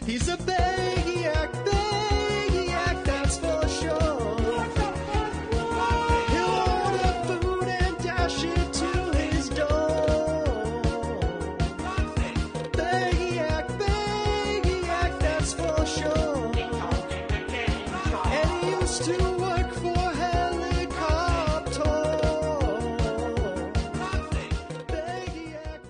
He's a baggiac, that's for sure. He'll order food and dash it to his door. Baggiac, that's for sure. And he used to work for Helicopter. Baggiac,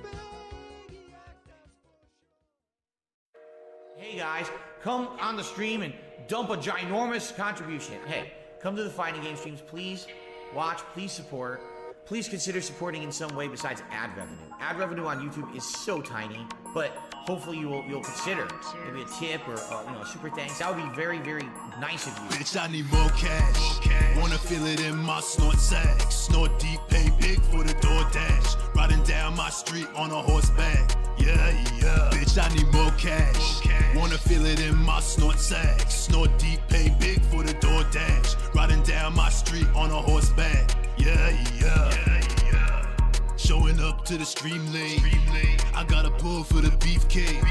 Hey guys, come on the stream and dump a ginormous contribution. Hey, come to the fighting game streams, please. Watch, please support. Please consider supporting in some way besides ad revenue. Ad revenue on YouTube is so tiny, but hopefully you'll consider maybe a tip or a super thanks. That would be very, very nice of you. Bitch, I need more cash. Wanna feel it in my snort sack. Snort deep, pay big for the DoorDash. Riding down my street on a horseback. Yeah. Bitch, I need more cash. Wanna feel it in my snort sack. Snort deep, pay big for the DoorDash. Riding down my street on a horseback. Yeah. Showing up to the stream late. I got a pull for the beefcake.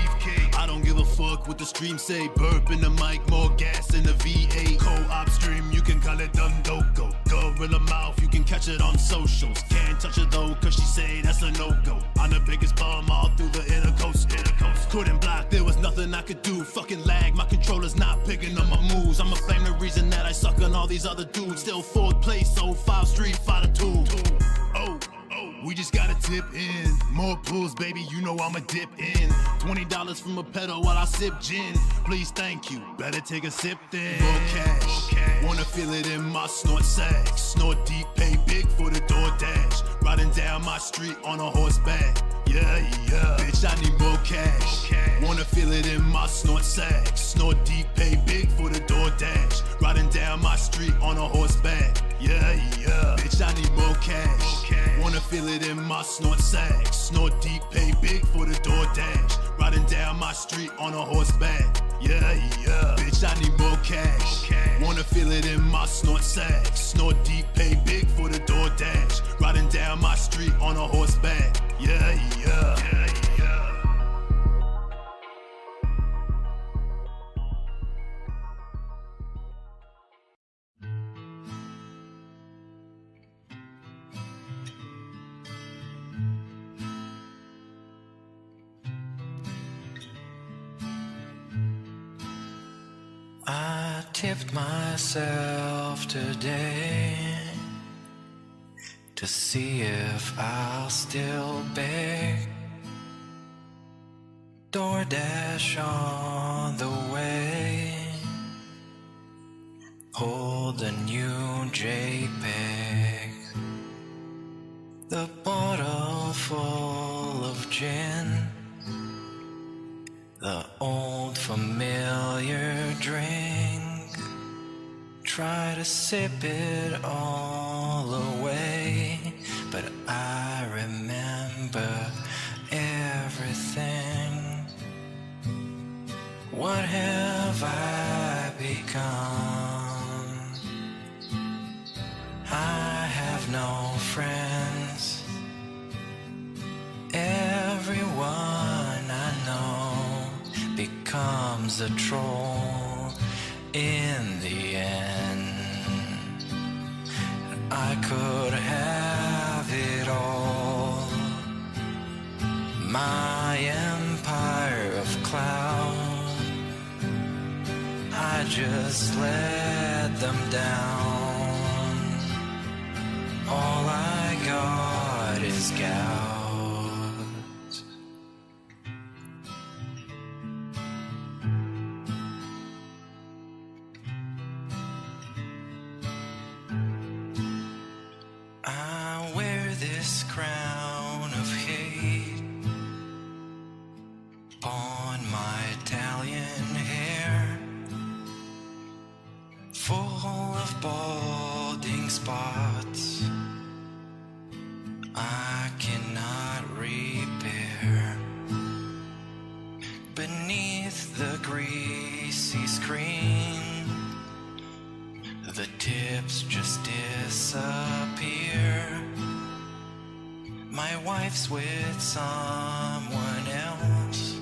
I don't give a fuck what the stream say. Burp in the mic, more gas in the V8. Co-op stream, you can call it Dundoko. Gorilla mouth, you can catch it on socials. Can't touch it though, cause she say that's a no-go. I'm the biggest bum all through the intercoast. Couldn't block, there was nothing I could do. Fucking lag, my controller's not picking up my moves. I'ma blame the reason that I suck on all these other dudes. Still fourth place, 05 Street Fighter 2. We just gotta tip in. More pulls, baby, you know I'ma dip in. $20 from a pedal while I sip gin. Please, thank you, better take a sip then. More cash, wanna feel it in my snort sack. Snort deep, pay big for the DoorDash. Riding down my street on a horseback. Yeah. Bitch, I need more cash. Wanna feel it in my snort sack. Snort deep, pay big for the DoorDash. Riding down my street on a horseback. Yeah. Bitch, I need more cash. Wanna feel it in my snort sack. Snort deep, pay big for the DoorDash. Riding down my street on a horseback. Yeah. Bitch, I need more cash. Wanna feel it in my snort sack. Snort deep, pay big for the DoorDash. Riding down my street on a horseback. Yeah. I tipped myself today to see if I'll still beg. DoorDash on the way. Hold a new JPEG. The bottle full of gin. The old familiar drink. Try to sip it all away, but I remember everything. What have I become? I have no friends. Everyone I know becomes a troll in the end. I could have it all. My empire of cloud, I just let them down. All I got is gout. I wear this crown of hate upon my Italian hair, full of balding spots I cannot repair. Beneath the greasy screen, the tips just disappear. My wife's with someone else.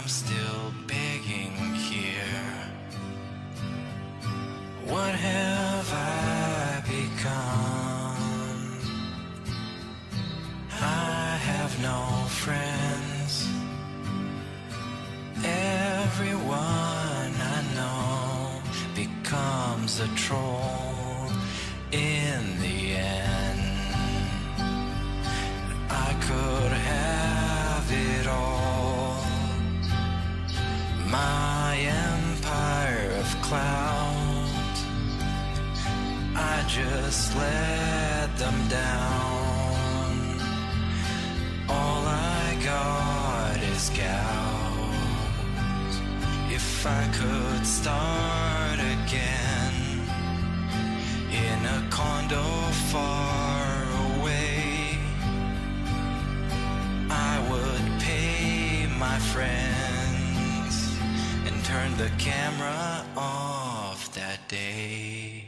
still begging here. What have I become? I have no friends. Everyone I know becomes a troll in the end. I could have it all. My empire of clouds, I just let them down. All I got is gouts. If I could start again in a condo far away, I would pay my friends and turn the camera off that day.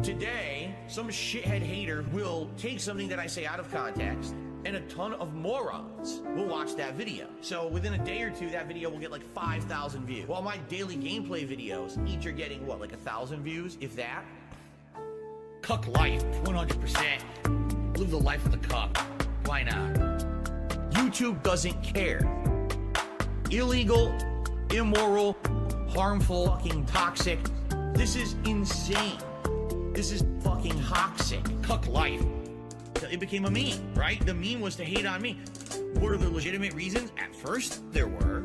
Today, some shithead hater will take something that I say out of context, and a ton of morons will watch that video. So within a day or two, that video will get like 5,000 views. While my daily gameplay videos each are getting, what, like 1,000 views, if that? Cuck life, 100%. Live the life of the cuck. Why not? YouTube doesn't care. Illegal, immoral, harmful, fucking toxic. This is insane. This is fucking toxic. Cuck life. It became a meme, right? The meme was to hate on me. Were there legitimate reasons? At first, there were.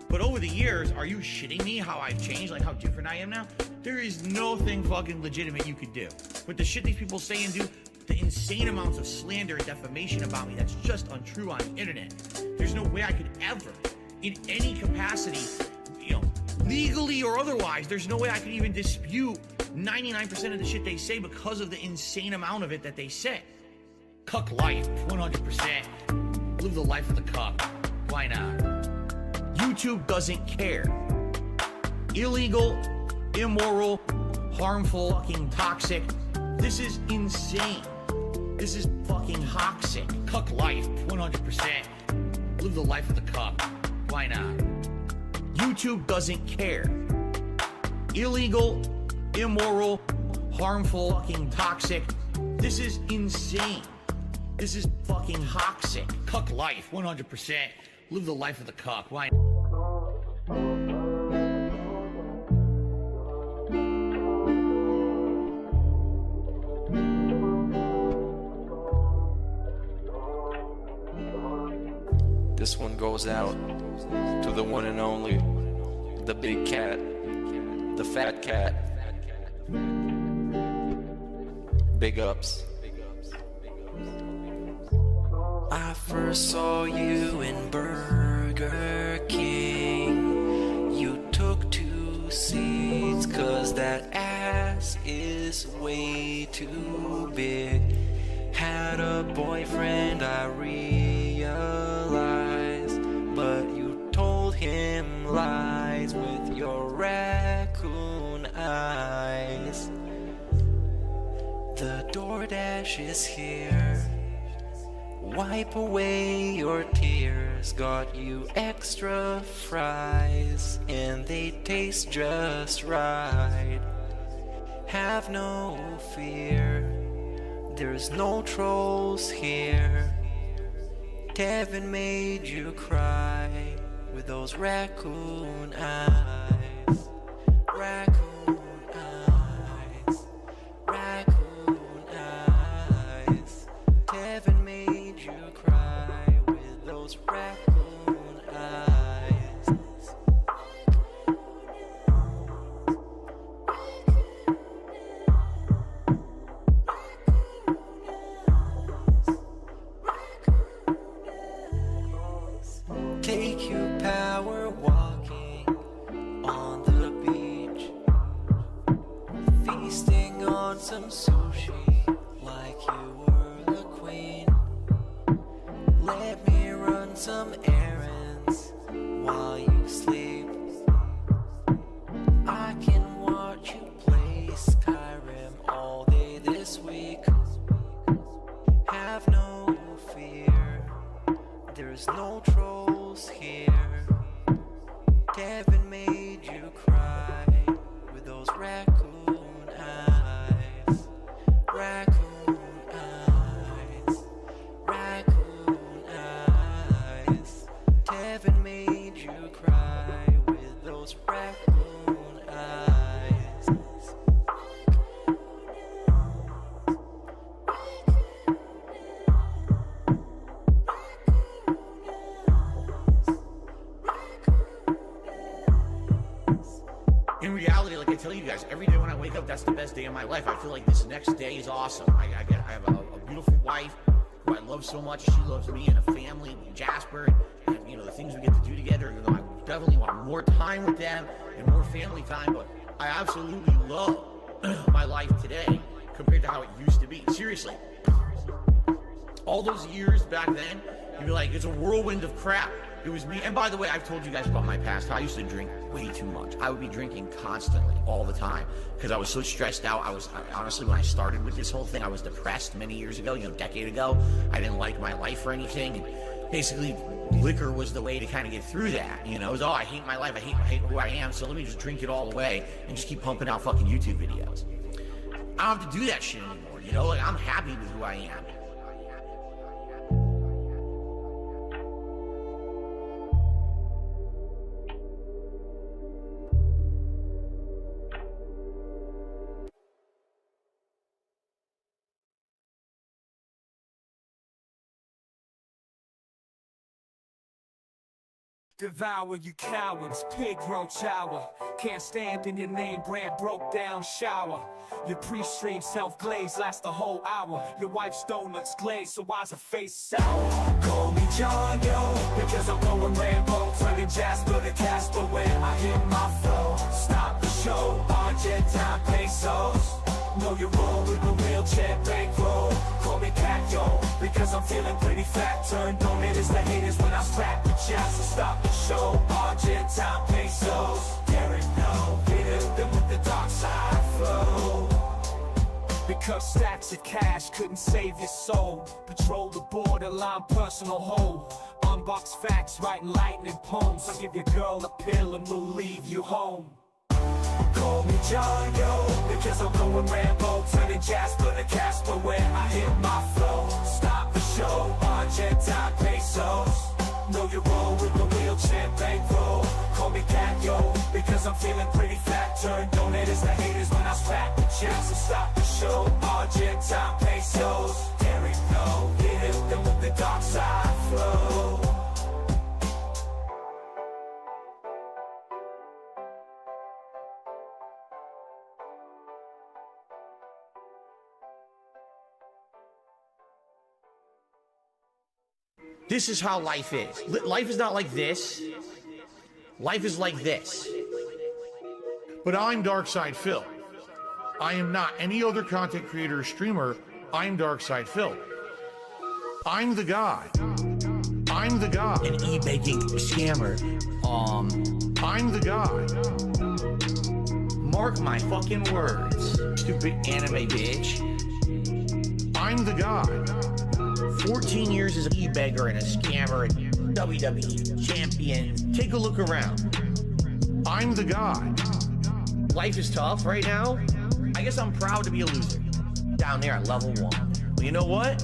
But over the years, are you shitting me how I've changed? Like how different I am now? There is nothing fucking legitimate you could do. With the shit these people say and do, the insane amounts of slander and defamation about me that's just untrue on the internet. There's no way I could ever, in any capacity, legally or otherwise, there's no way I could even dispute 99% of the shit they say because of the insane amount of it that they say. Cuck life, 100%. Live the life of the cuck. Why not? YouTube doesn't care. Illegal, immoral, harmful, fucking toxic. This is insane. This is fucking toxic. Cuck life, 100%. Live the life of the cuck. Why not? YouTube doesn't care. Illegal, immoral, harmful, fucking toxic. This is insane. This is fucking toxic. Cuck life, 100%. Live the life of the cuck. Why? This one goes out to the one and only, the big cat, the fat cat. Big ups. I first saw you in Burger King. You took 2 seats 'cause that ass is way too big. Had a boyfriend, I realized, but you told him lies with your raccoon eyes. The DoorDash is here. Wipe away your tears. Got you extra fries, and they taste just right. Have no fear, there's no trolls here. Kevin made you cry with those raccoon eyes. Raccoon eyes. Raccoon eyes. Kevin made you cry with those raccoon eyes. Take you power walking on the beach, feasting on some sushi like you were the queen. Let me run some errands while you sleep. I can watch you play Skyrim all day this week. Have no tell you guys, every day when I wake up, that's the best day of my life. I feel like this next day is awesome. I have a beautiful wife who I love so much. She loves me and a family, Jasper, and you know, the things we get to do together. You know, I definitely want more time with them and more family time, but I absolutely love my life today compared to how it used to be. Seriously. All those years back then, you'd be like, it's a whirlwind of crap. It was me. And by the way, I've told you guys about my past. How I used to drink way too much. I would be drinking constantly, all the time, because I was so stressed out. Honestly, when I started with this whole thing, I was depressed many years ago, you know, a decade ago. I didn't like my life or anything. And basically, liquor was the way to kind of get through that. You know, it was, oh, I hate my life. I hate who I am. So let me just drink it all away and just keep pumping out fucking YouTube videos. I don't have to do that shit anymore. You know, like, I'm happy with who I am. Devour you cowards, pig roach hour. Can't stand in your name brand, broke down shower. Your pre-stream self-glaze lasts the whole hour. Your wife's donuts glaze, so why's her face sour? Call me John, yo, because I'm going Rambo, turning Jasper to Casper when I hit my flow. Stop the show, Argentine pesos. Know you're wrong with the real check bankroll. Call me Cat-Yo, because I'm feeling pretty fat. Turned on it as the haters when I strap the jazz. So stop the show, Argentine pesos. Derek, no, hit them with the dark side flow. Because stacks of cash couldn't save your soul. Patrol the borderline personal hold. Unbox facts, writing lightning poems. I'll give your girl a pill and we'll leave you home. Call me John, yo, because I'm going Rambo, turning Jasper to Casper when I hit my flow. Stop the show, Argentine pesos. Know you're wrong with the real champ bankroll. Call me Cat-Yo, because I'm feeling pretty fat. Turned on it as the haters when I strap the jazz. So stop the show, Argentine pesos. Derek, no, hit them with the dark side flow. This is how life is. Life is not like this. Life is like this. But I'm Darkside Phil. I am not any other content creator or streamer. I'm Darkside Phil. I'm the guy. I'm the guy. An e-baking scammer. I'm the guy. Mark my fucking words, stupid anime bitch. I'm the guy. 14 years as an e-beggar and a scammer and WWE champion. Take a look around. I'm the guy. Life is tough right now. I guess I'm proud to be a loser. Down there at level 1. Well, you know what?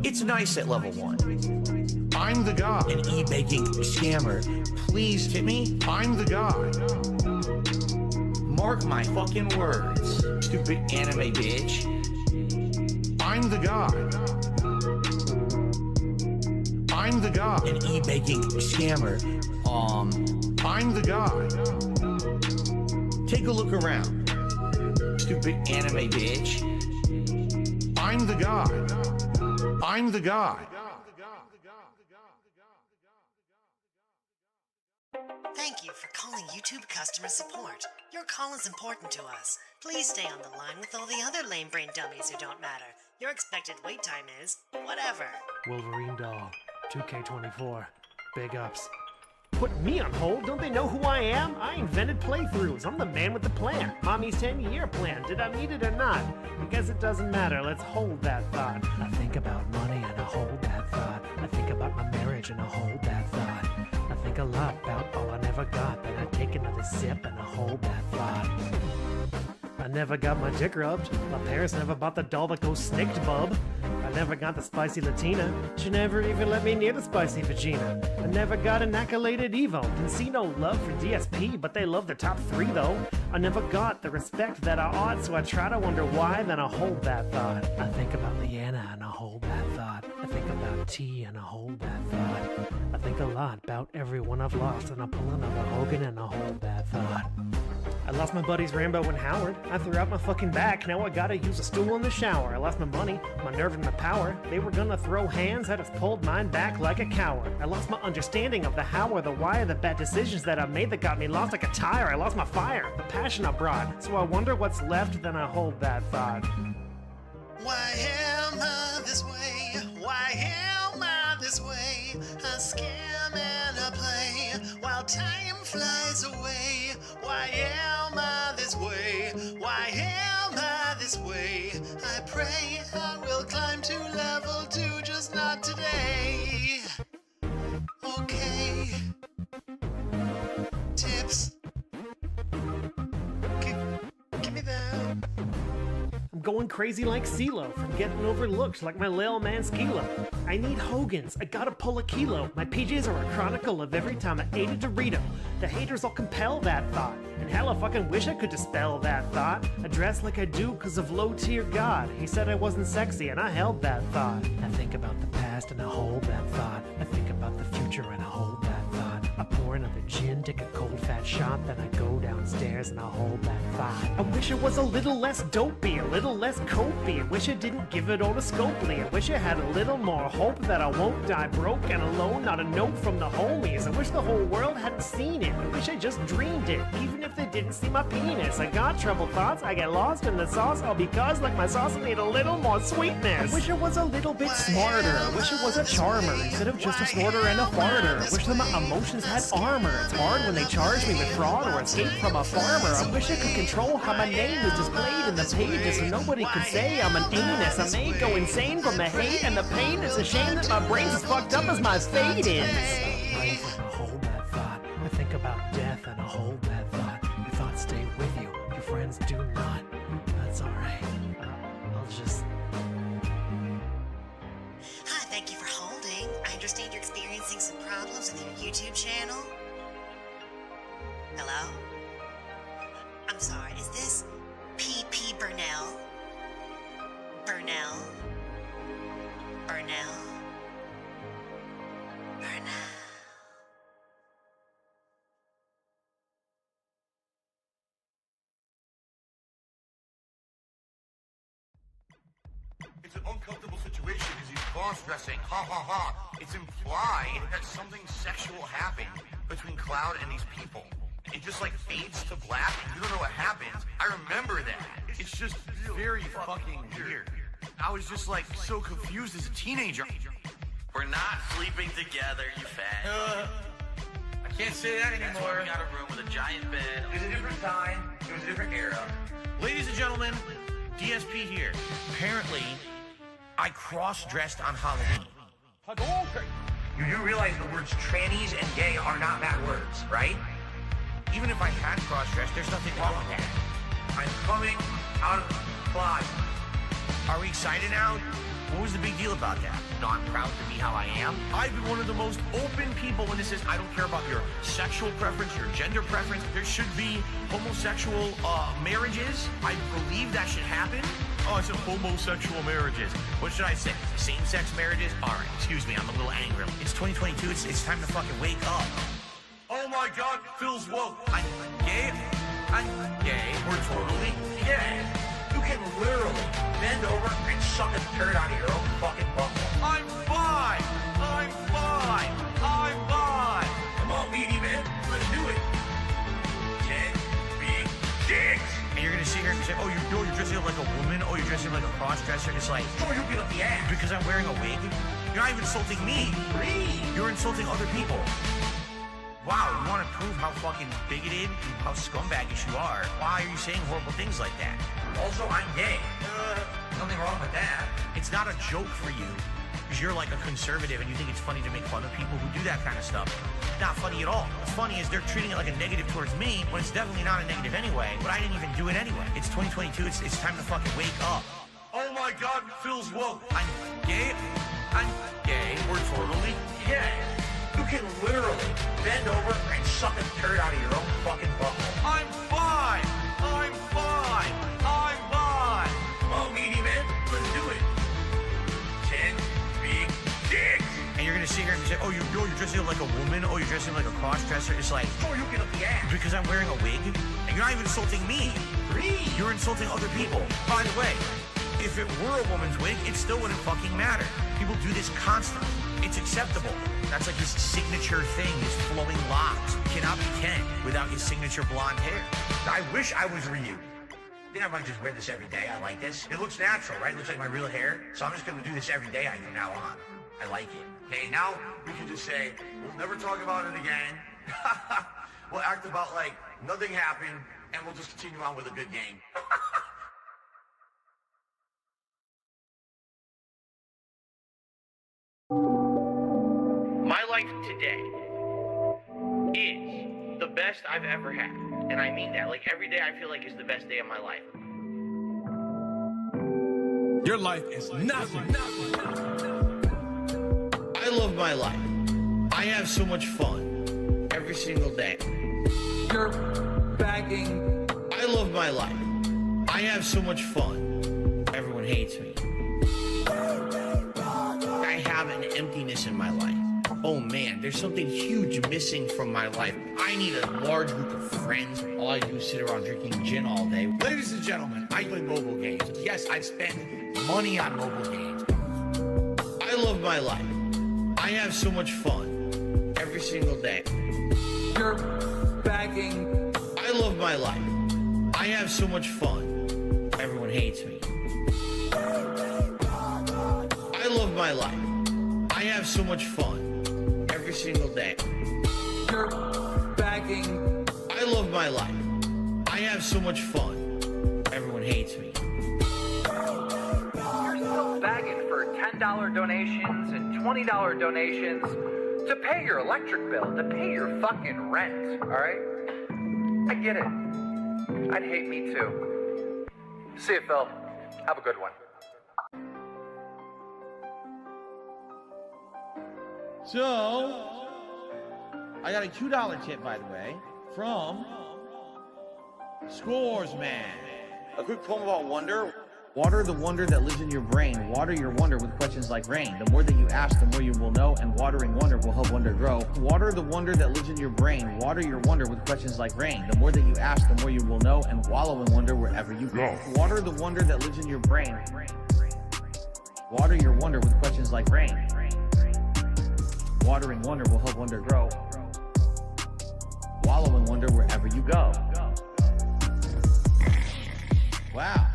It's nice at level 1. I'm the guy. An e-baking scammer. Please tip me. I'm the guy. Mark my fucking words, stupid anime bitch. I'm the guy. I'm the guy. An e-baking scammer. I'm the guy. Take a look around. Stupid anime bitch. I'm the guy. I'm the guy. Thank you for calling YouTube customer support. Your call is important to us. Please stay on the line with all the other lame brain dummies who don't matter. Your expected wait time is whatever. Wolverine doll, 2K24, big ups. Put me on hold? Don't they know who I am? I invented playthroughs. I'm the man with the plan. Mommy's 10-year plan. Did I meet it or not? I guess it doesn't matter. Let's hold that thought. I think about money and I hold that thought. I think about my marriage and I hold that thought. I think a lot about all I never got. Then I take another sip and I hold that thought. I never got my dick rubbed. My parents never bought the doll that goes snicked, bub. I never got the spicy Latina. She never even let me near the spicy vagina. I never got an accoladed Evo. Didn't see no love for DSP, but they love the top 3 though. I never got the respect that I ought, so I try to wonder why, then I hold that thought. I think about Leanna and I hold that thought. I think about tea and I hold that thought. I think a lot about everyone I've lost, and I pull another Hogan and I hold that thought. I lost my buddies Rambo and Howard. I threw out my fucking back, now I gotta use a stool in the shower. I lost my money, my nerve and my power. They were gonna throw hands, I just pulled mine back like a coward. I lost my understanding of the how or the why of the bad decisions that I made that got me lost like a tire. I lost my fire, the passion I brought. So I wonder what's left, then I hold that thought. Why am I this way? Why am I this way? A scam and a play while time flies away. Why am I this way? Why am I this way? I pray I will climb to level 2, just not today. Okay. Tips. Give me that. I'm going crazy like CeeLo from getting overlooked like my lil man Skilo. I need Hogan's, I gotta pull a kilo. My PJs are a chronicle of every time I ate a Dorito. The haters all compel that thought, and hell I fucking wish I could dispel that thought. I dress like I do cause of low tier God. He said I wasn't sexy and I held that thought. I think about the past and I hold that thought. I think about the future and I hold that thought. I pour another gin, take a cold fat shot, then I go downstairs and I hold that thought. I wish it was a little less dopey, a little less copey. I wish I didn't give it all to Scopely. I wish I had a little more hope that I won't die broke and alone, not a note from the homies. I wish the whole world hadn't seen it. I wish I just dreamed it, even if they didn't see my penis. I got troubled thoughts, I get lost in the sauce, all because like my sauce I need a little more sweetness. I wish I was a little bit smarter. I wish I was a charmer instead of just a snorter and a farter. I wish that my emotions had armor. It's hard when they charge me with fraud or escape from a farmer. I wish I could control how my name is displayed in the pages so nobody could say I'm an anus. I may go insane from the hate and the pain. It's a shame that my brain's as fucked up as my fate is. I hold that thought. I think about death and I hold that thought. Your thoughts stay with you. Your friends do not. That's alright. I'll just... Hi, thank you for holding. I understand you're experiencing some problems with your YouTube channel. Hello? I'm sorry, is this PP Burnell? Burnell? Burnell? Burnell? It's an uncomfortable situation because he's cross-dressing. Ha ha ha. It's implied that something sexual happened between Cloud and these people. It just like fades to black and you don't know what happens. I remember that. It's just very fucking weird. I was just like so confused as a teenager. We're not sleeping together, you fat. I can't say that That's why anymore. we got a room with a giant bed. It was a different time. It was a different era. Ladies and gentlemen, DSP here. Apparently, I cross-dressed on Halloween. You do realize the words trannies and gay are not bad words, right? Even if I had cross-dressed, there's nothing wrong with that. I'm coming out of the closet. Are we excited now? What was the big deal about that? No, I'm proud to be how I am. I've been one of the most open people when this is, I don't care about your sexual preference, your gender preference. There should be homosexual marriages. I believe that should happen. Oh, I said homosexual marriages. What should I say? Same-sex marriages? All right, excuse me, I'm a little angry. It's 2022, it's time to fucking wake up. Oh my God, Phil's woke. I'm gay. I'm gay. We're totally gay. You can literally bend over and suck a turd out of your own fucking butthole. I'm fine. I'm fine. I'm fine. Come on, meaty man. Let's do it. 10 big dicks. And you're gonna sit here and say, oh, you're dressing up like a woman. Oh, you're dressing up like a cross-dresser. It's like, Show you get up the ass. because I'm wearing a wig. You're not even insulting me. You're insulting other people. Wow, you want to prove how fucking bigoted, how scumbaggish you are? Why are you saying horrible things like that? Also, I'm gay. Nothing wrong with that. It's not a joke for you, because you're like a conservative and you think it's funny to make fun of people who do that kind of stuff. Not funny at all. What's funny is they're treating it like a negative towards me, when it's definitely not a negative anyway, but I didn't even do it anyway. It's 2022, it's time to fucking wake up. Oh my God, Phil's woke. I'm gay. I'm gay. We're totally gay. You can literally bend over and suck a turd out of your own fucking butthole. I'm fine. I'm fine. I'm fine. Come on, meaty man. Let's do it. 10 big dicks. sit here and say, oh, you're dressing up like a woman. Oh, you're dressing like a cross-dresser. It's like, oh, you get up the ass. Because I'm wearing a wig. And you're not even insulting me. You're insulting other people. By the way, if it were a woman's wig, it still wouldn't fucking matter. People do this constantly. It's acceptable. That's like his signature thing, his flowing locks. You cannot be Ken without his signature blonde hair. I wish I was Ryu. I think I might just wear this every day. I like this. It looks natural, right? It looks like my real hair. So I'm just going to do this every day from now on. I like it. Okay, now we can just say, we'll never talk about it again. We'll act about like nothing happened, and we'll just continue on with a good game. My life today is the best I've ever had. And I mean that. Like, every day I feel like is the best day of my life. Your life is nothing. I love my life. I have so much fun every single day. You're bagging. I love my life. I have so much fun. Everyone hates me. I have an emptiness in my life. Oh man, there's something huge missing from my life. I need a large group of friends. All I do is sit around drinking gin all day. Ladies and gentlemen, I play mobile games. Yes, I spend money on mobile games. I love my life. I have so much fun every single day. You're bagging. I love my life. I have so much fun. Everyone hates me. I love my life. I have so much fun every single day. You're bagging. I love my life. I have so much fun. Everyone hates me. You're still bagging for $10 donations and $20 donations to pay your electric bill, to pay your fucking rent, all right? I get it. I'd hate me too. See you, Phil. Have a good one. So, I got a $2 tip, by the way, from Scores Man. A quick poem about wonder. Water the wonder that lives in your brain. Water your wonder with questions like rain. The more that you ask, the more you will know, and watering wonder will help wonder grow. Water the wonder that lives in your brain. Water your wonder with questions like rain. The more that you ask, the more you will know, and wallow in wonder wherever you go. Water the wonder that lives in your brain. Water your wonder with questions like rain. Watering wonder will help wonder grow. Wallow in wonder wherever you go. Wow.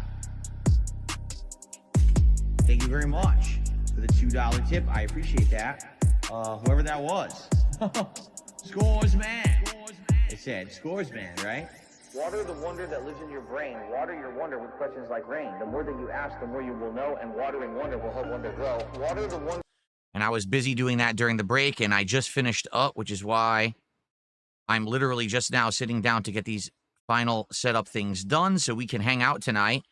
Thank you very much for the $2 tip. I appreciate that. Whoever that was. Scores Man. It said Scores Man, right? Water the wonder that lives in your brain. Water your wonder with questions like rain. The more that you ask, the more you will know, and watering wonder will help wonder grow. Water the wonder. And I was busy doing that during the break, and I just finished up, which is why I'm literally just now sitting down to get these final setup things done so we can hang out tonight.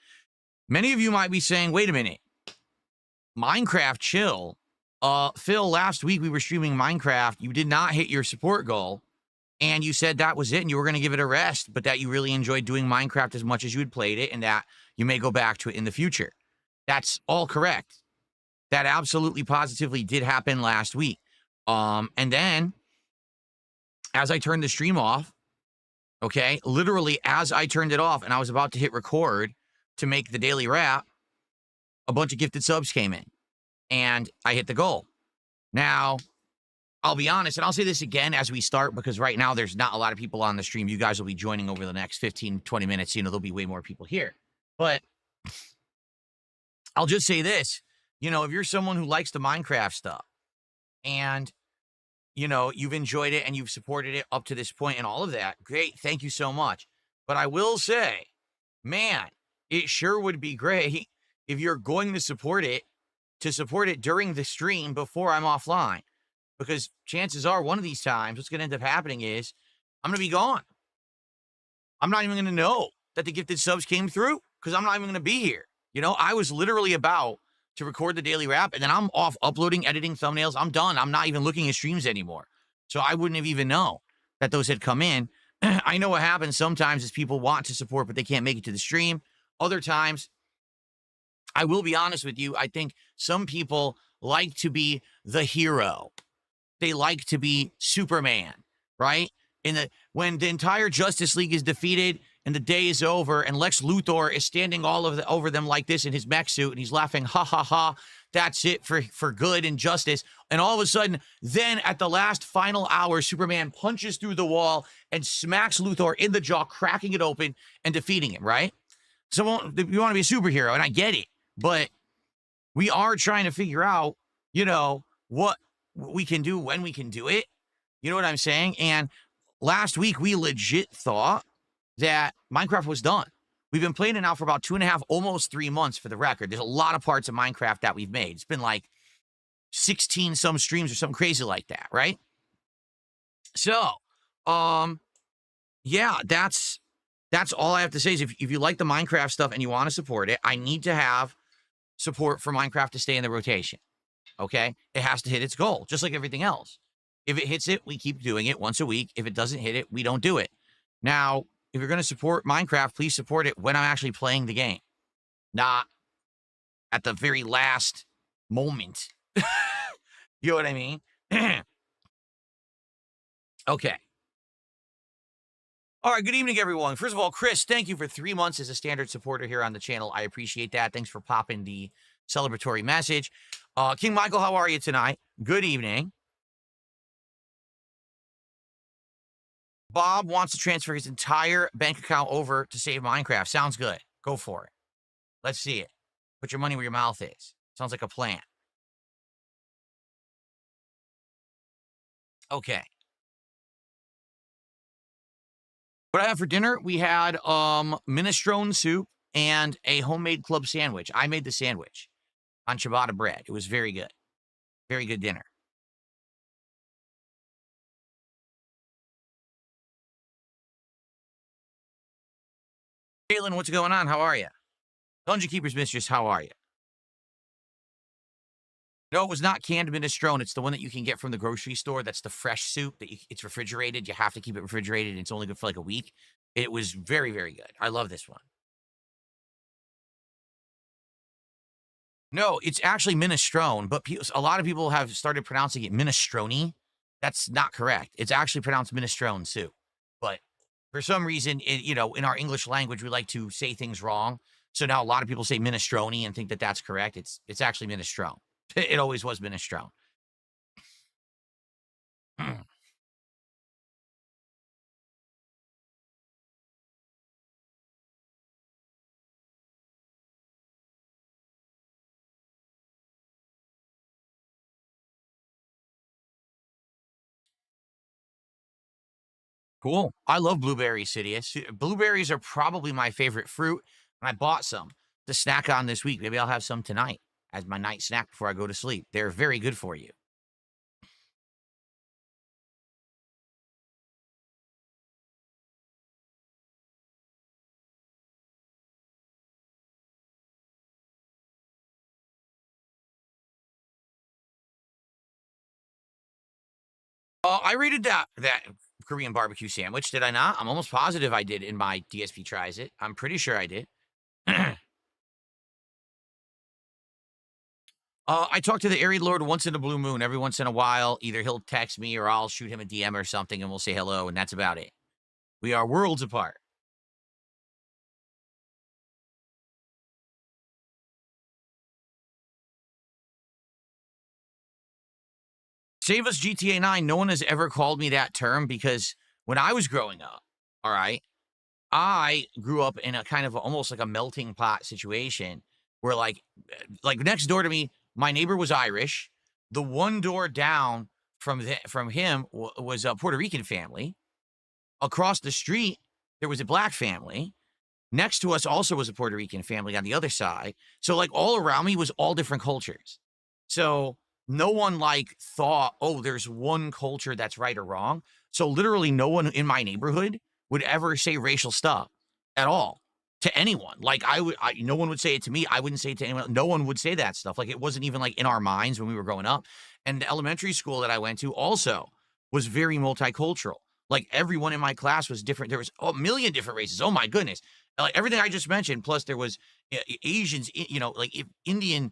Many of you might be saying, wait a minute, Minecraft chill. Phil, last week we were streaming Minecraft. You did not hit your support goal, and you said that was it, and you were going to give it a rest, but that you really enjoyed doing Minecraft as much as you had played it, and that you may go back to it in the future. That's all correct. That absolutely positively did happen last week. And then, as I turned the stream off, okay, literally as I turned it off and I was about to hit record to make the daily wrap, a bunch of gifted subs came in. And I hit the goal. Now, I'll be honest, and I'll say this again as we start, because right now there's not a lot of people on the stream. You guys will be joining over the next 15, 20 minutes. You know, there'll be way more people here. But I'll just say this. You know, if you're someone who likes the Minecraft stuff and, you know, you've enjoyed it and you've supported it up to this point and all of that, great. Thank you so much. But I will say, man, it sure would be great if you're going to support it during the stream before I'm offline. Because chances are one of these times what's going to end up happening is I'm going to be gone. I'm not even going to know that the gifted subs came through because I'm not even going to be here. You know, I was literally about to record the daily wrap, and then I'm off uploading, editing thumbnails. I'm done. I'm not even looking at streams anymore. So I wouldn't have even known that those had come in. I know what happens sometimes is people want to support, but they can't make it to the stream. Other times, I will be honest with you, I think some people like to be the hero they like to be Superman, right? When the entire Justice League is defeated and the day is over and Lex Luthor is standing over them like this in his mech suit and he's laughing, ha ha ha, that's it for good and justice. And all of a sudden, then at the last final hour, Superman punches through the wall and smacks Luthor in the jaw, cracking it open and defeating him, right? So you want to be a superhero, and I get it, but we are trying to figure out, what we can do when we can do it. You know what I'm saying? And last week, we legit thought that Minecraft was done. We've been playing it now for about 2.5, almost 3 months for the record. There's a lot of parts of Minecraft that we've made. It's been like 16 some streams or something crazy like that, right? So, yeah, that's all I have to say is if you like the Minecraft stuff and you want to support it, I need to have support for Minecraft to stay in the rotation, okay? It has to hit its goal, just like everything else. If it hits it, we keep doing it once a week. If it doesn't hit it, we don't do it. Now, if you're going to support Minecraft, please support it when I'm actually playing the game, not at the very last moment. You know what I mean? Okay. All right, good evening, everyone. First of all, Chris, thank you for 3 months as a standard supporter here on the channel. I appreciate that. Thanks for popping the celebratory message. King Michael, how are you tonight? Good evening. Bob wants to transfer his entire bank account over to save Minecraft. Sounds good. Go for it. Let's see it. Put your money where your mouth is. Sounds like a plan. Okay. What I have for dinner, we had minestrone soup and a homemade club sandwich. I made the sandwich on ciabatta bread. It was very good. Very good dinner. Caitlin, what's going on? How are you? Dungeon Keeper's Mistress, how are you? No, it was not canned minestrone. It's the one that you can get from the grocery store. That's the fresh soup. It's refrigerated. You have to keep it refrigerated. And it's only good for like a week. It was very, very good. I love this one. No, it's actually minestrone, but a lot of people have started pronouncing it minestrone. That's not correct. It's actually pronounced minestrone soup. But for some reason, in our English language, we like to say things wrong. So now a lot of people say minestrone and think that that's correct. It's actually minestrone. It always was minestrone. Cool. I love blueberries, Sidious. Blueberries are probably my favorite fruit, and I bought some to snack on this week. Maybe I'll have some tonight as my night snack before I go to sleep. They're very good for you. I rated that Korean barbecue sandwich, did I not? I'm almost positive I did in my DSP Tries It. I'm pretty sure I did. I talk to the Airy Lord once in a blue moon. Every once in a while, either he'll text me or I'll shoot him a DM or something and we'll say hello, and that's about it. We are worlds apart. Save us GTA 9. No one has ever called me that term because when I was growing up, all right, I grew up in a kind of almost like a melting pot situation where like next door to me, my neighbor was Irish. The one door down from him was a Puerto Rican family. Across the street, there was a black family. Next to us also was a Puerto Rican family on the other side. So like all around me was all different cultures. So no one like thought, oh, there's one culture that's right or wrong. So literally no one in my neighborhood would ever say racial stuff at all to anyone. Like no one would say it to me. I wouldn't say it to anyone. No one would say that stuff. Like it wasn't even like in our minds when we were growing up. And the elementary school that I went to also was very multicultural. Like everyone in my class was different. There was a million different races. Oh my goodness. Like everything I just mentioned. Plus there was Asians, like Indian,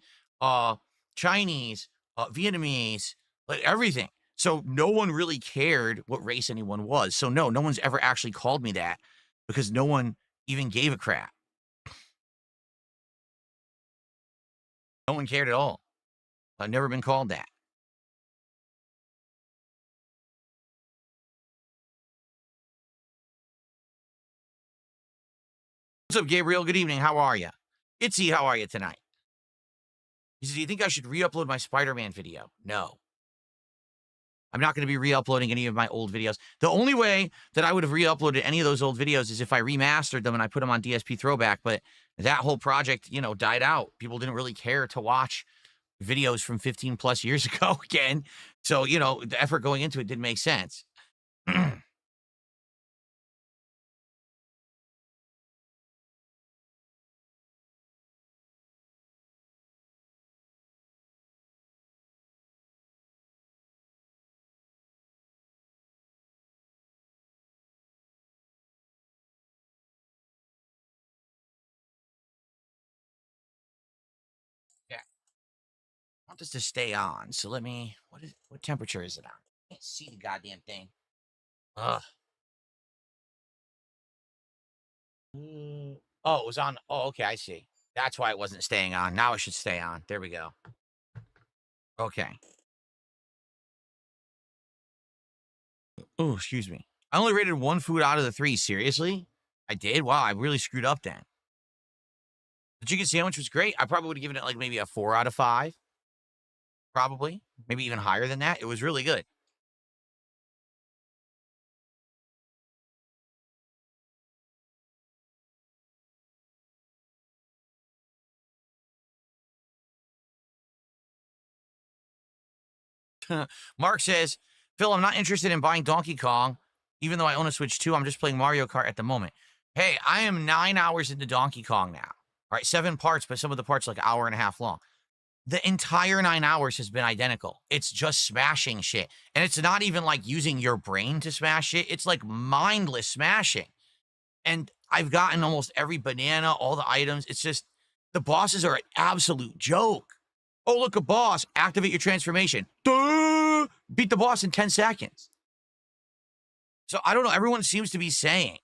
Chinese, Vietnamese, like everything. So no one really cared what race anyone was. So no one's ever actually called me that because no one even gave a crap. No one cared at all. I've never been called that. What's up, Gabriel? Good evening. How are you? Itzy, how are you tonight? He says, do you think I should re-upload my Spider-Man video? No. I'm not going to be re-uploading any of my old videos. The only way that I would have re-uploaded any of those old videos is if I remastered them and I put them on DSP Throwback, but that whole project, you know, died out. People didn't really care to watch videos from 15 plus years ago again. So, you know, the effort going into it didn't make sense. Yeah. I want this to stay on. So let me, what temperature is it on? I can't see the goddamn thing. Ugh. Oh, it was on. Oh, okay. I see. That's why it wasn't staying on. Now it should stay on. There we go. Okay. Oh, excuse me. I only rated one food out of the 3. Seriously? I did? Wow, I really screwed up then. The chicken sandwich was great. I probably would have given it like maybe a 4 out of 5. Probably. Maybe even higher than that. It was really good. Mark says, Phil, I'm not interested in buying Donkey Kong, even though I own a Switch 2. I'm just playing Mario Kart at the moment. Hey, I am 9 hours into Donkey Kong now. All right, 7 parts, but some of the parts like an hour and a half long. The entire 9 hours has been identical. It's just smashing shit. And it's not even like using your brain to smash it. It's like mindless smashing. And I've gotten almost every banana, all the items. It's just, the bosses are an absolute joke. Oh, look, a boss. Activate your transformation. Duh! Beat the boss in 10 seconds. So I don't know. Everyone seems to be saying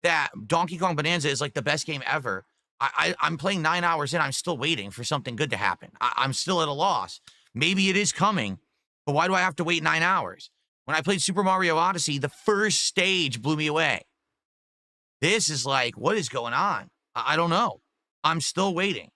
that Donkey Kong Bonanza is like the best game ever. I'm playing 9 hours in. I'm still waiting for something good to happen. I'm still at a loss. Maybe it is coming, but why do I have to wait 9 hours? When I played Super Mario Odyssey, the first stage blew me away. This is like, what is going on? I don't know. I'm still waiting.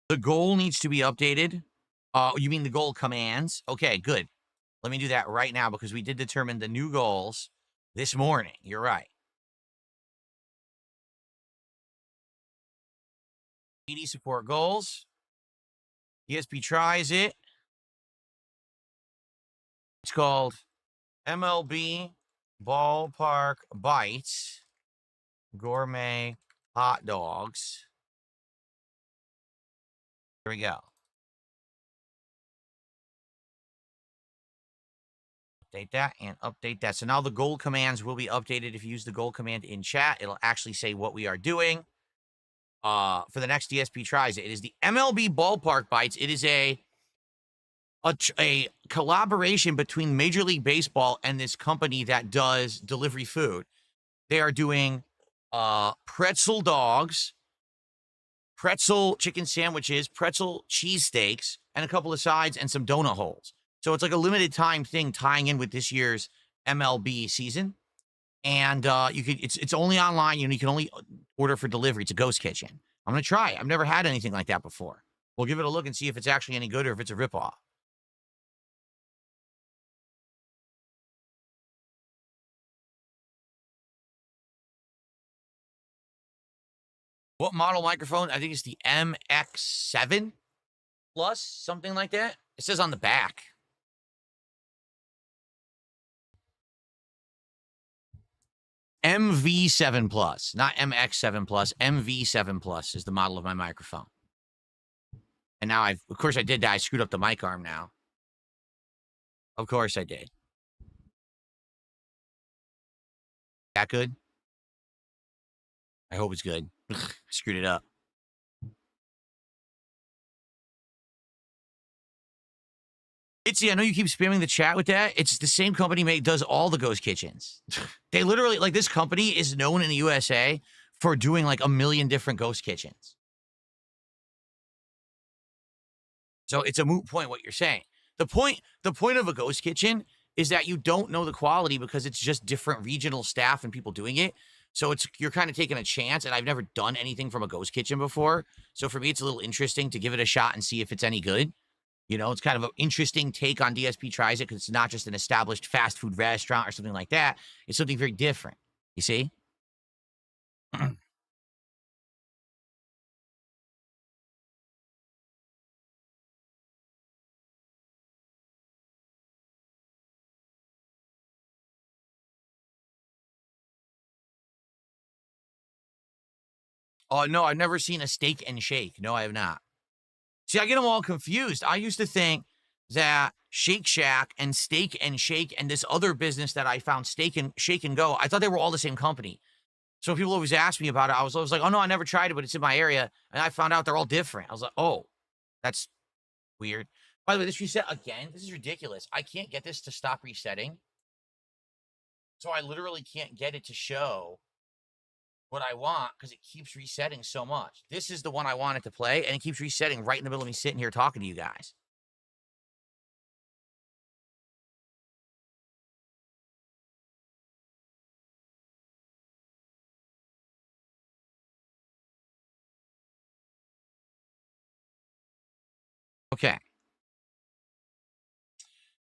The goal needs to be updated. You mean the goal commands? Okay, good. Let me do that right now because we did determine the new goals this morning. You're right. PD support goals. ESP tries it. It's called MLB Ballpark Bites Gourmet Hot Dogs. Here we go. Update that and update that. So now the goal commands will be updated. If you use the goal command in chat, it'll actually say what we are doing. For the next DSP tries it. It is the MLB Ballpark Bites. It is a collaboration between Major League Baseball and this company that does delivery food. They are doing pretzel dogs, pretzel chicken sandwiches, pretzel cheesesteaks, and a couple of sides and some donut holes. So it's like a limited time thing tying in with this year's MLB season. And it's only online. You can only order for delivery. It's a ghost kitchen. I'm going to try it. I've never had anything like that before. We'll give it a look and see if it's actually any good or if it's a ripoff. What model microphone? I think it's the MX7 Plus, something like that. It says on the back. MV7 Plus, not MX7 Plus. MV7 Plus is the model of my microphone. And now of course I did that. I screwed up the mic arm now. Of course I did. That good? I hope it's good. Ugh, screwed it up. Itzy, I know you keep spamming the chat with that. It's the same company does all the ghost kitchens. They literally, like, this company is known in the USA for doing like 1 million different ghost kitchens. So it's a moot point what you're saying. The point of a ghost kitchen is that you don't know the quality because it's just different regional staff and people doing it. So you're kind of taking a chance, and I've never done anything from a ghost kitchen before. So for me, it's a little interesting to give it a shot and see if it's any good. You know, it's kind of an interesting take on DSP Tries It because it's not just an established fast food restaurant or something like that. It's something very different. You see? Oh, no, I've never seen a steak and shake. No, I have not. See, I get them all confused. I used to think that Shake Shack and Steak and Shake and this other business that I found, Steak and Shake and Go, I thought they were all the same company. So people always ask me about it. I was always like, oh, no, I never tried it, but it's in my area. And I found out they're all different. I was like, oh, that's weird. By the way, this reset again. This is ridiculous. I can't get this to stop resetting. So I literally can't get it to show what I want because it keeps resetting so much. This is the one I wanted to play, and it keeps resetting right in the middle of me sitting here talking to you guys. Okay.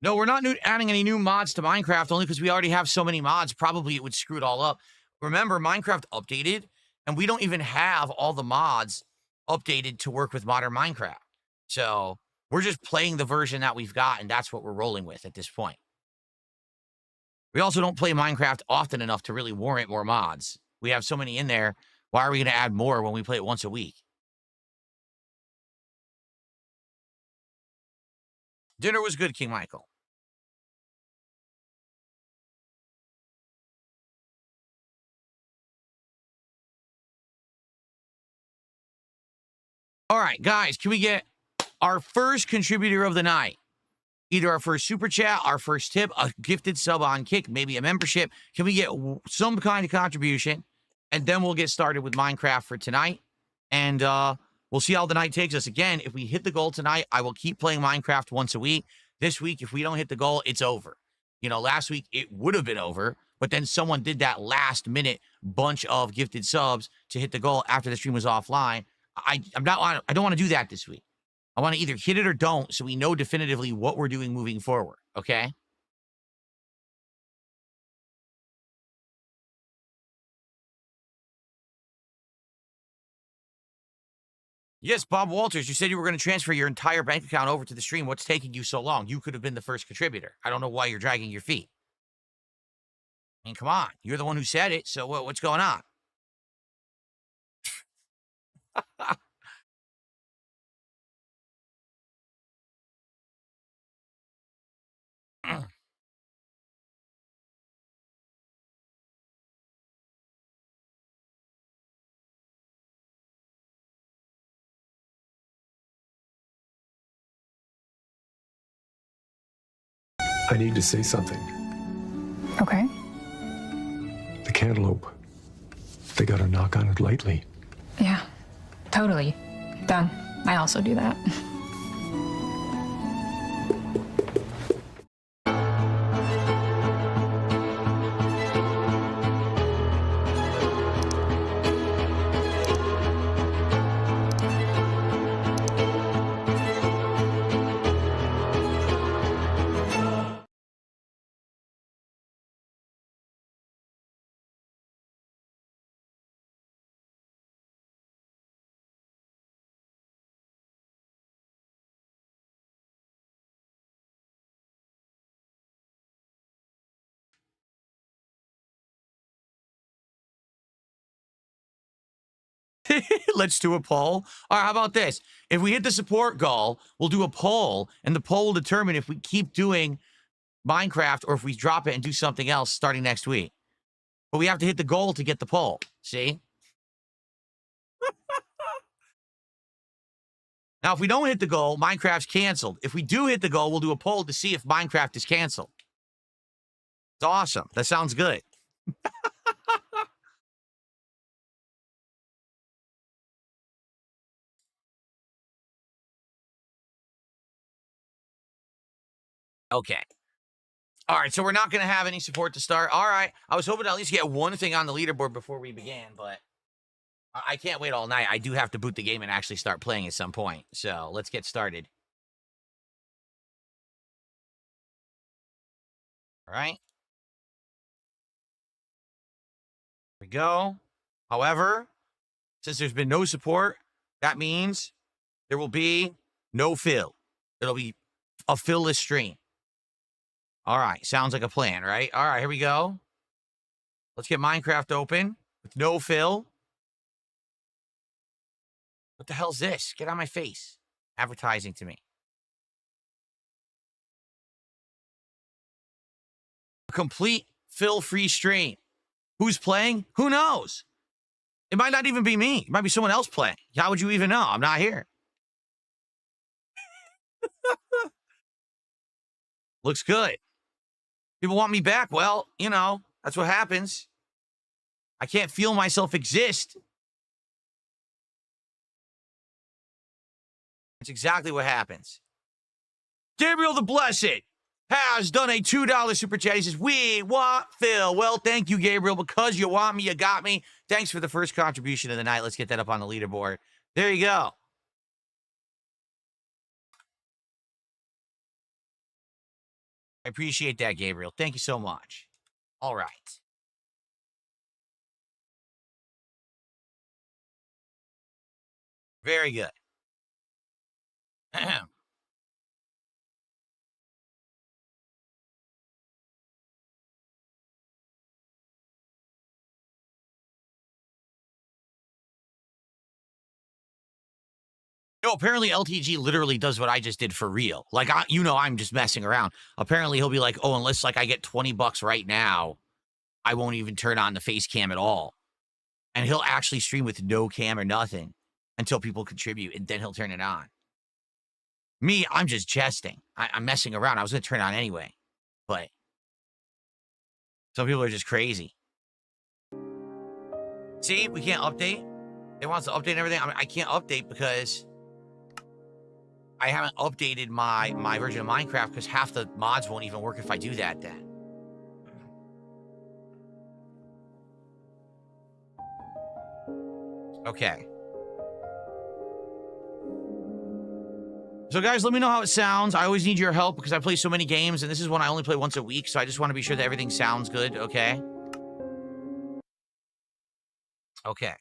No, we're not adding any new mods to Minecraft only because we already have so many mods. Probably it would screw it all up. Remember, Minecraft updated, and we don't even have all the mods updated to work with modern Minecraft. So we're just playing the version that we've got, and that's what we're rolling with at this point. We also don't play Minecraft often enough to really warrant more mods. We have so many in there. Why are we going to add more when we play it once a week? Dinner was good, King Michael. All right, guys, can we get our first contributor of the night? Either our first super chat, our first tip, a gifted sub on Kick, maybe a membership. Can we get some kind of contribution? And then we'll get started with Minecraft for tonight. And we'll see how the night takes us. Again, if we hit the goal tonight, I will keep playing Minecraft once a week. This week, if we don't hit the goal, it's over. You know, last week it would have been over, but then someone did that last minute bunch of gifted subs to hit the goal after the stream was offline. I don't want to do that this week. I want to either hit it or don't so we know definitively what we're doing moving forward, okay? Yes, Bob Walters, you said you were going to transfer your entire bank account over to the stream. What's taking you so long? You could have been the first contributor. I don't know why you're dragging your feet. I mean, come on. You're the one who said it, so what's going on? I need to say something. Okay. The cantaloupe. They got a knock on it lately. Yeah, totally. Done. I also do that. Let's do a poll. All right, how about this? If we hit the support goal, we'll do a poll, and the poll will determine if we keep doing Minecraft or if we drop it and do something else starting next week. But we have to hit the goal to get the poll. See? Now, if we don't hit the goal, Minecraft's canceled. If we do hit the goal, we'll do a poll to see if Minecraft is canceled. It's awesome. That sounds good. Okay. All right, so we're not going to have any support to start. All right. I was hoping to at least get one thing on the leaderboard before we began, but I can't wait all night. I do have to boot the game and actually start playing at some point. So let's get started. All right. Here we go. However, since there's been no support, that means there will be no fill. It'll be a fill-less stream. All right. Sounds like a plan, right? All right, here we go. Let's get Minecraft open with no fill. What the hell's this? Get out of my face. Advertising to me. A complete fill-free stream. Who's playing? Who knows? It might not even be me. It might be someone else playing. How would you even know? I'm not here. Looks good. People want me back. Well, you know, that's what happens. I can't feel myself exist. That's exactly what happens. Gabriel the Blessed has done a $2 super chat. He says, we want Phil. Well, thank you, Gabriel. Because you want me, you got me. Thanks for the first contribution of the night. Let's get that up on the leaderboard. There you go. I appreciate that, Gabriel. Thank you so much. All right. Very good. No, apparently LTG literally does what I just did for real. Like, I'm just messing around. Apparently he'll be like, oh, unless like I get $20 right now, I won't even turn on the face cam at all. And he'll actually stream with no cam or nothing until people contribute, and then he'll turn it on. Me, I'm just jesting. I'm messing around. I was going to turn it on anyway. But some people are just crazy. See, we can't update. They want us to update everything. I can't update because I haven't updated my version of Minecraft because half the mods won't even work if I do that then. Okay. So guys, let me know how it sounds. I always need your help because I play so many games, and this is one I only play once a week, so I just want to be sure that everything sounds good, okay? Okay.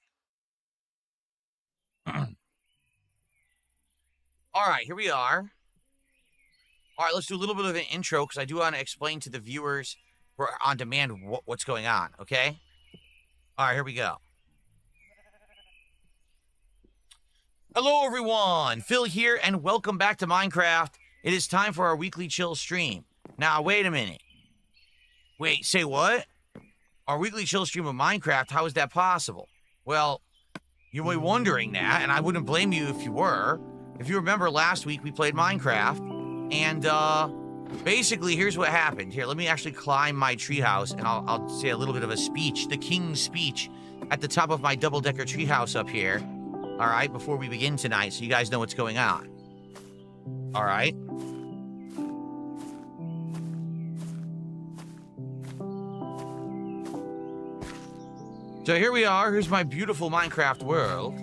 All right, here we are. All right, let's do a little bit of an intro because I do want to explain to the viewers who are on demand what's going on, okay? All right, here we go. Hello, everyone. Phil here, and welcome back to Minecraft. It is time for our weekly chill stream. Now, wait a minute. Wait, say what? Our weekly chill stream of Minecraft, how is that possible? Well, you may be wondering that, and I wouldn't blame you if you were. If you remember last week, we played Minecraft, and basically, here's what happened. Here, let me actually climb my treehouse, and I'll say a little bit of a speech, the king's speech, at the top of my double-decker treehouse up here. All right, before we begin tonight, so you guys know what's going on. All right. So here we are. Here's my beautiful Minecraft world,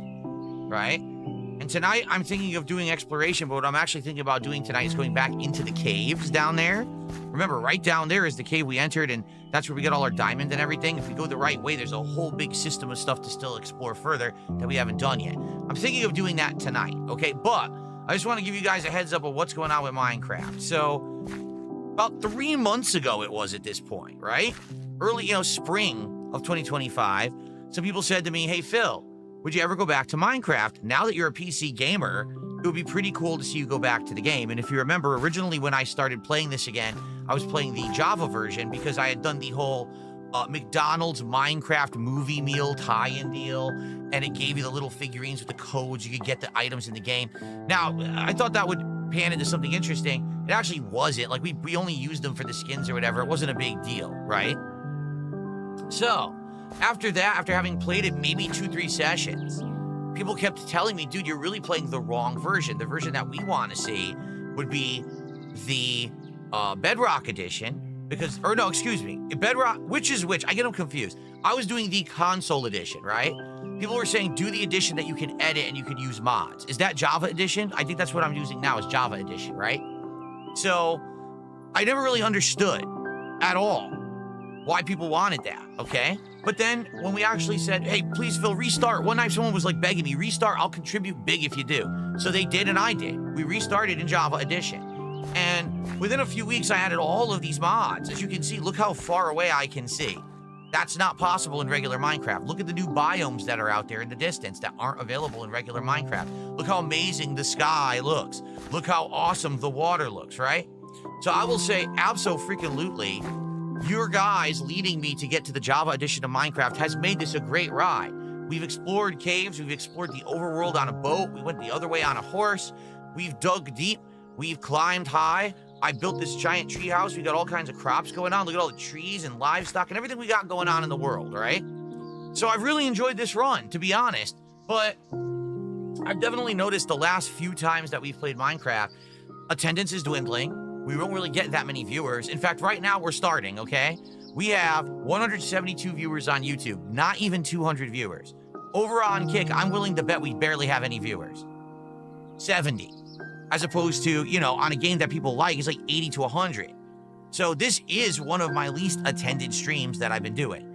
right? And tonight, I'm thinking of doing exploration, but what I'm actually thinking about doing tonight is going back into the caves down there. Remember, right down there is the cave we entered, and that's where we got all our diamond and everything. If we go the right way, there's a whole big system of stuff to still explore further that we haven't done yet. I'm thinking of doing that tonight, okay? But I just want to give you guys a heads up of what's going on with Minecraft. So, about 3 months ago it was at this point, right? Early, spring of 2025, some people said to me, hey, Phil, would you ever go back to Minecraft? Now that you're a PC gamer, it would be pretty cool to see you go back to the game. And if you remember, originally when I started playing this again, I was playing the Java version because I had done the whole McDonald's Minecraft movie meal tie-in deal, and it gave you the little figurines with the codes. You could get the items in the game. Now, I thought that would pan into something interesting. It actually wasn't. Like, we only used them for the skins or whatever. It wasn't a big deal, right? So, after that, after having played it maybe 2-3 sessions, people kept telling me, dude, you're really playing the wrong version. The version that we want to see would be the Bedrock edition. Because, or no, excuse me, Bedrock, which is which? I get them confused. I was doing the console edition, right? People were saying, do the edition that you can edit and you can use mods. Is that Java edition? I think that's what I'm using now is Java edition, right? So, I never really understood at all why people wanted that, okay? But then, when we actually said, hey, please, Phil, restart. One night, someone was like begging me, restart, I'll contribute big if you do. So they did, and I did. We restarted in Java edition. And within a few weeks, I added all of these mods. As you can see, look how far away I can see. That's not possible in regular Minecraft. Look at the new biomes that are out there in the distance that aren't available in regular Minecraft. Look how amazing the sky looks. Look how awesome the water looks, right? So I will say, abso-freaking-lutely, your guys leading me to get to the Java edition of Minecraft has made this a great ride. We've explored caves. We've explored the overworld on a boat. We went the other way on a horse. We've dug deep. We've climbed high. I built this giant tree house. We got all kinds of crops going on. Look at all the trees and livestock and everything we got going on in the world, right? So I've really enjoyed this run, to be honest. But I've definitely noticed the last few times that we've played Minecraft, attendance is dwindling. We don't really get that many viewers. In fact, right now we're starting, okay? We have 172 viewers on YouTube, not even 200 viewers. Over on Kick, I'm willing to bet we barely have any viewers. 70. As opposed to, you know, on a game that people like, it's like 80 to 100. So this is one of my least attended streams that I've been doing.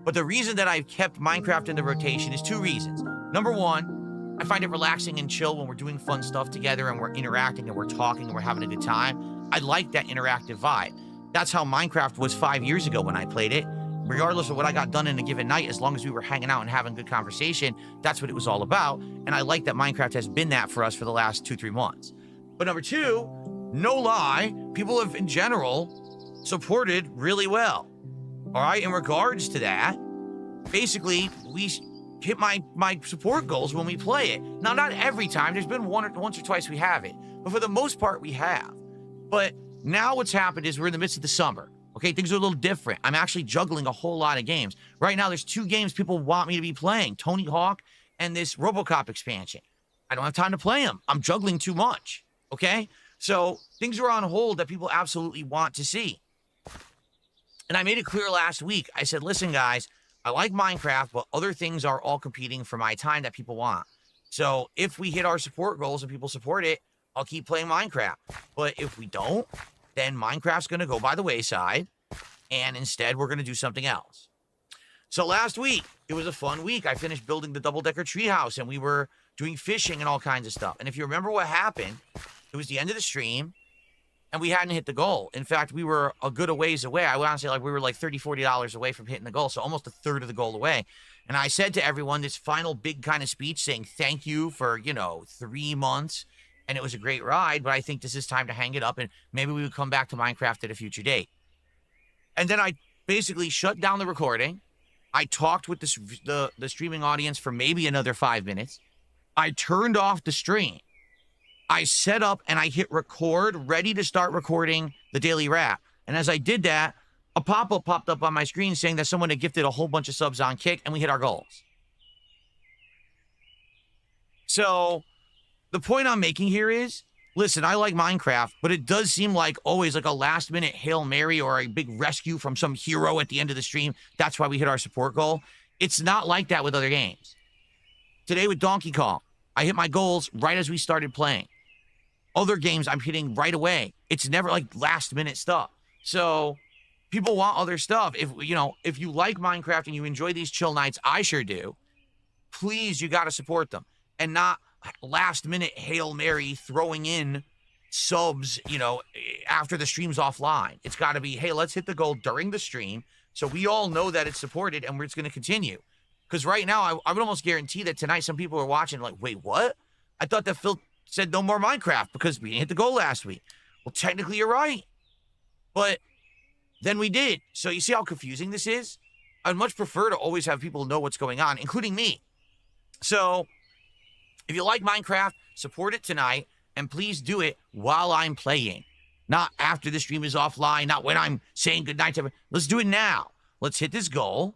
But the reason that I've kept Minecraft in the rotation is 2 reasons. Number 1, I find it relaxing and chill when we're doing fun stuff together and we're interacting and we're talking and we're having a good time. I like that interactive vibe. That's how Minecraft was 5 years ago when I played it. Regardless of what I got done in a given night, as long as we were hanging out and having good conversation, that's what it was all about. And I like that Minecraft has been that for us for the last 2-3 months. But number 2, no lie, people have in general supported really well. All right, in regards to that, basically we hit my support goals when we play it. Now, not every time. There's been once or twice we have it, but for the most part we have. But now what's happened is we're in the midst of the summer. Okay, things are a little different. I'm actually juggling a whole lot of games. Right now, there's 2 games people want me to be playing, Tony Hawk and this RoboCop expansion. I don't have time to play them. I'm juggling too much. Okay, so things are on hold that people absolutely want to see. And I made it clear last week. I said, listen, guys, I like Minecraft, but other things are all competing for my time that people want. So if we hit our support goals and people support it, I'll keep playing Minecraft. But if we don't, then Minecraft's going to go by the wayside, and instead we're going to do something else. So last week, it was a fun week. I finished building the double-decker treehouse, and we were doing fishing and all kinds of stuff. And if you remember what happened, it was the end of the stream, and we hadn't hit the goal. In fact, we were a good a ways away. I want to say like we were like $30, $40 away from hitting the goal, so almost a third of the goal away. And I said to everyone this final big kind of speech saying thank you for, 3 months, and it was a great ride, but I think this is time to hang it up, and maybe we would come back to Minecraft at a future date. And then I basically shut down the recording. I talked with the streaming audience for maybe another 5 minutes. I turned off the stream. I set up and I hit record, ready to start recording the Daily Wrap. And as I did that, a pop-up popped up on my screen saying that someone had gifted a whole bunch of subs on Kick, and we hit our goals. So the point I'm making here is, listen, I like Minecraft, but it does seem like always like a last-minute Hail Mary or a big rescue from some hero at the end of the stream. That's why we hit our support goal. It's not like that with other games. Today with Donkey Kong, I hit my goals right as we started playing. Other games I'm hitting right away. It's never like last-minute stuff. So people want other stuff. If you like Minecraft and you enjoy these chill nights, I sure do, please, you got to support them. And not last-minute Hail Mary throwing in subs, after the stream's offline. It's got to be, hey, let's hit the goal during the stream so we all know that it's supported and it's going to continue. Because right now, I would almost guarantee that tonight some people are watching like, wait, what? I thought that Phil said no more Minecraft because we didn't hit the goal last week. Well, technically, you're right. But then we did. So you see how confusing this is? I'd much prefer to always have people know what's going on, including me. So if you like Minecraft, support it tonight, and please do it while I'm playing. Not after the stream is offline, not when I'm saying goodnight to everyone. Let's do it now. Let's hit this goal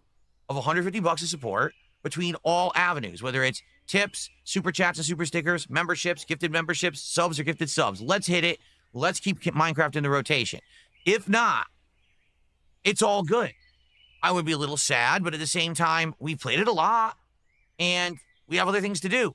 of $150 of support between all avenues, whether it's tips, super chats and super stickers, memberships, gifted memberships, subs or gifted subs. Let's hit it. Let's keep Minecraft in the rotation. If not, it's all good. I would be a little sad, but at the same time, we played it a lot, and we have other things to do.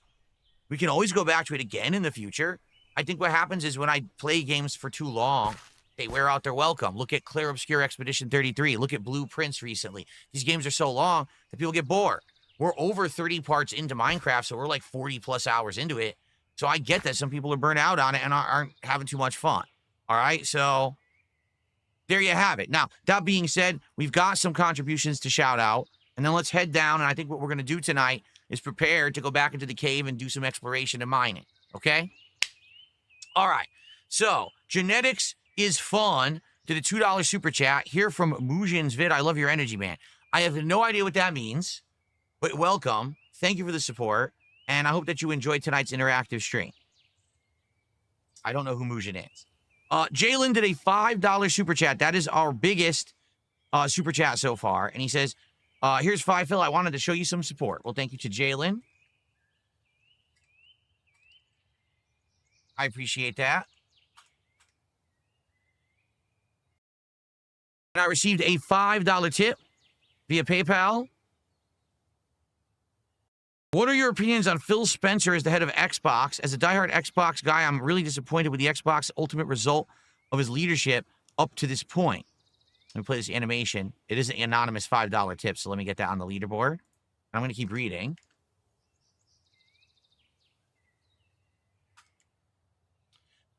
We can always go back to it again in the future. I think what happens is when I play games for too long, they wear out their welcome. Look at Claire Obscure Expedition 33. Look at Blueprints recently. These games are so long that people get bored. We're over 30 parts into Minecraft, so we're like 40 plus hours into it. So I get that some people are burnt out on it and aren't having too much fun. All right, so there you have it. Now, that being said, we've got some contributions to shout out, and then let's head down, and I think what we're going to do tonight is prepare to go back into the cave and do some exploration and mining, okay? All right, so genetics is fun to the $2 super chat here from Mujin's vid. I love your energy, man. I have no idea what that means, but welcome. Thank you for the support, and I hope that you enjoyed tonight's interactive stream. I don't know who Mujin is. Jalen did a $5 super chat. That is our biggest super chat so far, and he says, here's 5, Phil. I wanted to show you some support. Well, thank you to Jalen. I appreciate that. And I received a $5 tip via PayPal. What are your opinions on Phil Spencer as the head of Xbox? As a diehard Xbox guy, I'm really disappointed with the Xbox ultimate result of his leadership up to this point. Let me play this animation. It is an anonymous $5 tip, so let me get that on the leaderboard. I'm going to keep reading.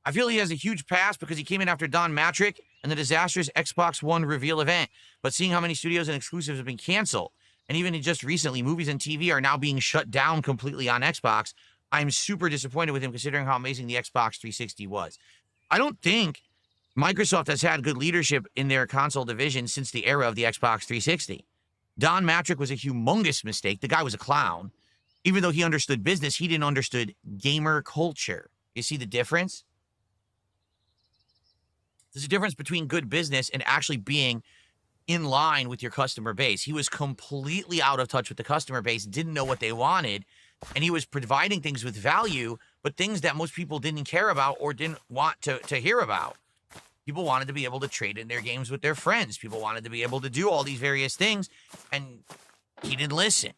I feel he has a huge pass because he came in after Don Matrick and the disastrous Xbox One reveal event. But seeing how many studios and exclusives have been canceled, and even just recently, movies and TV are now being shut down completely on Xbox, I'm super disappointed with him considering how amazing the Xbox 360 was. I don't think Microsoft has had good leadership in their console division since the era of the Xbox 360. Don Matrick was a humongous mistake. The guy was a clown. Even though he understood business, he didn't understood gamer culture. You see the difference? There's a difference between good business and actually being in line with your customer base. He was completely out of touch with the customer base, didn't know what they wanted, and he was providing things with value, but things that most people didn't care about or didn't want to hear about. People wanted to be able to trade in their games with their friends. People wanted to be able to do all these various things, and he didn't listen.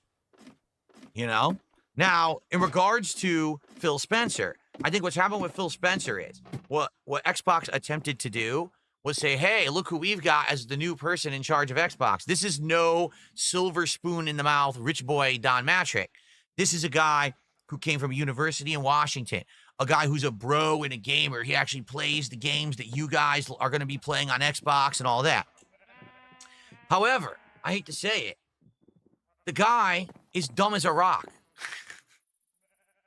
You know? Now, in regards to Phil Spencer, I think what's happened with Phil Spencer is what Xbox attempted to do was say, hey, look who we've got as the new person in charge of Xbox. This is no silver spoon in the mouth, rich boy Don Matrick. This is a guy who came from a university in Washington, a guy who's a bro and a gamer. He actually plays the games that you guys are going to be playing on Xbox and all that. However, I hate to say it, the guy is dumb as a rock.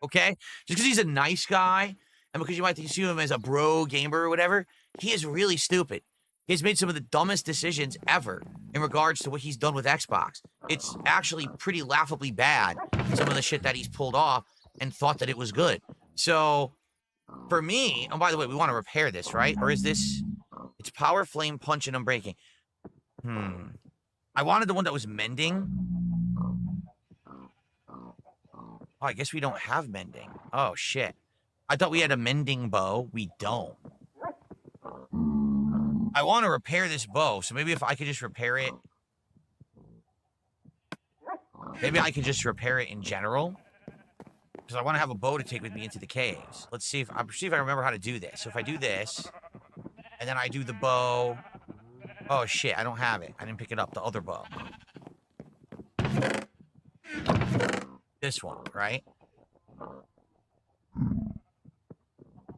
Okay? Just because he's a nice guy and because you might see him as a bro gamer or whatever, he is really stupid. He's made some of the dumbest decisions ever in regards to what he's done with Xbox. It's actually pretty laughably bad, some of the shit that he's pulled off and thought that it was good. So, for me, and by the way, we want to repair this, right? Or is this, it's power, flame, punch, and unbreaking. I wanted the one that was mending. Oh, I guess we don't have mending. Oh, shit. I thought we had a mending bow. We don't. I want to repair this bow, so maybe if I could just repair it. Maybe I could just repair it in general. Because I want to have a bow to take with me into the caves. Let's see if I remember how to do this. So if I do this, and then I do the bow. Oh shit, I don't have it. I didn't pick it up, the other bow. This one, right?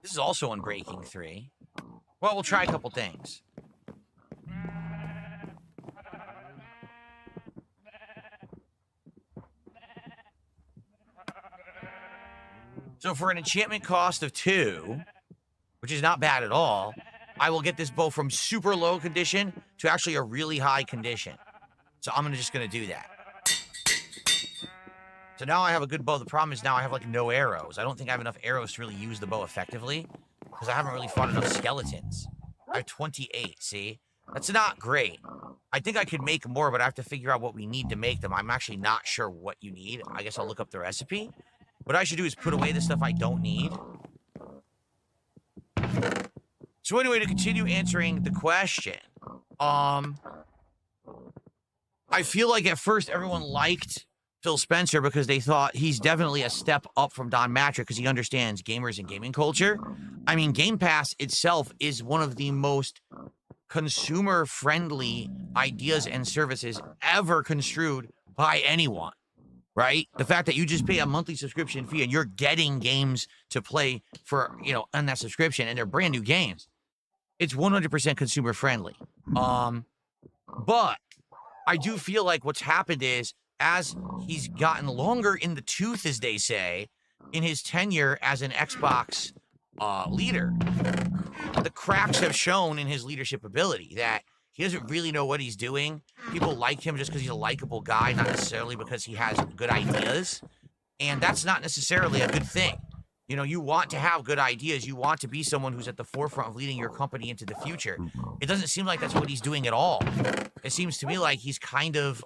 This is also Unbreaking 3. Well, we'll try a couple things. So for an enchantment cost of 2, which is not bad at all, I will get this bow from super low condition to actually a really high condition. So I'm just gonna do that. So now I have a good bow. The problem is now I have like no arrows. I don't think I have enough arrows to really use the bow effectively because I haven't really fought enough skeletons. I have 28, see? That's not great. I think I could make more, but I have to figure out what we need to make them. I'm actually not sure what you need. I guess I'll look up the recipe. What I should do is put away the stuff I don't need. So anyway, to continue answering the question, I feel like at first everyone liked Phil Spencer because they thought he's definitely a step up from Don Mattrick because he understands gamers and gaming culture. I mean, Game Pass itself is one of the most consumer-friendly ideas and services ever construed by anyone, right? The fact that you just pay a monthly subscription fee and you're getting games to play for, you know, on that subscription, and they're brand new games. It's 100% consumer-friendly. But I do feel like what's happened is as he's gotten longer in the tooth, as they say, in his tenure as an Xbox leader, the cracks have shown in his leadership ability that he doesn't really know what he's doing. People like him just because he's a likable guy, not necessarily because he has good ideas. And that's not necessarily a good thing. You know, you want to have good ideas. You want to be someone who's at the forefront of leading your company into the future. It doesn't seem like that's what he's doing at all. It seems to me like he's kind of,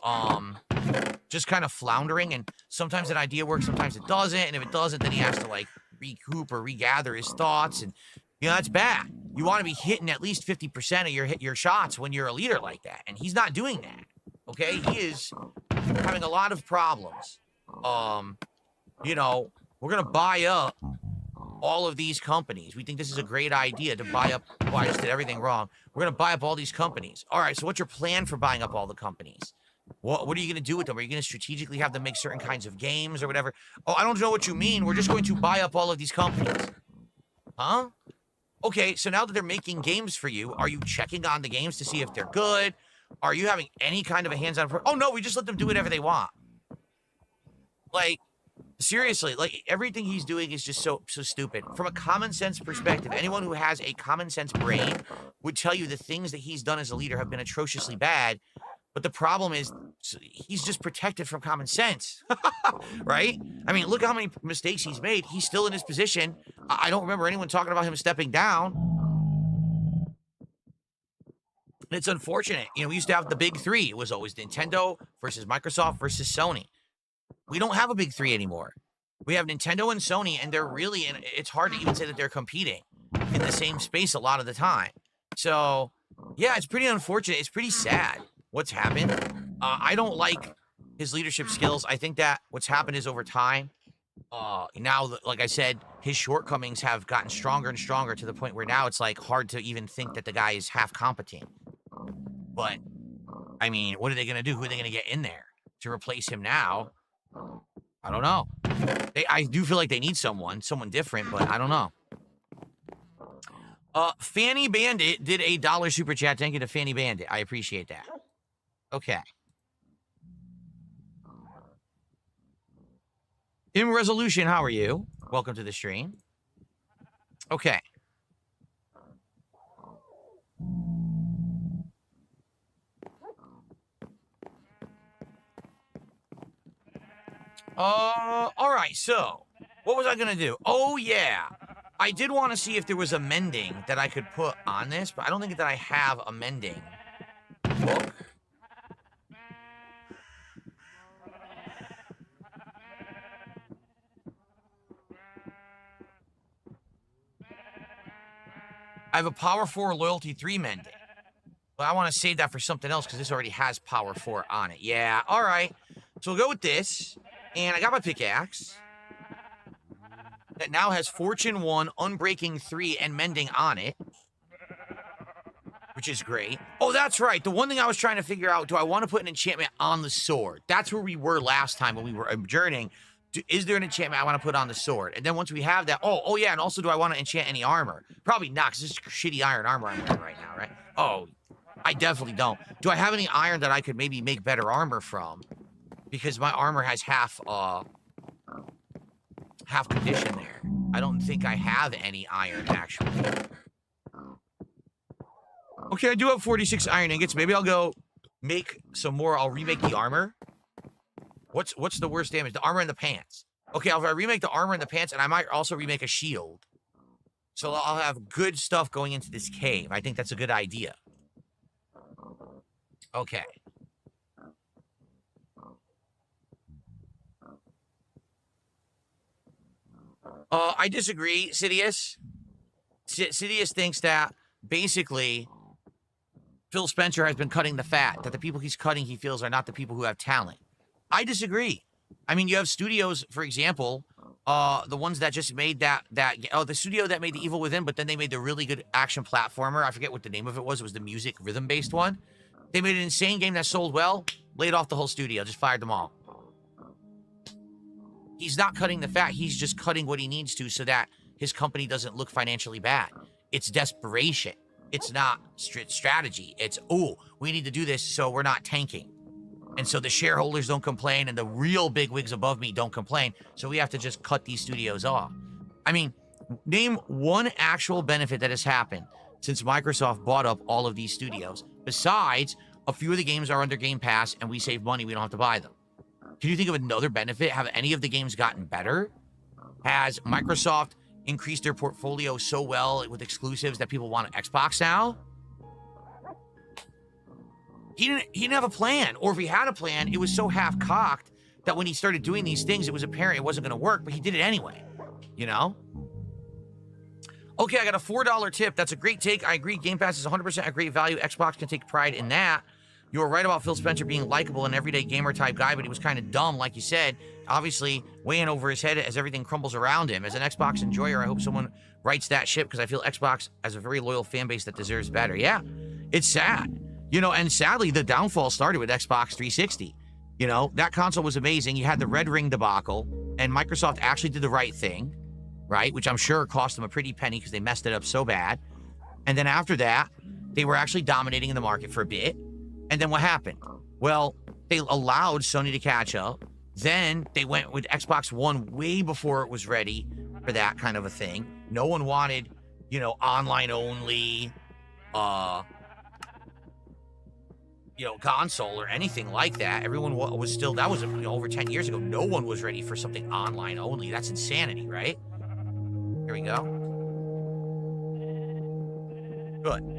just kind of floundering, and sometimes an idea works, sometimes it doesn't, and if it doesn't, then he has to, like, recoup or regather his thoughts, and, you know, that's bad. You want to be hitting at least 50% of your shots when you're a leader like that, and he's not doing that, okay? He is having a lot of problems. You know, we're going to buy up all of these companies. We think this is a great idea to buy up. Oh, I just did everything wrong. We're going to buy up all these companies. All right, so what's your plan for buying up all the companies? What are you going to do with them? Are you going to strategically have them make certain kinds of games or whatever? Oh, I don't know what you mean. We're just going to buy up all of these companies. Huh? Okay, so now that they're making games for you, are you checking on the games to see if they're good? Are you having any kind of a hands-on... Oh, no, we just let them do whatever they want. Like, seriously, like, everything he's doing is just so stupid. From a common sense perspective, anyone who has a common sense brain would tell you the things that he's done as a leader have been atrociously bad. But the problem is he's just protected from common sense, right? I mean, look how many mistakes he's made. He's still in his position. I don't remember anyone talking about him stepping down. It's unfortunate. You know, we used to have the big three. It was always Nintendo versus Microsoft versus Sony. We don't have a big three anymore. We have Nintendo and Sony, and they're really, and it's hard to even say that they're competing in the same space a lot of the time. So, yeah, it's pretty unfortunate. It's pretty sad what's happened. I don't like his leadership skills. I think that what's happened is over time, now, like I said, his shortcomings have gotten stronger and stronger to the point where now it's like hard to even think that the guy is half competent. But, I mean, what are they going to do? Who are they going to get in there to replace him now? I don't know. I do feel like they need someone different, but I don't know. Fanny Bandit did a $1 super chat. Thank you to Fanny Bandit. I appreciate that. Okay. In Resolution, how are you? Welcome to the stream. Okay. All right, so what was I gonna do? Oh, yeah. I did want to see if there was a mending that I could put on this, but I don't think that I have a mending book. I have a Power 4 Loyalty 3 mending. But I want to save that for something else because this already has Power 4 on it. Yeah, all right. So we'll go with this. And I got my pickaxe. That now has Fortune 1, Unbreaking 3, and Mending on it. Which is great. Oh, that's right. The one thing I was trying to figure out, do I want to put an enchantment on the sword? That's where we were last time when we were adjourning. Is there an enchantment I want to put on the sword? And then once we have that, oh yeah, and also do I want to enchant any armor? Probably not, because this is shitty iron armor I'm wearing right now, right? Oh, I definitely don't. Do I have any iron that I could maybe make better armor from? Because my armor has half condition there. I don't think I have any iron, actually. Okay, I do have 46 iron ingots. Maybe I'll go make some more, I'll remake the armor. What's the worst damage? The armor and the pants. Okay, if I remake the armor and the pants, and I might also remake a shield. So I'll have good stuff going into this cave. I think that's a good idea. Okay. I disagree, Sidious. Sidious thinks that basically Phil Spencer has been cutting the fat, that the people he's cutting he feels are not the people who have talent. I disagree. I mean, you have studios, for example, the ones that just made the studio that made The Evil Within, but then they made the really good action platformer. I forget what the name of it was. It was the music rhythm-based one. They made an insane game that sold well, laid off the whole studio, just fired them all. He's not cutting the fat. He's just cutting what he needs to so that his company doesn't look financially bad. It's desperation. It's not strategy. It's, oh, we need to do this so we're not tanking. And so the shareholders don't complain and the real bigwigs above me don't complain. So we have to just cut these studios off. I mean, name one actual benefit that has happened since Microsoft bought up all of these studios. Besides, a few of the games are under Game Pass and we save money. We don't have to buy them. Can you think of another benefit? Have any of the games gotten better? Has Microsoft increased their portfolio so well with exclusives that people want an Xbox now? He didn't have a plan. Or if he had a plan, it was so half-cocked that when he started doing these things, it was apparent it wasn't going to work, but he did it anyway. You know? Okay, I got a $4 tip. That's a great take. I agree. Game Pass is 100% a great value. Xbox can take pride in that. You were right about Phil Spencer being likable and everyday gamer type guy, but he was kind of dumb, like you said. Obviously, way in over his head as everything crumbles around him. As an Xbox enjoyer, I hope someone writes that ship because I feel Xbox has a very loyal fan base that deserves better. Yeah, it's sad. You know, and sadly, the downfall started with Xbox 360. You know, that console was amazing. You had the Red Ring debacle, and Microsoft actually did the right thing, right? Which I'm sure cost them a pretty penny because they messed it up so bad. And then after that, they were actually dominating in the market for a bit. And then what happened? Well, they allowed Sony to catch up. Then they went with Xbox One way before it was ready for that kind of a thing. No one wanted, you know, online only, you know, console or anything like that. Everyone was still, that was over 10 years ago. No one was ready for something online only. That's insanity, right? Here we go. Good.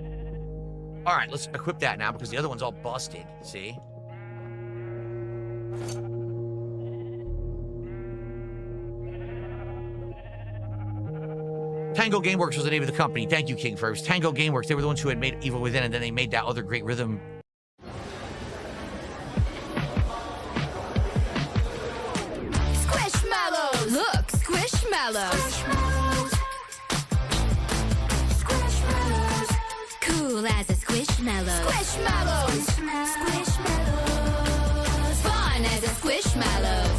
All right, let's equip that now because the other one's all busted, see? Tango Gameworks was the name of the company. Thank you, King First. Tango Gameworks, they were the ones who had made Evil Within, and then they made that other great rhythm. Squishmallows! Look, Squishmallows! Cool as a Squishmallow. Squishmallows! Squishmallows! Fun as a Squishmallows.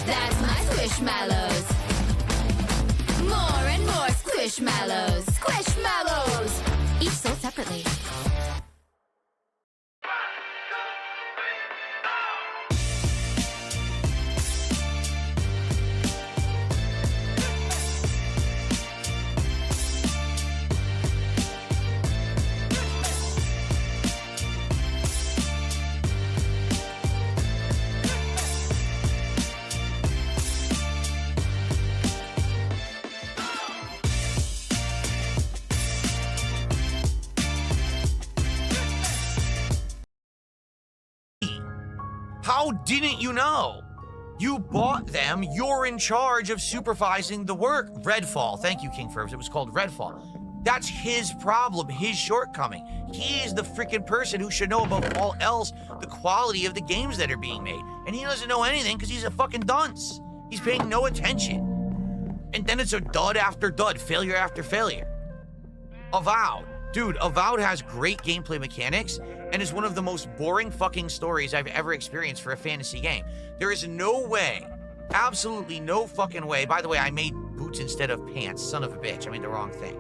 That's my Squishmallows. More and more Squishmallows. Squishmallows! Each sold separately. How didn't you know? You bought them. You're in charge of supervising the work. Redfall. Thank you, King Furbs. It was called Redfall. That's his problem, his shortcoming. He is the freaking person who should know above all else the quality of the games that are being made. And he doesn't know anything because he's a fucking dunce. He's paying no attention. And then it's a dud after dud, failure after failure. Avowed. Dude, Avowed has great gameplay mechanics and is one of the most boring fucking stories I've ever experienced for a fantasy game. There is no way, absolutely no fucking way. By the way, I made boots instead of pants. Son of a bitch, I made the wrong thing.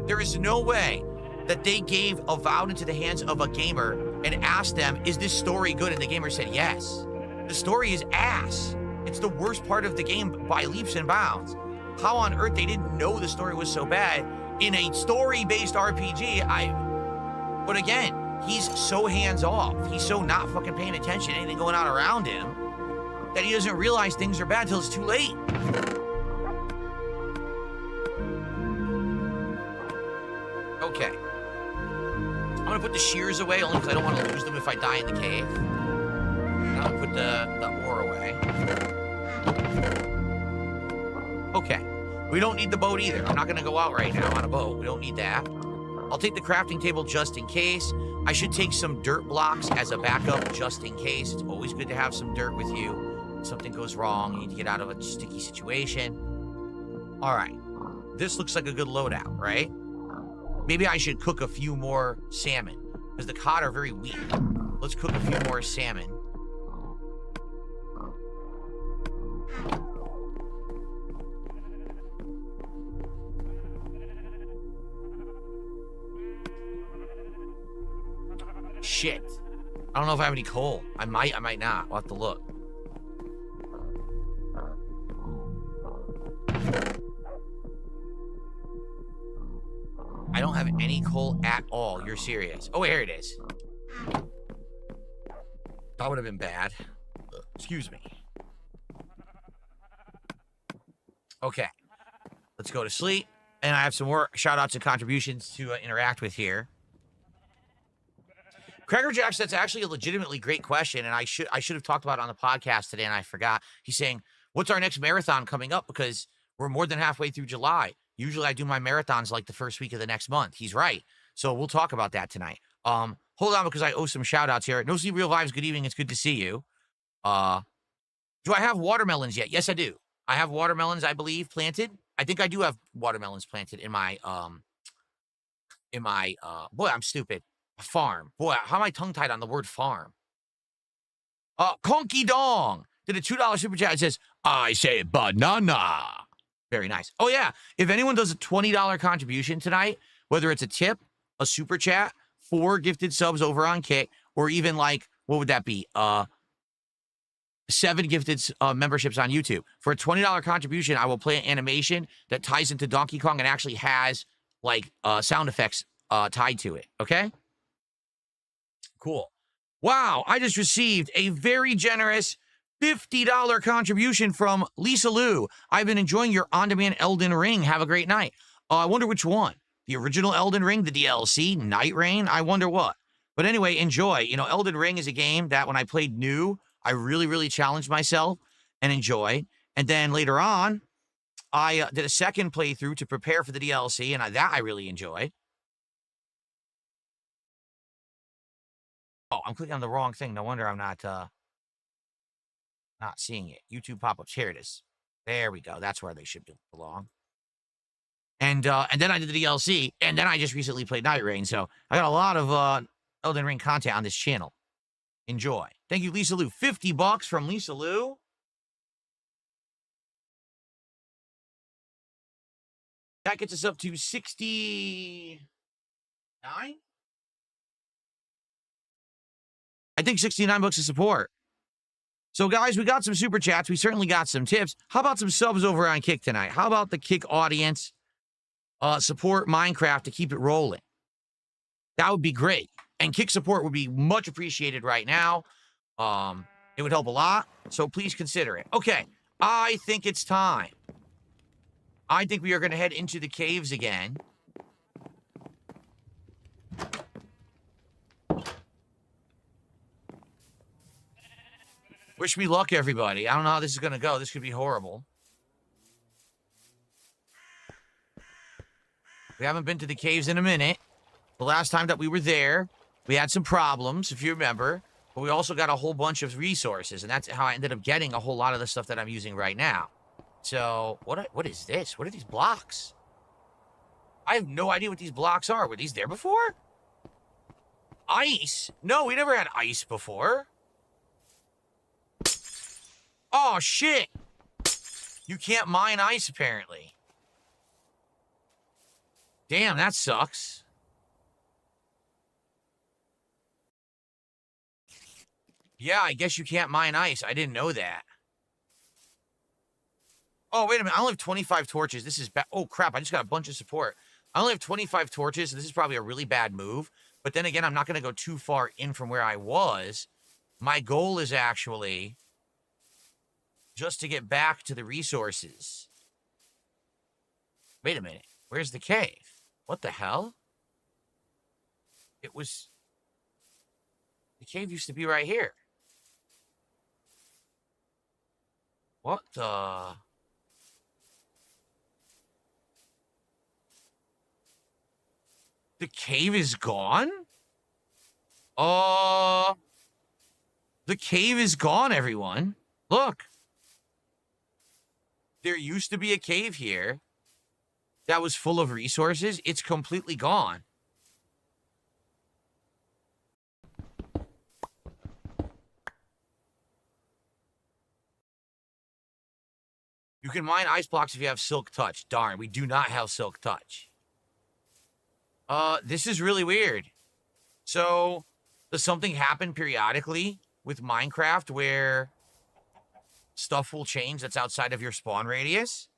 There is no way that they gave Avowed into the hands of a gamer and asked them, is this story good? And the gamer said yes. The story is ass. It's the worst part of the game by leaps and bounds. How on earth they didn't know the story was so bad in a story-based RPG? But again, he's so hands off. He's so not fucking paying attention to anything going on around him that he doesn't realize things are bad till it's too late. Okay. I'm gonna put the shears away only because I don't want to lose them if I die in the cave. And I'll put the ore away. Okay. We don't need the boat either. I'm not gonna go out right now on a boat. We don't need that. I'll take the crafting table just in case. I should take some dirt blocks as a backup just in case. It's always good to have some dirt with you. If something goes wrong, you need to get out of a sticky situation. All right. This looks like a good loadout, right? Maybe I should cook a few more salmon because the cod are very weak. Let's cook a few more salmon. Shit. I don't know if I have any coal. I might not. We'll have to look. I don't have any coal at all. You're serious. Oh, here it is. That would have been bad. Excuse me. Okay. Let's go to sleep. And I have some more shout-outs and contributions to interact with here. Cracker Jacks, that's actually a legitimately great question, and I should have talked about it on the podcast today, and I forgot. He's saying, what's our next marathon coming up? Because we're more than halfway through July. Usually I do my marathons like the first week of the next month. He's right. So we'll talk about that tonight. Hold on, because I owe some shout-outs here. No Sleep Real Vibes, good evening. It's good to see you. Do I have watermelons yet? Yes, I do. I have watermelons, I believe, planted. I think I do have watermelons planted in my, boy, I'm stupid. Farm. Boy, how am I tongue-tied on the word farm? Conky Dong did a $2 super chat. It says, I say banana. Very nice. Oh, yeah. If anyone does a $20 contribution tonight, whether it's a tip, a super chat, 4 gifted subs over on Kick, or even like, what would that be? 7 gifted memberships on YouTube. For a $20 contribution, I will play an animation that ties into Donkey Kong and actually has like sound effects tied to it. Okay? Cool. Wow, I just received a very generous $50 contribution from Lisa Lou. I've been enjoying your on-demand Elden Ring. Have a great night. I wonder which one. The original Elden Ring, the DLC, Night Rain? I wonder what. But anyway, enjoy. You know, Elden Ring is a game that when I played new, I really, really challenged myself and enjoyed. And then later on, I did a second playthrough to prepare for the DLC, and that I really enjoyed. Oh, I'm clicking on the wrong thing. No wonder I'm not seeing it. YouTube pop-ups. Here it is. There we go. That's where they should belong. And then I did the DLC, and then I just recently played Night Rain, so I got a lot of Elden Ring content on this channel. Enjoy. Thank you, Lisa Lou. $50 from Lisa Lou. That gets us up to 69? I think 69 bucks of support. So, guys, we got some super chats. We certainly got some tips. How about some subs over on Kick tonight? How about the Kick audience support Minecraft to keep it rolling? That would be great. And Kick support would be much appreciated right now. It would help a lot. So please consider it. Okay, I think it's time. I think we are going to head into the caves again. Wish me luck, everybody. I don't know how this is going to go. This could be horrible. We haven't been to the caves in a minute. The last time that we were there, we had some problems, if you remember. But we also got a whole bunch of resources, and that's how I ended up getting a whole lot of the stuff that I'm using right now. So, what is this? What are these blocks? I have no idea what these blocks are. Were these there before? Ice? No, we never had ice before. Oh, shit. You can't mine ice, apparently. Damn, that sucks. Yeah, I guess you can't mine ice. I didn't know that. Oh, wait a minute. I only have 25 torches. This is bad. Oh, crap. I just got a bunch of support. I only have 25 torches, so this is probably a really bad move. But then again, I'm not going to go too far in from where I was. My goal is actually just to get back to the resources. Wait a minute. Where's the cave? What the hell? It was... The cave used to be right here. What the... The cave is gone? The cave is gone, everyone. Look. There used to be a cave here that was full of resources. It's completely gone. You can mine ice blocks if you have Silk Touch. Darn, we do not have Silk Touch. This is really weird. So, does something happen periodically with Minecraft where stuff will change that's outside of your spawn radius?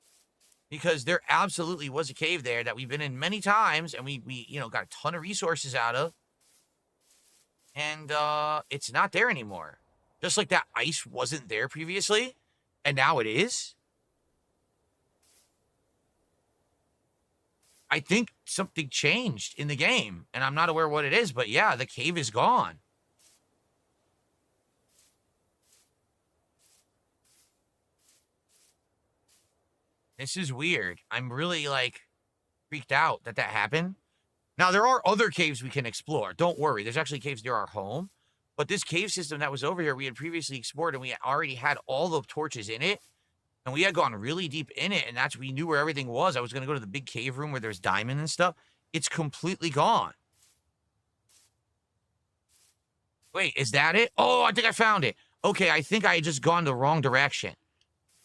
Because there absolutely was a cave there that we've been in many times, and we you know, got a ton of resources out of. And, it's not there anymore. Just like that ice wasn't there previously, and now it is. I think something changed in the game, and I'm not aware what it is, but yeah, the cave is gone. This is weird. I'm really, like, freaked out that that happened. Now, there are other caves we can explore. Don't worry. There's actually caves near our home. But this cave system that was over here, we had previously explored, and we already had all the torches in it. And we had gone really deep in it, and we knew where everything was. I was going to go to the big cave room where there's diamond and stuff. It's completely gone. Wait, is that it? Oh, I think I found it. Okay, I think I had just gone the wrong direction.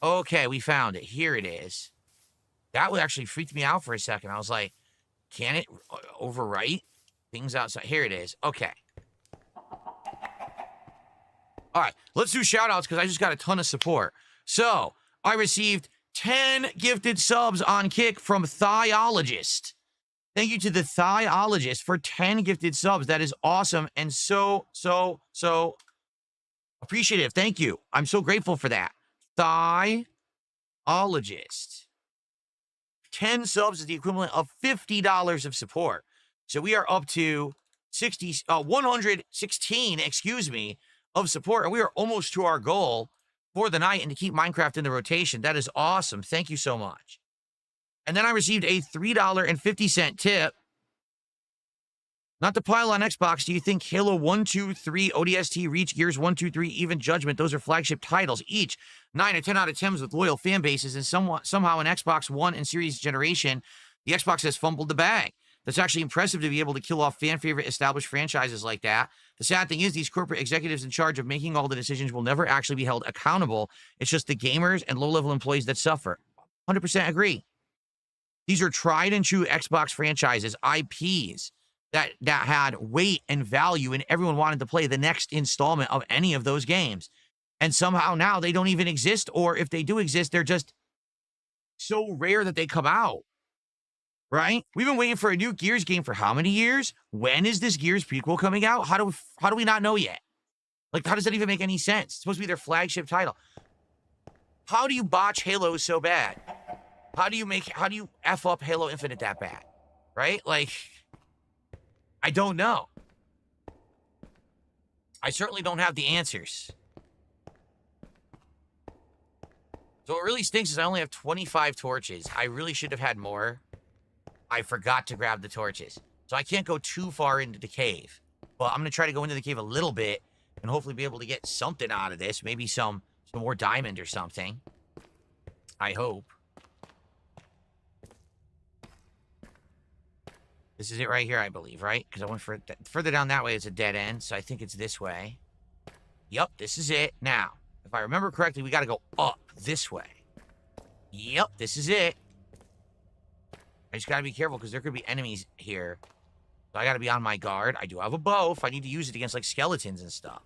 Okay, we found it. Here it is. That would actually freaked me out for a second. I was like, can it overwrite things outside? Here it is. Okay. All right, let's do shout-outs because I just got a ton of support. So... I received 10 gifted subs on Kick from Thiologist. Thank you to the Thiologist for 10 gifted subs. That is awesome and so appreciative. Thank you. I'm so grateful for that. Thiologist. 10 subs is the equivalent of $50 of support. So we are up to 116, excuse me, of support, and we are almost to our goal for the night and to keep Minecraft in the rotation. That is awesome. Thank you so much. And then I received a $3.50 tip. Not to pile on Xbox, do you think Halo 1, 2, 3, ODST, Reach, Gears 1, 2, 3, even Judgment, those are flagship titles, each 9 or 10 out of 10s with loyal fan bases, and somehow in Xbox One and Series generation, the Xbox has fumbled the bag. That's actually impressive to be able to kill off fan-favorite established franchises like that. The sad thing is these corporate executives in charge of making all the decisions will never actually be held accountable. It's just the gamers and low-level employees that suffer. 100% agree. These are tried-and-true Xbox franchises, IPs, that had weight and value, and everyone wanted to play the next installment of any of those games. And somehow now they don't even exist, or if they do exist, they're just so rare that they come out. Right? We've been waiting for a new Gears game for how many years? When is this Gears prequel coming out? How do we not know yet? Like, how does that even make any sense? It's supposed to be their flagship title. How do you botch Halo so bad? How do you F up Halo Infinite that bad? Right? Like, I don't know. I certainly don't have the answers. So what really stinks is I only have 25 torches. I really should have had more. I forgot to grab the torches. So I can't go too far into the cave. But I'm going to try to go into the cave a little bit and hopefully be able to get something out of this. Maybe some more diamond or something. I hope. This is it right here, I believe, right? Because I went further down that way. It's a dead end, so I think it's this way. Yep, this is it. Now, if I remember correctly, we got to go up this way. Yep, this is it. I just gotta be careful because there could be enemies here. So I gotta be on my guard. I do have a bow if I need to use it against, like, skeletons and stuff.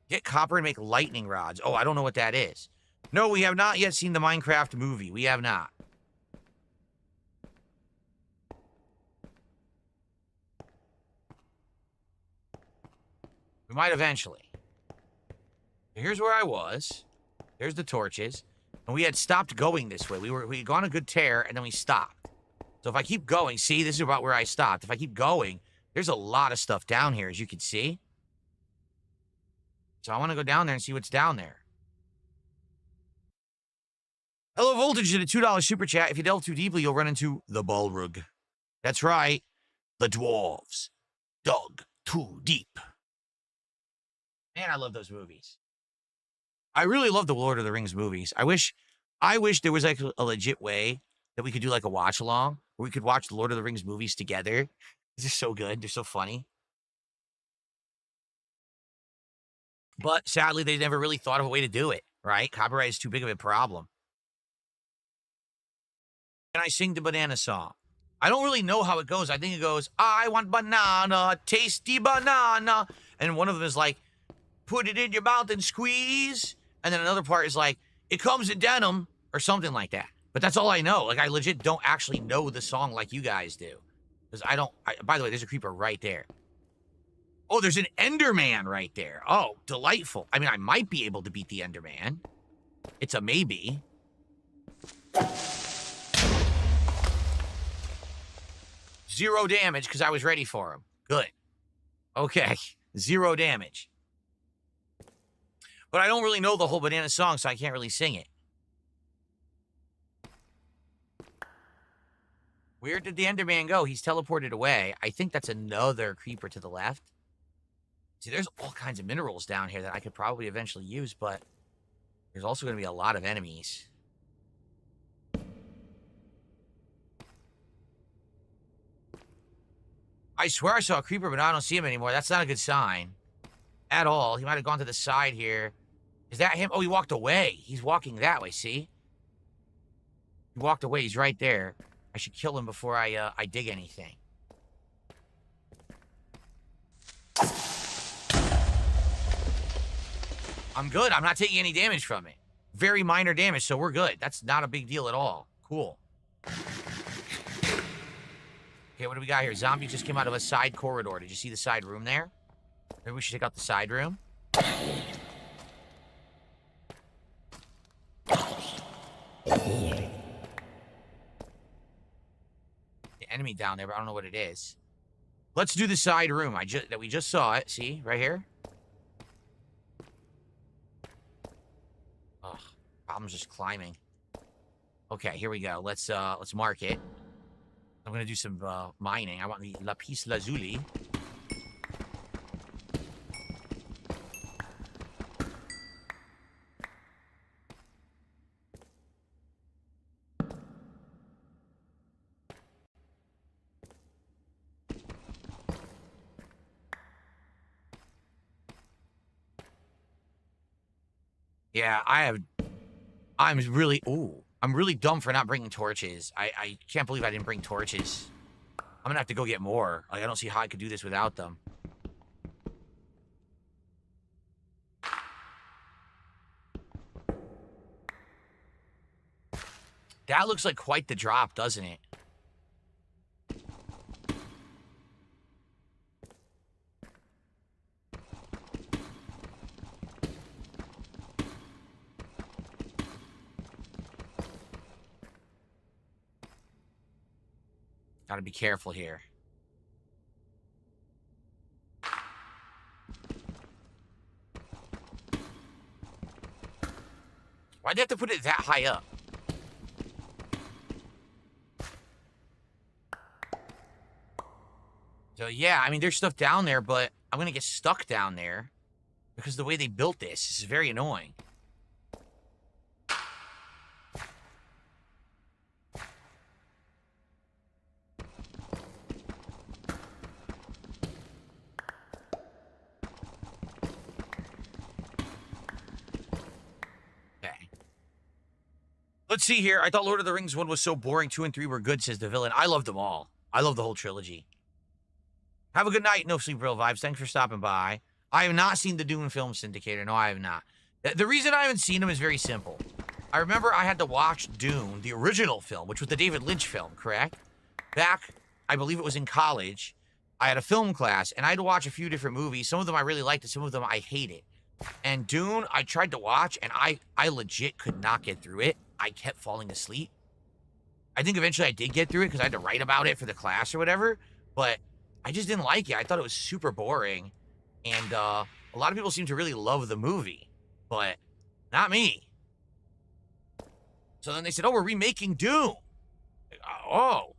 Get copper and make lightning rods. Oh, I don't know what that is. No, we have not yet seen the Minecraft movie. We have not. We might eventually. Here's where I was. There's the torches. And we had stopped going this way. We had gone a good tear, and then we stopped. So if I keep going, see, this is about where I stopped. If I keep going, there's a lot of stuff down here, as you can see. So I want to go down there and see what's down there. Hello, Voltage did a $2 super chat. If you delve too deeply, you'll run into the Balrog. That's right. The dwarves. Dug too deep. Man, I love those movies. I really love the Lord of the Rings movies. I wish there was like a legit way that we could do like a watch along where we could watch the Lord of the Rings movies together. They're so good. They're so funny. But sadly, they never really thought of a way to do it, right? Copyright is too big of a problem. Can I sing the banana song? I don't really know how it goes. I think it goes, I want banana, tasty banana. And one of them is like, put it in your mouth and squeeze. And then another part is like, it comes in denim or something like that. But that's all I know. Like, I legit don't actually know the song like you guys do. Because by the way, there's a creeper right there. Oh, there's an Enderman right there. Oh, delightful. I mean, I might be able to beat the Enderman. It's a maybe. Zero damage because I was ready for him. Good. Okay. 0 damage. But I don't really know the whole banana song, so I can't really sing it. Where did the Enderman go? He's teleported away. I think that's another creeper to the left. See, there's all kinds of minerals down here that I could probably eventually use, but there's also going to be a lot of enemies. I swear I saw a creeper, but I don't see him anymore. That's not a good sign. At all. He might have gone to the side here. Is that him? Oh, he walked away. He's walking that way, see? He walked away. He's right there. I should kill him before I dig anything. I'm good. I'm not taking any damage from it. Very minor damage, so we're good. That's not a big deal at all. Cool. Okay, what do we got here? Zombie just came out of a side corridor. Did you see the side room there? Maybe we should check out the side room. The enemy down there, but I don't know what it is. Let's do the side room. We just saw it. See, right here. Ugh, problem's just climbing. Okay, here we go. Let's mark it. I'm gonna do some mining. I want the lapis lazuli. Yeah, I'm really dumb for not bringing torches. I can't believe I didn't bring torches. I'm gonna have to go get more. Like, I don't see how I could do this without them. That looks like quite the drop, doesn't it? Gotta be careful here. Why'd they have to put it that high up? So yeah, I mean, there's stuff down there, but I'm gonna get stuck down there because the way they built this is very annoying. Let's see here. I thought Lord of the Rings 1 was so boring. 2 and 3 were good, says the villain. I love them all. I love the whole trilogy. Have a good night. No Sleep Real Vibes. Thanks for stopping by. I have not seen the Dune Film Syndicator. No, I have not. The reason I haven't seen them is very simple. I remember I had to watch Dune, the original film, which was the David Lynch film, correct? Back, I believe it was in college. I had a film class, and I had to watch a few different movies. Some of them I really liked, and some of them I hated. And Dune, I tried to watch, and I legit could not get through it. I kept falling asleep. I think eventually I did get through it because I had to write about it for the class or whatever, but I just didn't like it. I thought it was super boring, and a lot of people seem to really love the movie, but not me. So then they said, oh, we're remaking Dune. Oh,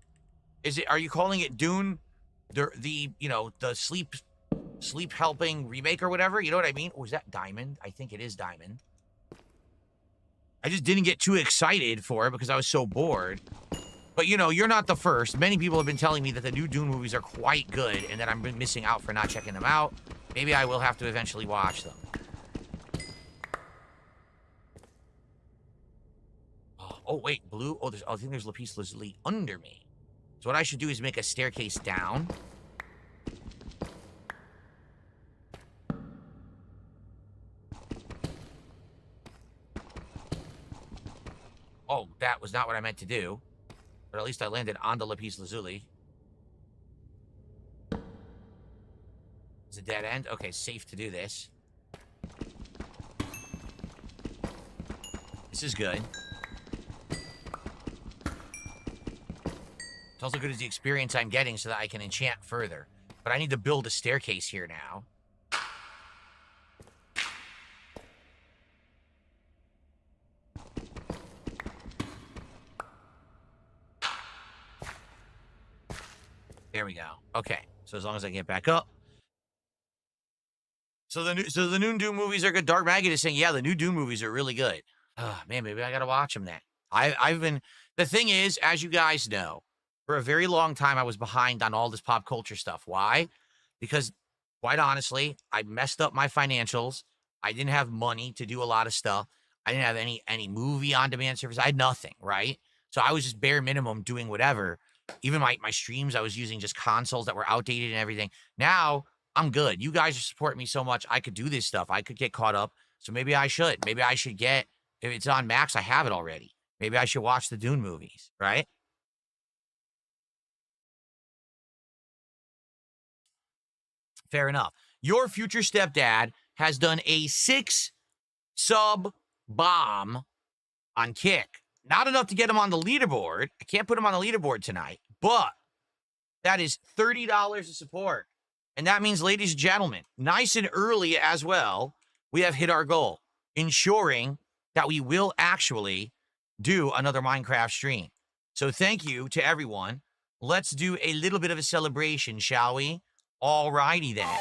are you calling it Dune? The sleep helping remake or whatever? You know what I mean? Or is that Diamond? I think it is Diamond. I just didn't get too excited for it because I was so bored. But, you're not the first. Many people have been telling me that the new Dune movies are quite good and that I'm missing out for not checking them out. Maybe I will have to eventually watch them. Oh, wait, blue? Oh, I think there's Lapis Lazuli under me. So what I should do is make a staircase down. Oh, that was not what I meant to do. But at least I landed on the Lapis Lazuli. It's a dead end? Okay, safe to do this. This is good. It's also good as the experience I'm getting so that I can enchant further. But I need to build a staircase here now. There we go. Okay. So as long as I get back up. So the new Doom movies are good. Dark Maggot is saying, yeah, the new Doom movies are really good. Oh, man, maybe I gotta watch them then. The thing is, as you guys know, for a very long time, I was behind on all this pop culture stuff. Why? Because, quite honestly, I messed up my financials. I didn't have money to do a lot of stuff. I didn't have any movie on-demand service. I had nothing, right? So I was just bare minimum doing whatever. Even my streams, I was using just consoles that were outdated and everything. Now, I'm good. You guys support me so much, I could do this stuff. I could get caught up. So maybe I should. Maybe I should get, if it's on Max, I have it already. Maybe I should watch the Dune movies, right? Fair enough. Your future stepdad has done a 6-sub bomb on Kick. Not enough to get him on the leaderboard. I can't put him on the leaderboard tonight, but that is $30 of support. And that means, ladies and gentlemen, nice and early as well, we have hit our goal, ensuring that we will actually do another Minecraft stream. So thank you to everyone. Let's do a little bit of a celebration, shall we? Alrighty then.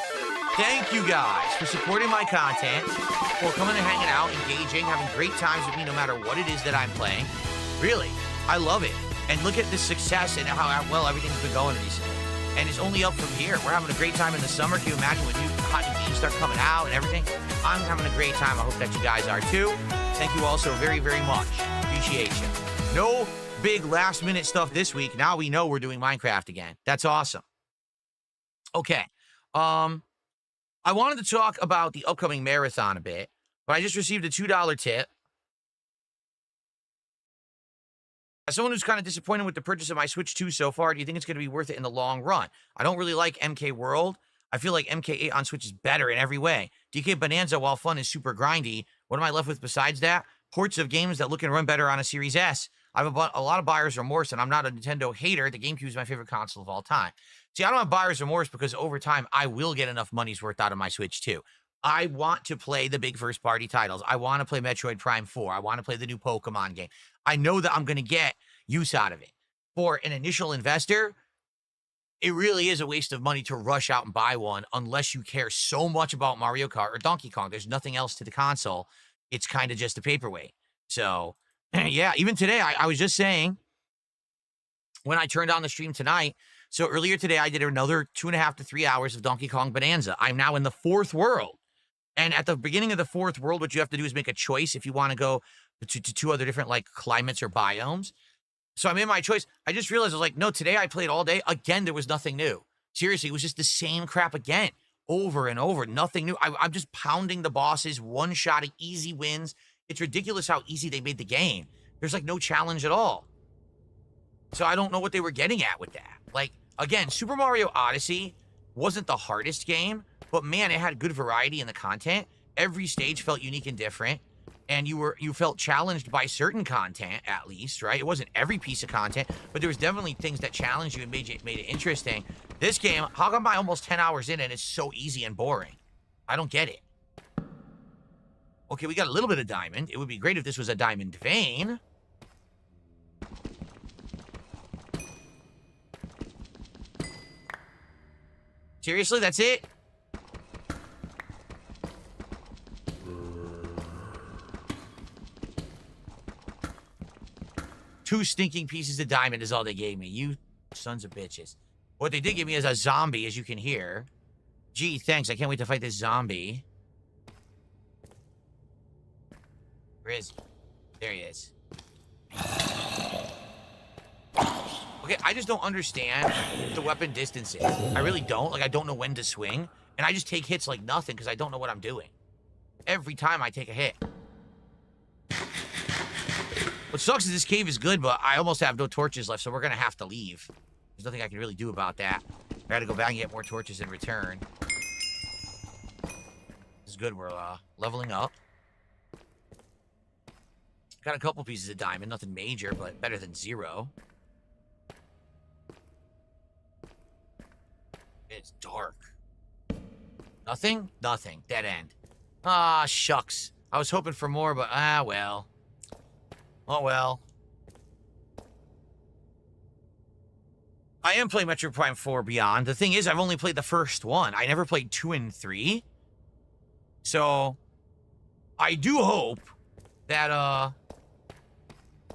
Thank you guys for supporting my content, for coming and hanging out, engaging, having great times with me no matter what it is that I'm playing. Really, I love it. And look at the success and how well everything's been going recently. And it's only up from here. We're having a great time in the summer. Can you imagine when new hot new games start coming out and everything? I'm having a great time. I hope that you guys are too. Thank you all so very, very much. Appreciate you. No big last minute stuff this week. Now we know we're doing Minecraft again. That's awesome. Okay. I wanted to talk about the upcoming marathon a bit, but I just received a $2 tip. As someone who's kind of disappointed with the purchase of my Switch 2 so far, do you think it's going to be worth it in the long run? I don't really like MK World. I feel like MK8 on Switch is better in every way. DK Bonanza, while fun, is super grindy. What am I left with besides that? Ports of games that look and run better on a Series S. I have a lot of buyer's remorse, and I'm not a Nintendo hater. The GameCube is my favorite console of all time. See, I don't have buyer's remorse because over time, I will get enough money's worth out of my Switch 2. I want to play the big first-party titles. I want to play Metroid Prime 4. I want to play the new Pokemon game. I know that I'm going to get use out of it. For an initial investor, it really is a waste of money to rush out and buy one unless you care so much about Mario Kart or Donkey Kong. There's nothing else to the console. It's kind of just a paperweight. So, yeah, even today, I was just saying, when I turned on the stream tonight, so earlier today, I did another 2.5 to 3 hours of Donkey Kong Bonanza. I'm now in the 4th world. And at the beginning of the 4th world, what you have to do is make a choice if you want to go to 2 other different, like, climates or biomes. So I made my choice. I just realized, I was like, no, today I played all day. Again, there was nothing new. Seriously, it was just the same crap again, over and over. Nothing new. I'm just pounding the bosses, one-shot easy wins. It's ridiculous how easy they made the game. There's, like, no challenge at all. So I don't know what they were getting at with that. Like, again, Super Mario Odyssey wasn't the hardest game, but man, it had good variety in the content. Every stage felt unique and different, and you felt challenged by certain content, at least, right? It wasn't every piece of content, but there was definitely things that challenged you and made it interesting. This game, how come I'm almost 10 hours in and it's so easy and boring? I don't get it. Okay, we got a little bit of diamond. It would be great if this was a diamond vein. Seriously, that's it? Two stinking pieces of diamond is all they gave me. You sons of bitches. What they did give me is a zombie, as you can hear. Gee, thanks. I can't wait to fight this zombie. Where is he? There he is. Okay, I just don't understand the weapon distances. I really don't. Like, I don't know when to swing. And I just take hits like nothing because I don't know what I'm doing. Every time I take a hit. What sucks is this cave is good, but I almost have no torches left, so we're going to have to leave. There's nothing I can really do about that. I got to go back and get more torches in return. This is good. We're leveling up. Got a couple pieces of diamond. Nothing major, but better than zero. It's dark. Nothing? Nothing. Dead end. Ah, shucks. I was hoping for more, but well. Oh, well. I am playing Metroid Prime 4 Beyond. The thing is, I've only played the first one. I never played 2 and 3. So, I do hope that,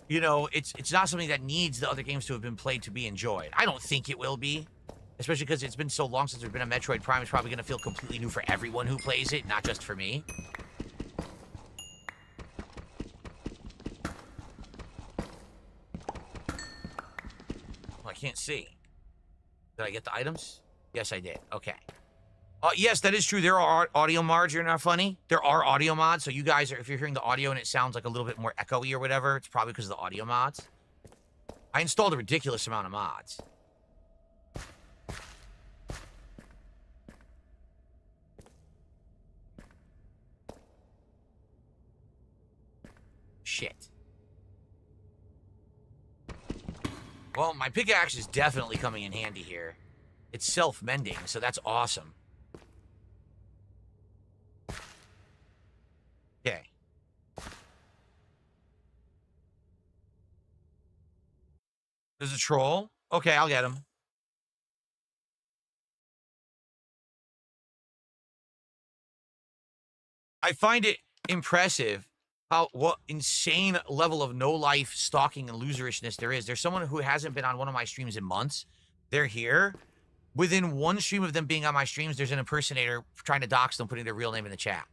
you know, it's not something that needs the other games to have been played to be enjoyed. I don't think it will be. Especially because it's been so long since there's been a Metroid Prime. It's probably going to feel completely new for everyone who plays it, not just for me. Oh, I can't see. Did I get the items? Yes, I did. Okay. Yes, that is true. There are audio mods. You're not funny. There are audio mods. So you guys, if you're hearing the audio and it sounds like a little bit more echoey or whatever, it's probably because of the audio mods. I installed a ridiculous amount of mods. Shit. Well, my pickaxe is definitely coming in handy here. It's self-mending, so that's awesome. Okay. There's a troll. Okay, I'll get him. I find it impressive what insane level of no-life stalking and loserishness there is. There's someone who hasn't been on one of my streams in months. They're here. Within one stream of them being on my streams, there's an impersonator trying to dox them, putting their real name in the chat.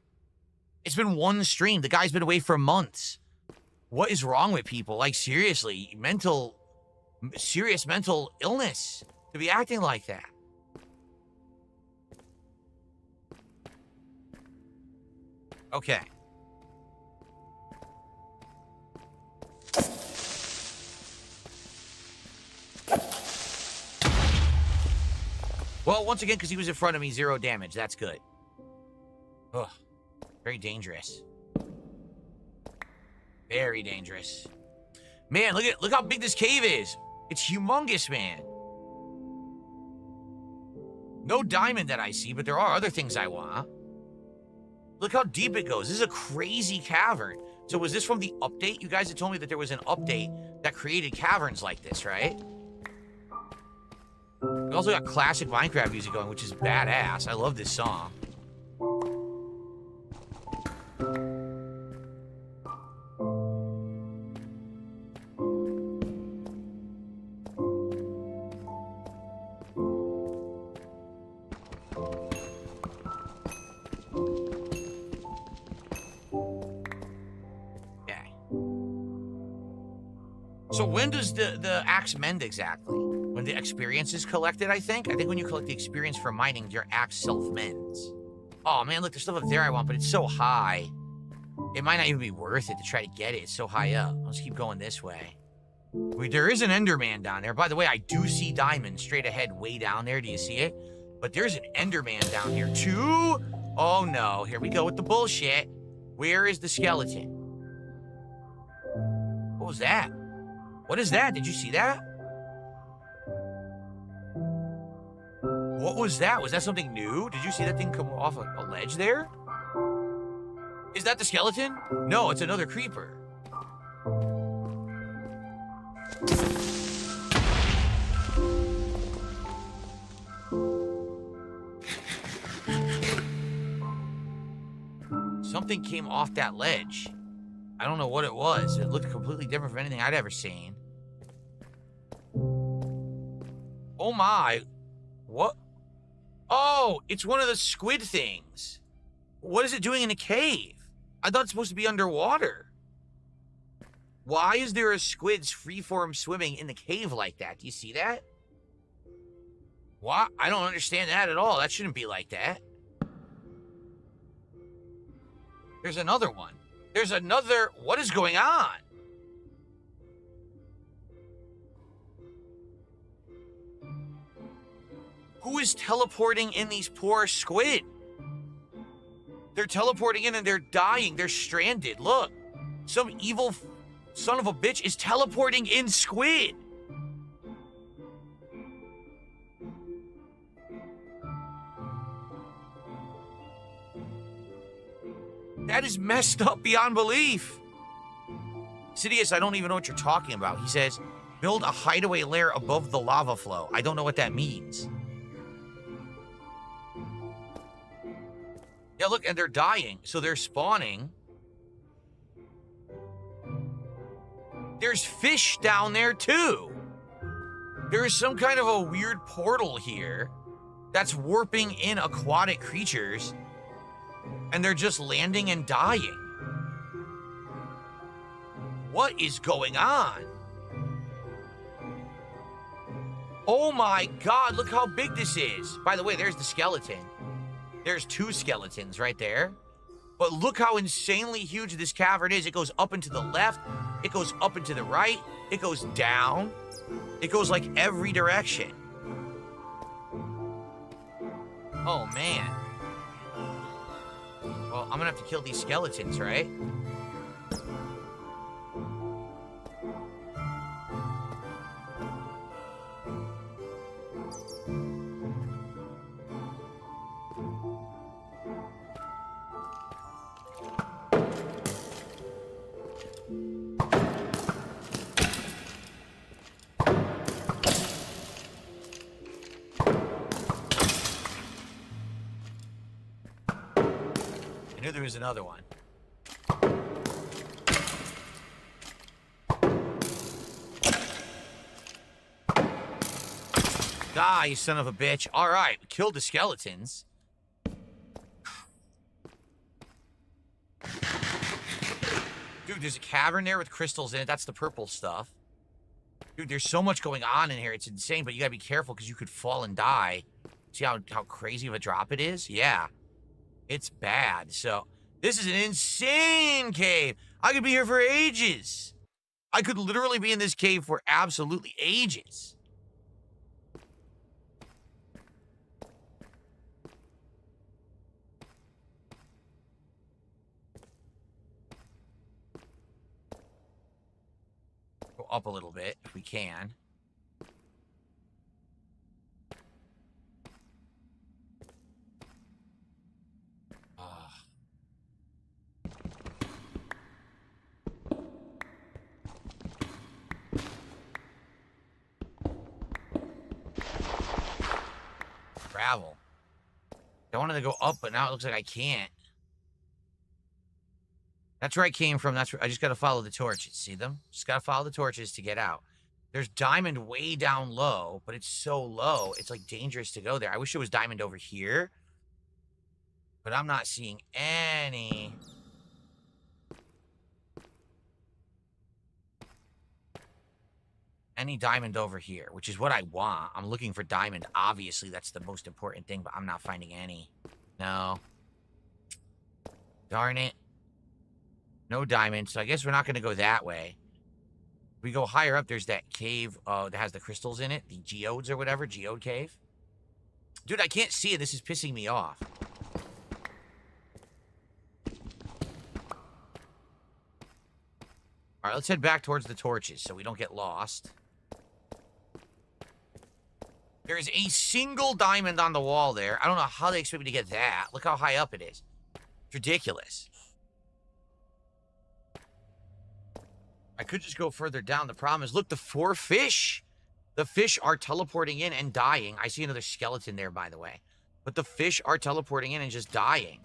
It's been one stream. The guy's been away for months. What is wrong with people? Like, seriously, serious mental illness to be acting like that. Okay. Well, once again, because he was in front of me, 0 damage. That's good. Ugh. Very dangerous. Very dangerous. Man, look how big this cave is. It's humongous, man. No diamond that I see, but there are other things I want. Look how deep it goes. This is a crazy cavern. So was this from the update? You guys had told me that there was an update that created caverns like this, right? We also got classic Minecraft music going, which is badass. I love this song. Okay. So when does the axe mend exactly? When the experience is collected, I think. I think when you collect the experience for mining, your axe self-mends. Oh, man, look, there's stuff up there I want, but it's so high. It might not even be worth it to try to get it. It's so high up. Let's keep going this way. Wait, there is an Enderman down there. By the way, I do see diamonds straight ahead way down there. Do you see it? But there's an Enderman down here, too. Oh, no. Here we go with the bullshit. Where is the skeleton? What was that? What is that? Did you see that? What was that? Was that something new? Did you see that thing come off a ledge there? Is that the skeleton? No, it's another creeper. Something came off that ledge. I don't know what it was. It looked completely different from anything I'd ever seen. Oh my. What? Oh, it's one of the squid things. What is it doing in a cave? I thought it's supposed to be underwater. Why is there a squid's freeform swimming in the cave like that? Do you see that? What? I don't understand that at all. That shouldn't be like that. There's another one. There's another... What is going on? Who is teleporting in these poor squid? They're teleporting in and they're dying. They're stranded. Look. Some evil son of a bitch is teleporting in squid. That is messed up beyond belief. Sidious, I don't even know what you're talking about. He says, build a hideaway lair above the lava flow. I don't know what that means. Yeah, look, and they're dying, so they're spawning. There's fish down there, too. There is some kind of a weird portal here that's warping in aquatic creatures, and they're just landing and dying. What is going on? Oh my god, look how big this is. By the way, there's the skeleton. There's two skeletons right there. But look how insanely huge this cavern is. It goes up and to the left. It goes up and to the right. It goes down. It goes like every direction. Oh, man. Well, I'm gonna have to kill these skeletons, right? I knew there was another one. Die, you son of a bitch. All right, we killed the skeletons. Dude, there's a cavern there with crystals in it. That's the purple stuff. Dude, there's so much going on in here. It's insane, but you gotta be careful because you could fall and die. See how crazy of a drop it is? Yeah. It's bad. So, this is an insane cave. I could be here for ages. I could literally be in this cave for absolutely ages. Go up a little bit if we can. Gravel. I wanted to go up, but now it looks like I can't. That's where I came from. That's where I just got to follow the torches. See them? Just got to follow the torches to get out. There's diamond way down low, but it's so low, it's like dangerous to go there. I wish there was diamond over here, but I'm not seeing any. Any diamond over here, which is what I want. I'm looking for diamond. Obviously, that's the most important thing, but I'm not finding any. No. Darn it. No diamond, so I guess we're not going to go that way. We go higher up, there's that cave that has the crystals in it, the geodes or whatever, geode cave. Dude, I can't see it. This is pissing me off. All right, let's head back towards the torches so we don't get lost. There is a single diamond on the wall there. I don't know how they expect me to get that. Look how high up it is. It's ridiculous. I could just go further down. The problem is, look, the 4 fish. The fish are teleporting in and dying. I see another skeleton there, by the way. But the fish are teleporting in and just dying.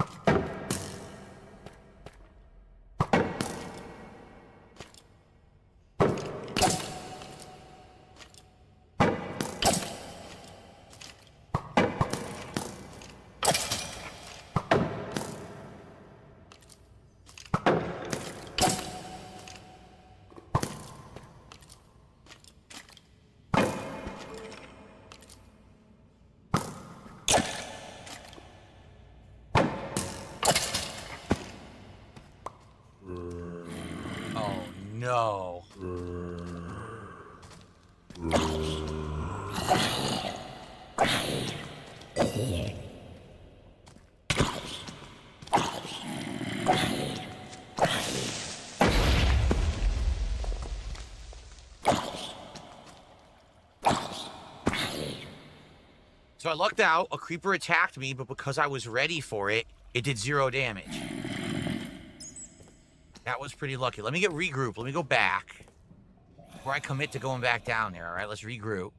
No. So I lucked out. A creeper attacked me, but because I was ready for it, it did 0 damage. That was pretty lucky. Let me get regrouped. Let me go back before I commit to going back down there. All right, let's regroup.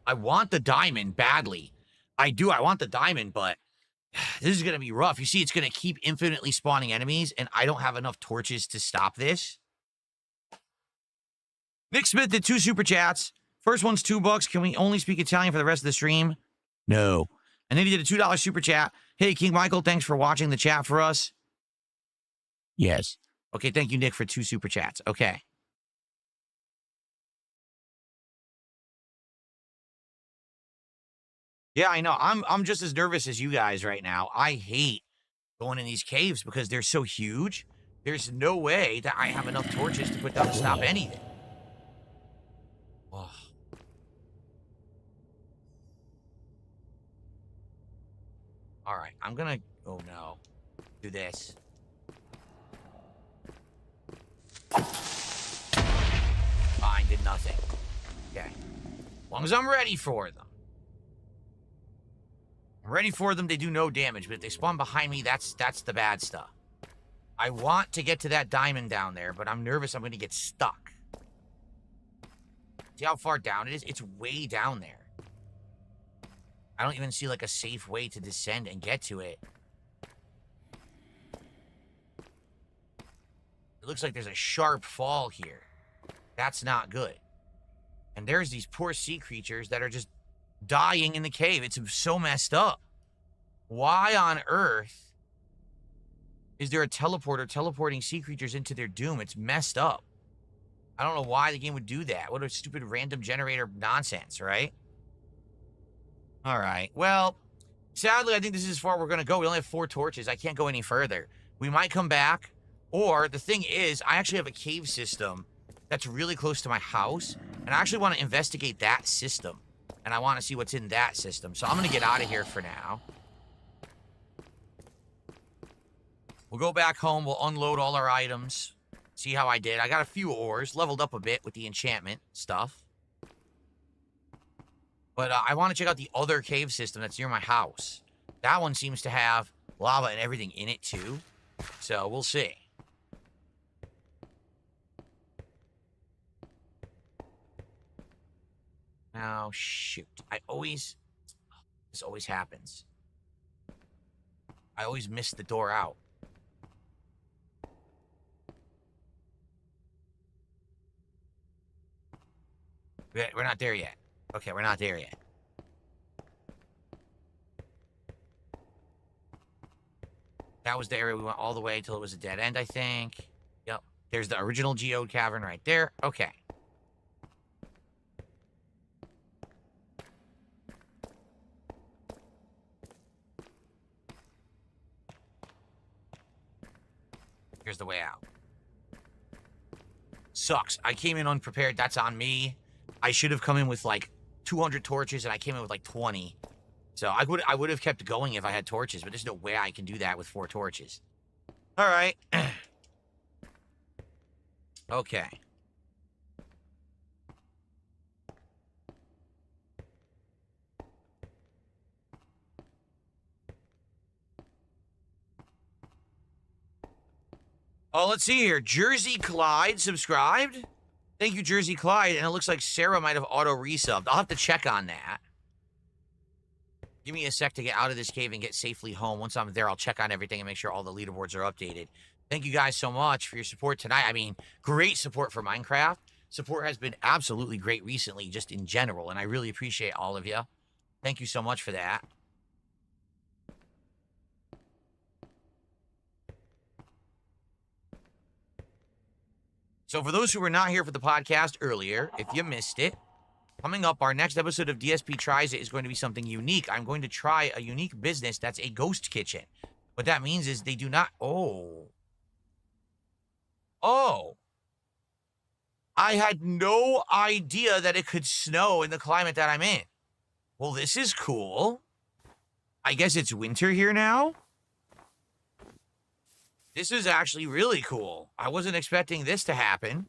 I want the diamond badly. I do. I want the diamond, but this is going to be rough. You see, it's going to keep infinitely spawning enemies, and I don't have enough torches to stop this. Nick Smith did 2 super chats. First one's $2. Can we only speak Italian for the rest of the stream? No. And then he did a $2 super chat. Hey, King Michael, thanks for watching the chat for us. Yes. Okay, thank you, Nick, for 2 super chats. Okay. Yeah, I know. I'm just as nervous as you guys right now. I hate going in these caves because they're so huge. There's no way that I have enough torches to put down to stop anything. Oh. All right, I'm gonna... Oh, no. Do this. Fine, did nothing. Okay. As long as I'm ready for them. I'm ready for them, they do no damage, but if they spawn behind me, that's the bad stuff. I want to get to that diamond down there, but I'm nervous I'm going to get stuck. See how far down it is? It's way down there. I don't even see, like, a safe way to descend and get to it. It looks like there's a sharp fall here. That's not good. And there's these poor sea creatures that are just dying in the cave. It's so messed up. Why on earth is there a teleporter teleporting sea creatures into their doom? It's messed up. I don't know why the game would do that. What a stupid random generator nonsense, right? All right. Well, sadly, I think this is as far we're going to go. We only have 4 torches. I can't go any further. We might come back. Or the thing is, I actually have a cave system that's really close to my house. And I actually want to investigate that system. And I want to see what's in that system. So I'm going to get out of here for now. We'll go back home. We'll unload all our items. See how I did. I got a few ores. Leveled up a bit with the enchantment stuff. But I want to check out the other cave system that's near my house. That one seems to have lava and everything in it, too. So, we'll see. Oh, shoot. This always happens. I always miss the door out. We're not there yet. Okay, we're not there yet. That was the area we went all the way until it was a dead end, I think. Yep. There's the original geode cavern right there. Okay. Here's the way out. Sucks. I came in unprepared. That's on me. I should have come in with like 200 torches and I came in with like 20. So I would have kept going if I had torches, but there's no way I can do that with 4 torches. All right. Okay. Oh, let's see here. Jersey Clyde subscribed. Thank you, Jersey Clyde. And it looks like Sarah might have auto-resubbed. I'll have to check on that. Give me a sec to get out of this cave and get safely home. Once I'm there, I'll check on everything and make sure all the leaderboards are updated. Thank you guys so much for your support tonight. I mean, great support for Minecraft. Support has been absolutely great recently, just in general, and I really appreciate all of you. Thank you so much for that. So for those who were not here for the podcast earlier, if you missed it, coming up, our next episode of DSP Tries It is going to be something unique. I'm going to try a unique business that's a ghost kitchen. What that means is they do not... Oh. I had no idea that it could snow in the climate that I'm in. Well, this is cool. I guess it's winter here now? This is actually really cool. I wasn't expecting this to happen.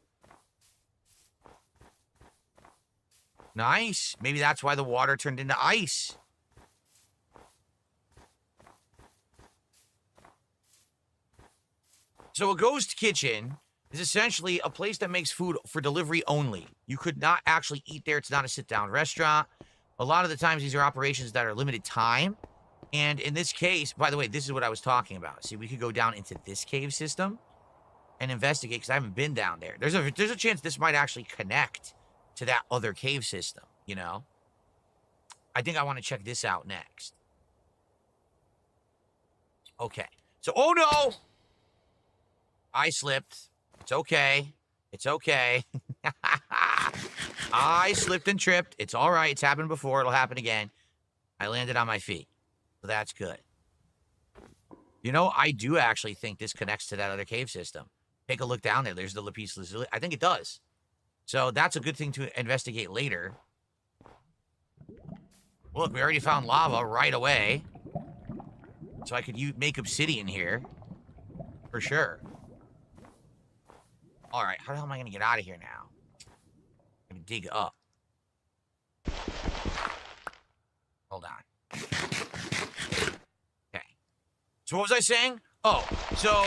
Nice. Maybe that's why the water turned into ice. So a ghost kitchen is essentially a place that makes food for delivery only. You could not actually eat there. It's not a sit-down restaurant. A lot of the times, these are operations that are limited time. And in this case, by the way, this is what I was talking about. See, we could go down into this cave system and investigate, because I haven't been down there. There's a chance this might actually connect to that other cave system, you know? I think I want to check this out next. Okay. So, oh no! I slipped. It's okay. It's okay. I slipped and tripped. It's all right. It's happened before. It'll happen again. I landed on my feet. So that's good. You know, I do actually think this connects to that other cave system. Take a look down there. There's the Lapis Lazuli. I think it does. So that's a good thing to investigate later. Look, we already found lava right away. So I could make obsidian here. For sure. All right, how the hell am I going to get out of here now? I'm going to dig up. Hold on. Okay. So what was I saying? Oh, so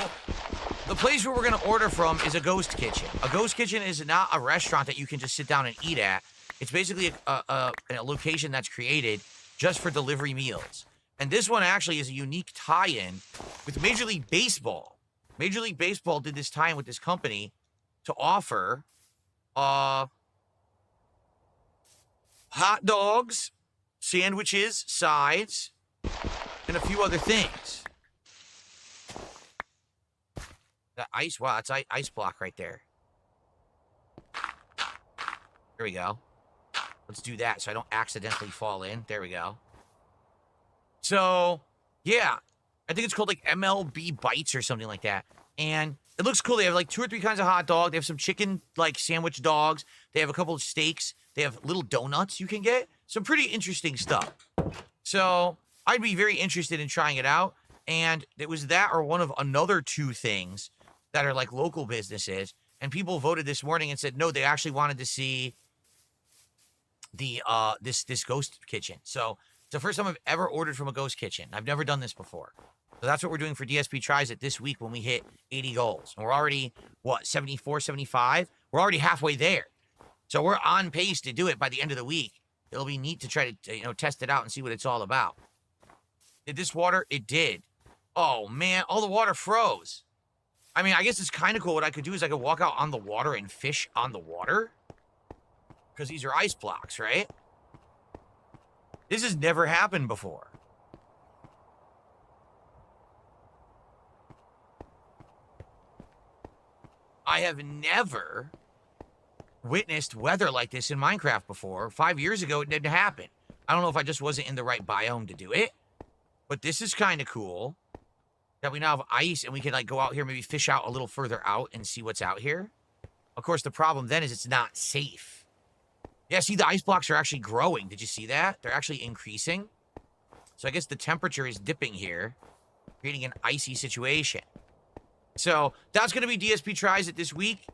the place where we're going to order from is a ghost kitchen. A ghost kitchen is not a restaurant that you can just sit down and eat at. It's basically a location that's created just for delivery meals. And this one actually is a unique tie-in with Major League Baseball. Major League Baseball did this tie-in with this company to offer hot dogs, sandwiches, sides, and a few other things. That ice, wow, it's ice block right there. There we go. Let's do that so I don't accidentally fall in. There we go. So, yeah, I think it's called like MLB Bites or something like that. And it looks cool. They have like 2 or 3 kinds of hot dog. They have some chicken like sandwich dogs. They have a couple of steaks. They have little donuts you can get. Some pretty interesting stuff. So I'd be very interested in trying it out. And it was that or one of another 2 things that are like local businesses. And people voted this morning and said, no, they actually wanted to see the this ghost kitchen. So it's the first time I've ever ordered from a ghost kitchen. I've never done this before. So that's what we're doing for DSP Tries It this week when we hit 80 goals. And we're already, what, 74, 75? We're already halfway there. So we're on pace to do it by the end of the week. It'll be neat to try to, test it out and see what it's all about. Did this water? It did. Oh, man, all the water froze. I mean, I guess it's kind of cool. What I could do is I could walk out on the water and fish on the water. Because these are ice blocks, right? This has never happened before. I have never witnessed weather like this in Minecraft before. 5 years ago, it didn't happen. I don't know if I just wasn't in the right biome to do it. But this is kind of cool. That we now have ice and we can like go out here, maybe fish out a little further out and see what's out here. Of course, the problem then is it's not safe. Yeah, see, the ice blocks are actually growing. Did you see that? They're actually increasing. So I guess the temperature is dipping here, creating an icy situation. So that's going to be DSP Tries It this week.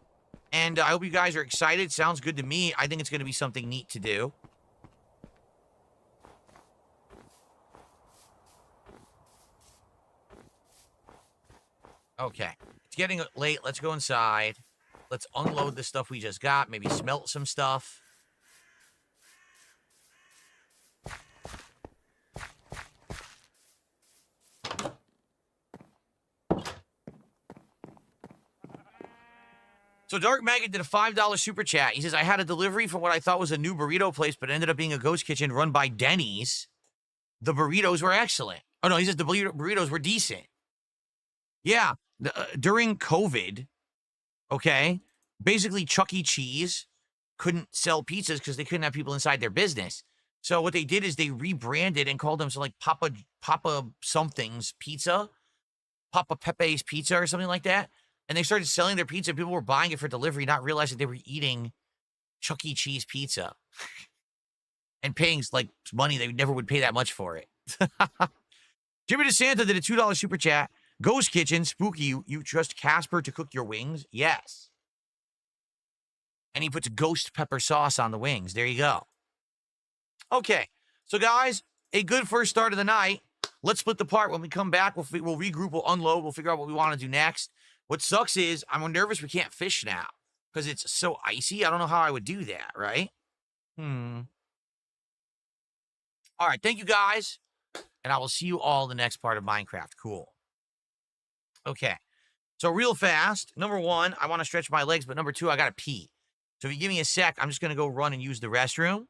And I hope you guys are excited. Sounds good to me. I think it's going to be something neat to do. Okay. It's getting late. Let's go inside. Let's unload the stuff we just got. Maybe smelt some stuff. So Dark Maggot did a $5 super chat. He says, I had a delivery from what I thought was a new burrito place, but it ended up being a ghost kitchen run by Denny's. The burritos were excellent. Oh, no, he says the burritos were decent. Yeah, during COVID, okay, basically Chuck E. Cheese couldn't sell pizzas because they couldn't have people inside their business. So what they did is they rebranded and called them so like Papa something's pizza, Papa Pepe's pizza or something like that. And they started selling their pizza. People were buying it for delivery, not realizing they were eating Chuck E. Cheese pizza and paying like money they never would pay that much for it. Jimmy DeSanta did a $2 super chat. Ghost Kitchen, spooky. You trust Casper to cook your wings? Yes. And he puts ghost pepper sauce on the wings. There you go. Okay. So, guys, a good first start of the night. Let's split the part. When we come back, we'll regroup, we'll unload, we'll figure out what we want to do next. What sucks is I'm nervous we can't fish now because it's so icy. I don't know how I would do that, right? All right. Thank you, guys. And I will see you all in the next part of Minecraft. Cool. Okay. So real fast, number one, I want to stretch my legs, but number two, I got to pee. So if you give me a sec, I'm just going to go run and use the restroom.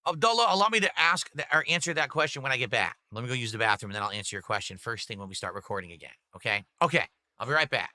Abdullah, allow me to ask or answer that question when I get back. Let me go use the bathroom, and then I'll answer your question first thing when we start recording again, okay? Okay, I'll be right back.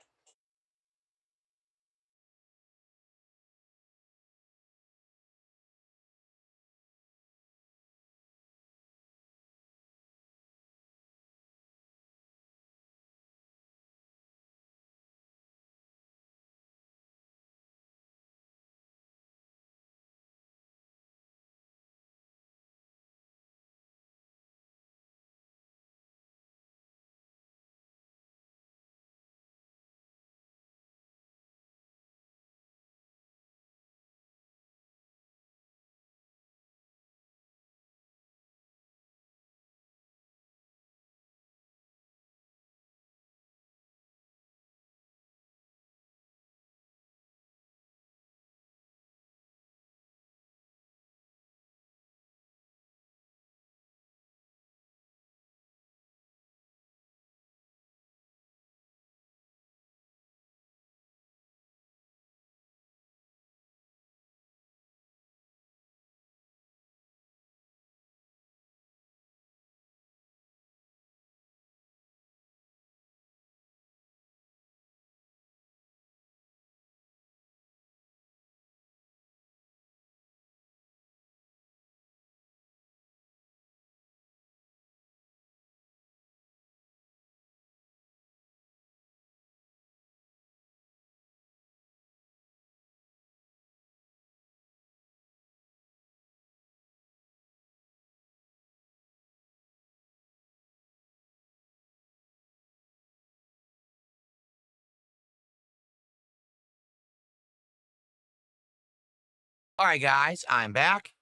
All right, guys, I'm back.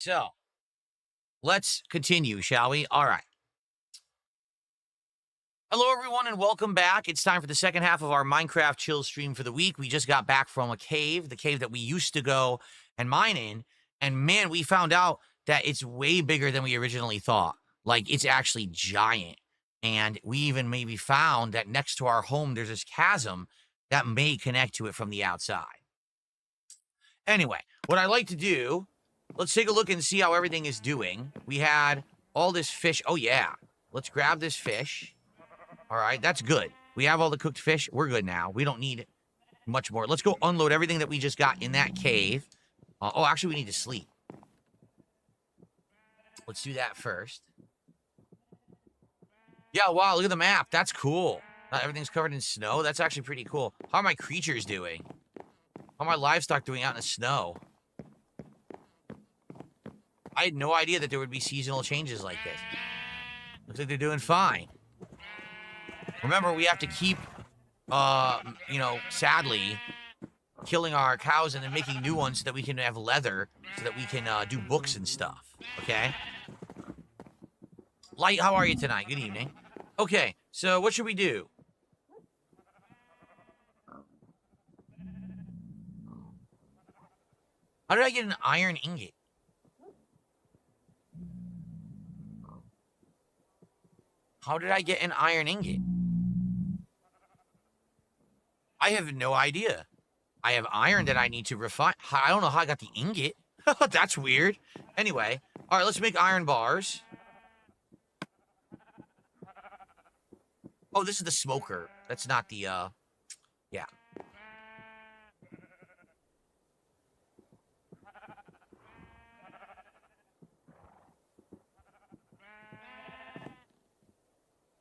So, let's continue, shall we? All right. Hello, everyone, and welcome back. It's time for the second half of our Minecraft chill stream for the week. We just got back from a cave, the cave that we used to go and mine in, and man, we found out that it's way bigger than we originally thought. Like, it's actually giant. And we even maybe found that next to our home, there's this chasm that may connect to it from the outside. Anyway, what I like to do, let's take a look and see how everything is doing. We had all this fish. Oh, yeah. Let's grab this fish. All right, that's good. We have all the cooked fish. We're good now. We don't need much more. Let's go unload everything that we just got in that cave. Oh, actually, we need to sleep. Let's do that first. Yeah, wow, look at the map. That's cool. Everything's covered in snow. That's actually pretty cool. How are my creatures doing? How are my livestock doing out in the snow? I had no idea that there would be seasonal changes like this. Looks like they're doing fine. Remember, we have to keep, you know, sadly, killing our cows and then making new ones so that we can have leather, so that we can do books and stuff, okay? Light, how are you tonight? Good evening. Okay, so what should we do? How did I get an iron ingot? How did I get an iron ingot? I have no idea. I have iron that I need to refine. I don't know how I got the ingot. That's weird. Anyway, all right, let's make iron bars. Oh, this is the smoker. That's not the, yeah.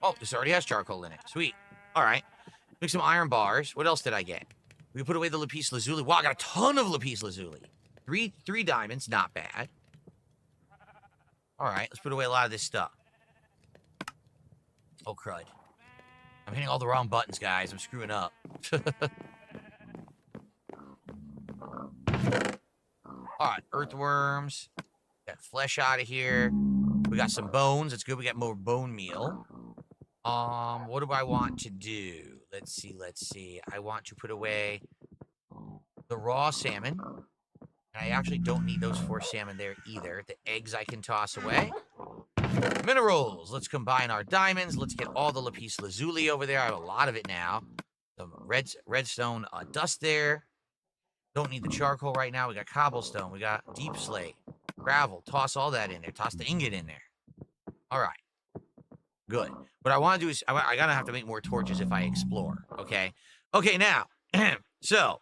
Oh, this already has charcoal in it. Sweet. All right. Make some iron bars. What else did I get? We put away the lapis lazuli. Wow, I got a ton of lapis lazuli. Three diamonds. Not bad. All right. Let's put away a lot of this stuff. Oh, crud. I'm hitting all the wrong buttons, guys. I'm screwing up. All right. Earthworms. Got flesh out of here. We got some bones. That's good. We got more bone meal. What do I want to do? Let's see. I want to put away the raw salmon. And I actually don't need those 4 salmon there either. The eggs I can toss away. Minerals. Let's combine our diamonds. Let's get all the lapis lazuli over there. I have a lot of it now. Some redstone dust there. Don't need the charcoal right now. We got cobblestone. We got deep slate. Gravel. Toss all that in there. Toss the ingot in there. All right. Good. What I want to do is, I gotta have to make more torches if I explore, okay? Okay, now, so,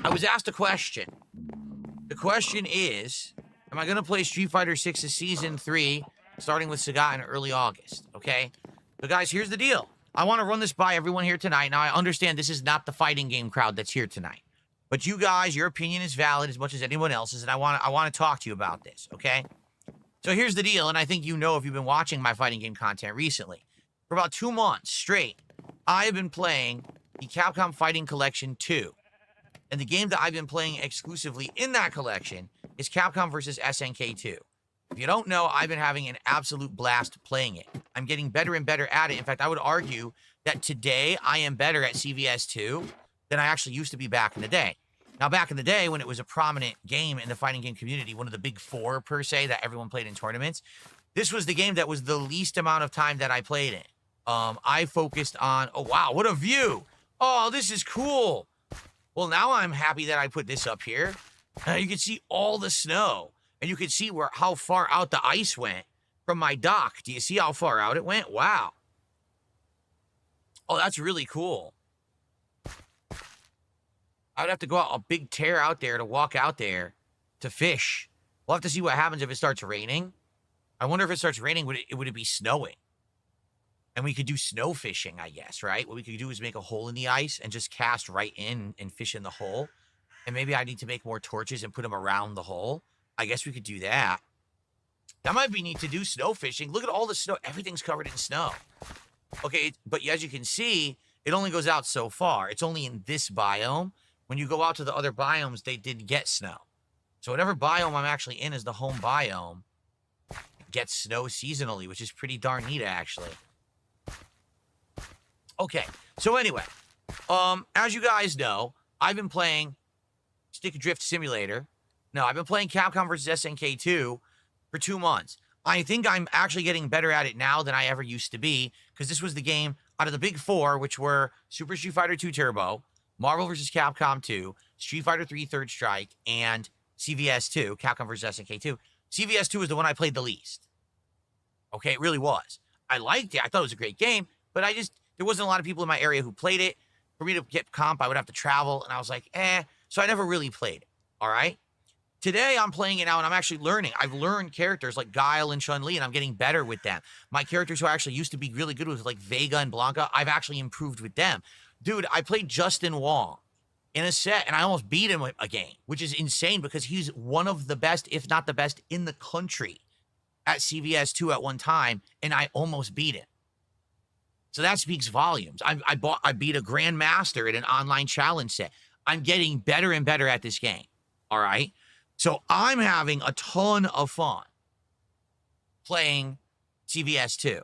I was asked a question. The question is, am I gonna play Street Fighter 6's Season 3, starting with Sagat in early August, okay? So guys, here's the deal. I want to run this by everyone here tonight. Now, I understand this is not the fighting game crowd that's here tonight. But you guys, your opinion is valid as much as anyone else's, and I want to talk to you about this, okay? So here's the deal, and I think you know if you've been watching my fighting game content recently. For about 2 months straight, I have been playing the Capcom Fighting Collection 2. And the game that I've been playing exclusively in that collection is Capcom vs. SNK 2. If you don't know, I've been having an absolute blast playing it. I'm getting better and better at it. In fact, I would argue that today I am better at CVS 2 than I actually used to be back in the day. Now, back in the day, when it was a prominent game in the fighting game community, one of the big 4, per se, that everyone played in tournaments, this was the game that was the least amount of time that I played it. I focused on, oh, wow, what a view. Oh, this is cool. Well, now I'm happy that I put this up here. You can see all the snow, and you can see how far out the ice went from my dock. Do you see how far out it went? Wow. Oh, that's really cool. I would have to go out a big tear out there to walk out there to fish. We'll have to see what happens if it starts raining. I wonder if it starts raining, would it be snowing? And we could do snow fishing, I guess, right? What we could do is make a hole in the ice and just cast right in and fish in the hole. And maybe I need to make more torches and put them around the hole. I guess we could do that. That might be neat to do snow fishing. Look at all the snow. Everything's covered in snow. Okay, but as you can see, it only goes out so far. It's only in this biome. When you go out to the other biomes, they did get snow. So whatever biome I'm actually in is the home biome. It gets snow seasonally, which is pretty darn neat, actually. Okay, so anyway, as you guys know, I've been playing Stick Drift Simulator. No, I've been playing Capcom vs. SNK 2 for 2 months. I think I'm actually getting better at it now than I ever used to be, because this was the game out of the big 4, which were Super Street Fighter 2 Turbo, Marvel vs. Capcom 2, Street Fighter 3 Third Strike, and CVS 2, Capcom vs. SNK 2. CVS 2 was the one I played the least. Okay, it really was. I liked it. I thought it was a great game, but there wasn't a lot of people in my area who played it. For me to get comp, I would have to travel, and I was like, so I never really played it, all right? Today, I'm playing it now, and I'm actually learning. I've learned characters like Guile and Chun-Li, and I'm getting better with them. My characters who I actually used to be really good with, like Vega and Blanca, I've actually improved with them. Dude, I played Justin Wong. in a set, and I almost beat him a game, which is insane because he's one of the best, if not the best, in the country at CVS2 at one time, and I almost beat him. So that speaks volumes. I beat a grandmaster in an online challenge set. I'm getting better and better at this game, all right? So I'm having a ton of fun playing CVS2.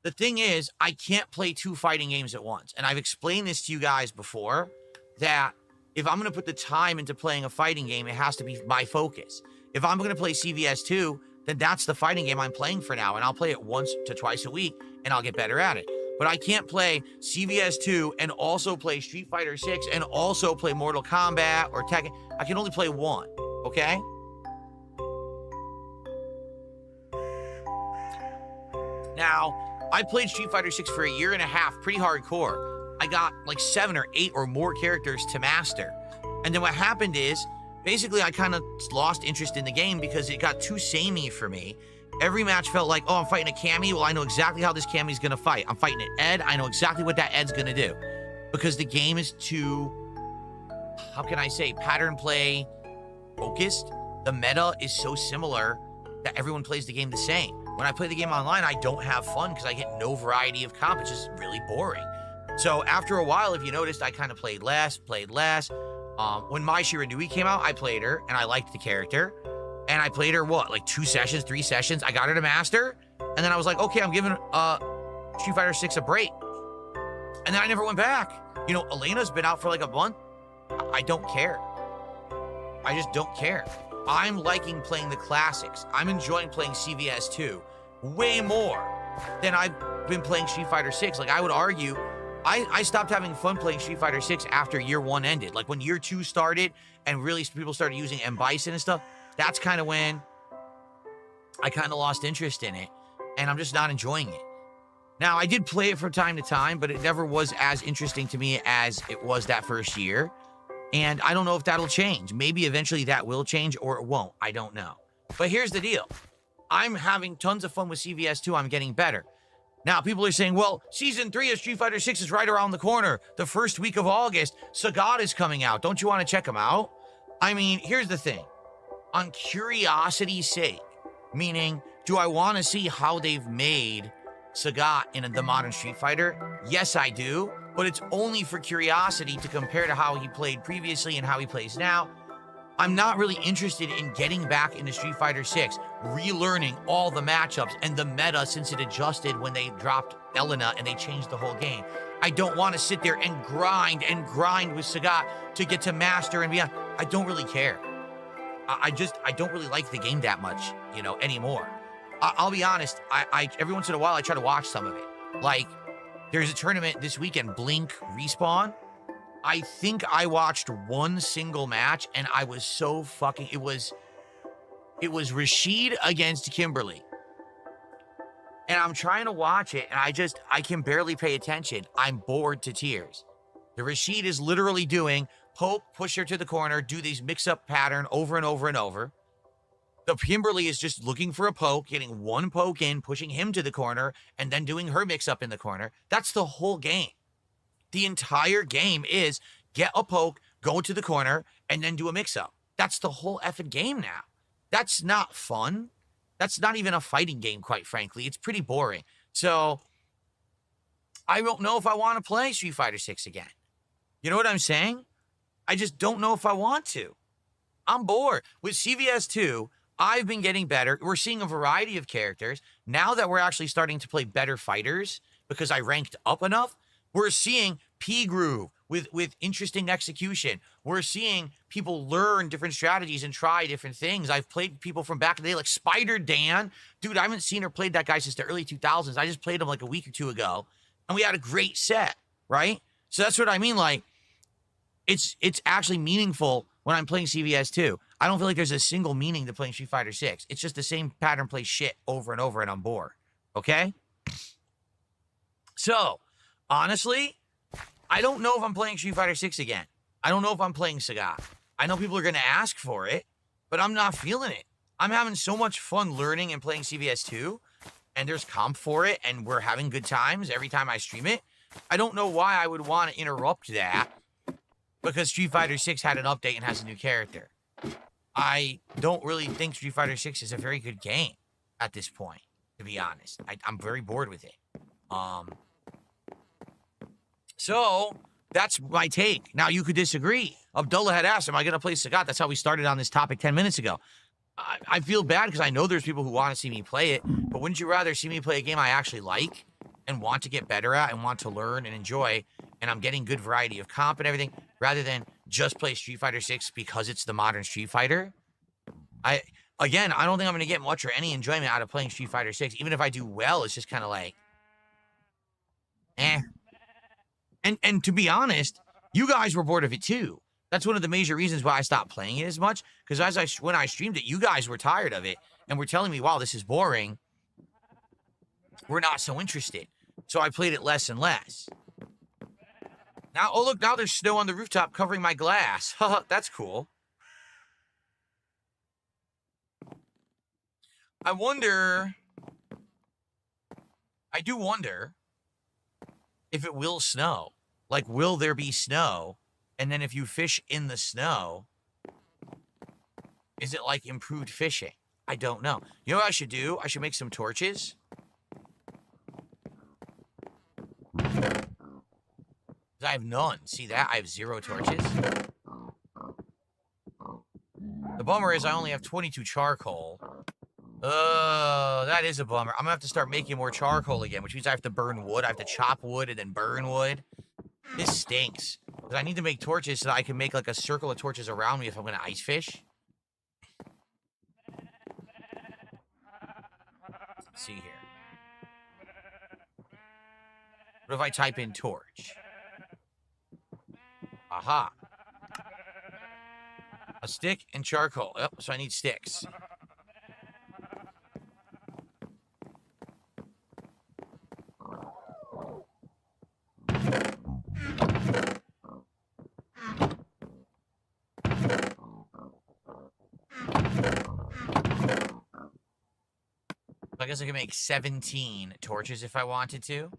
The thing is, I can't play 2 fighting games at once. And I've explained this to you guys before, that if I'm going to put the time into playing a fighting game, it has to be my focus. If I'm going to play CVS2, then that's the fighting game I'm playing for now. And I'll play it once to twice a week, and I'll get better at it. But I can't play CVS2 and also play Street Fighter 6 and also play Mortal Kombat or Tekken. I can only play one, okay? Now, I played Street Fighter 6 for a year and a half, pretty hardcore. I got like 7 or 8 or more characters to master. And then what happened is, basically I kind of lost interest in the game because it got too samey for me. Every match felt like, oh, I'm fighting a Cammy. Well, I know exactly how this Cammy's going to fight. I'm fighting an Ed. I know exactly what that Ed's going to do. Because the game is too, how can I say, pattern play focused. The meta is so similar that everyone plays the game the same. When I play the game online, I don't have fun because I get no variety of comp. It's just really boring. So after a while, if you noticed, I kind of played less. When Mai Shiranui came out, I played her, and I liked the character. And I played her, what, like 2 sessions, 3 sessions? I got her to master, and then I was like, okay, I'm giving Street Fighter 6 a break. And then I never went back. You know, Elena's been out for like a month. I don't care. I just don't care. I'm liking playing the classics. I'm enjoying playing CVS2 way more than I've been playing Street Fighter 6. Like, I would argue, I stopped having fun playing Street Fighter 6 after year 1 ended. Like, when year 2 started and really people started using M. Bison and stuff, that's kind of when I kind of lost interest in it, and I'm just not enjoying it. Now, I did play it from time to time, but it never was as interesting to me as it was that first year, and I don't know if that'll change. Maybe eventually that will change, or it won't. I don't know. But here's the deal. I'm having tons of fun with CVS2. I'm getting better. Now, people are saying, well, Season 3 of Street Fighter 6 is right around the corner. The first week of August, Sagat is coming out. Don't you want to check him out? I mean, here's the thing. On curiosity's sake, meaning, do I want to see how they've made Sagat in the modern Street Fighter? Yes, I do, but it's only for curiosity to compare to how he played previously and how he plays now. I'm not really interested in getting back into Street Fighter 6, relearning all the matchups and the meta since it adjusted when they dropped Elena and they changed the whole game. I don't want to sit there and grind with Sagat to get to master and beyond. I don't really care. I don't really like the game that much, you know, anymore. I'll be honest, I every once in a while I try to watch some of it. Like, there's a tournament this weekend, Blink Respawn. I think I watched one single match, and I was so fucking, it was Rashid against Kimberly. And I'm trying to watch it, and I can barely pay attention. I'm bored to tears. The Rashid is literally doing poke, push her to the corner, do these mix-up pattern over and over and over. The Kimberly is just looking for a poke, getting one poke in, pushing him to the corner, and then doing her mix-up in the corner. That's the whole game. The entire game is get a poke, go to the corner, and then do a mix-up. That's the whole effing game now. That's not fun. That's not even a fighting game, quite frankly. It's pretty boring. So, I don't know if I want to play Street Fighter 6 again. You know what I'm saying? I just don't know if I want to. I'm bored. With CVS2, I've been getting better. We're seeing a variety of characters. Now that we're actually starting to play better fighters, because I ranked up enough, we're seeing P-Groove with interesting execution. We're seeing people learn different strategies and try different things. I've played people from back in the day, like Spider Dan. Dude, I haven't seen or played that guy since the early 2000s. I just played him like a week or two ago, and we had a great set, right? So that's what I mean, like, it's actually meaningful when I'm playing CVS2. I don't feel like there's a single meaning to playing Street Fighter 6. It's just the same pattern play shit over and over, and I'm bored. Okay? So, honestly, I don't know if I'm playing Street Fighter 6 again. I don't know if I'm playing Sagat. I know people are going to ask for it, but I'm not feeling it. I'm having so much fun learning and playing CVS2, and there's comp for it, and we're having good times every time I stream it. I don't know why I would want to interrupt that because Street Fighter 6 had an update and has a new character. I don't really think Street Fighter 6 is a very good game at this point, to be honest. I'm very bored with it. So that's my take. Now, you could disagree. Abdullah had asked, am I going to play Sagat? That's how we started on this topic 10 minutes ago. I feel bad because I know there's people who want to see me play it, but wouldn't you rather see me play a game I actually like and want to get better at and want to learn and enjoy, and I'm getting good variety of comp and everything, rather than just play Street Fighter 6 because it's the modern Street Fighter? I don't think I'm going to get much or any enjoyment out of playing Street Fighter 6. Even if I do well, it's just kind of like, eh. And to be honest, you guys were bored of it too. That's one of the major reasons why I stopped playing it as much, because when I streamed it, you guys were tired of it and were telling me, wow, this is boring. We're not so interested. So I played it less and less. Now, oh look, now there's snow on the rooftop covering my glass. That's cool. I do wonder if it will snow. Like, will there be snow? And then if you fish in the snow, is it like improved fishing? I don't know. You know what I should do? I should make some torches. I have none. See that? I have 0 torches. The bummer is I only have 22 charcoal. Oh, that is a bummer. I'm gonna have to start making more charcoal again, which means I have to burn wood. I have to chop wood and then burn wood. This stinks. Because I need to make torches so that I can make like a circle of torches around me if I'm gonna ice fish. Let's see here. What if I type in torch? Aha. A stick and charcoal. Yep, so I need sticks. I guess I can make 17 torches if I wanted to.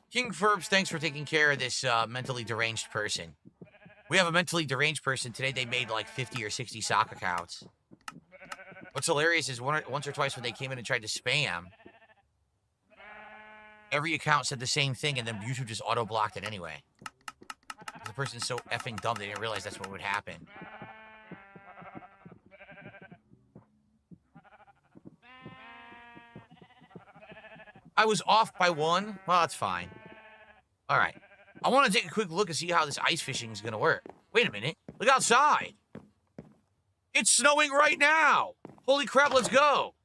King Ferbs, thanks for taking care of this mentally deranged person. We have a mentally deranged person. Today they made like 50 or 60 sock accounts. What's hilarious is once or twice when they came in and tried to spam, every account said the same thing and then YouTube just auto-blocked it anyway. The person's so effing dumb they didn't realize that's what would happen. I was off by 1. Well, that's fine. All right. I want to take a quick look and see how this ice fishing is going to work. Wait a minute. Look outside. It's snowing right now. Holy crap, let's go.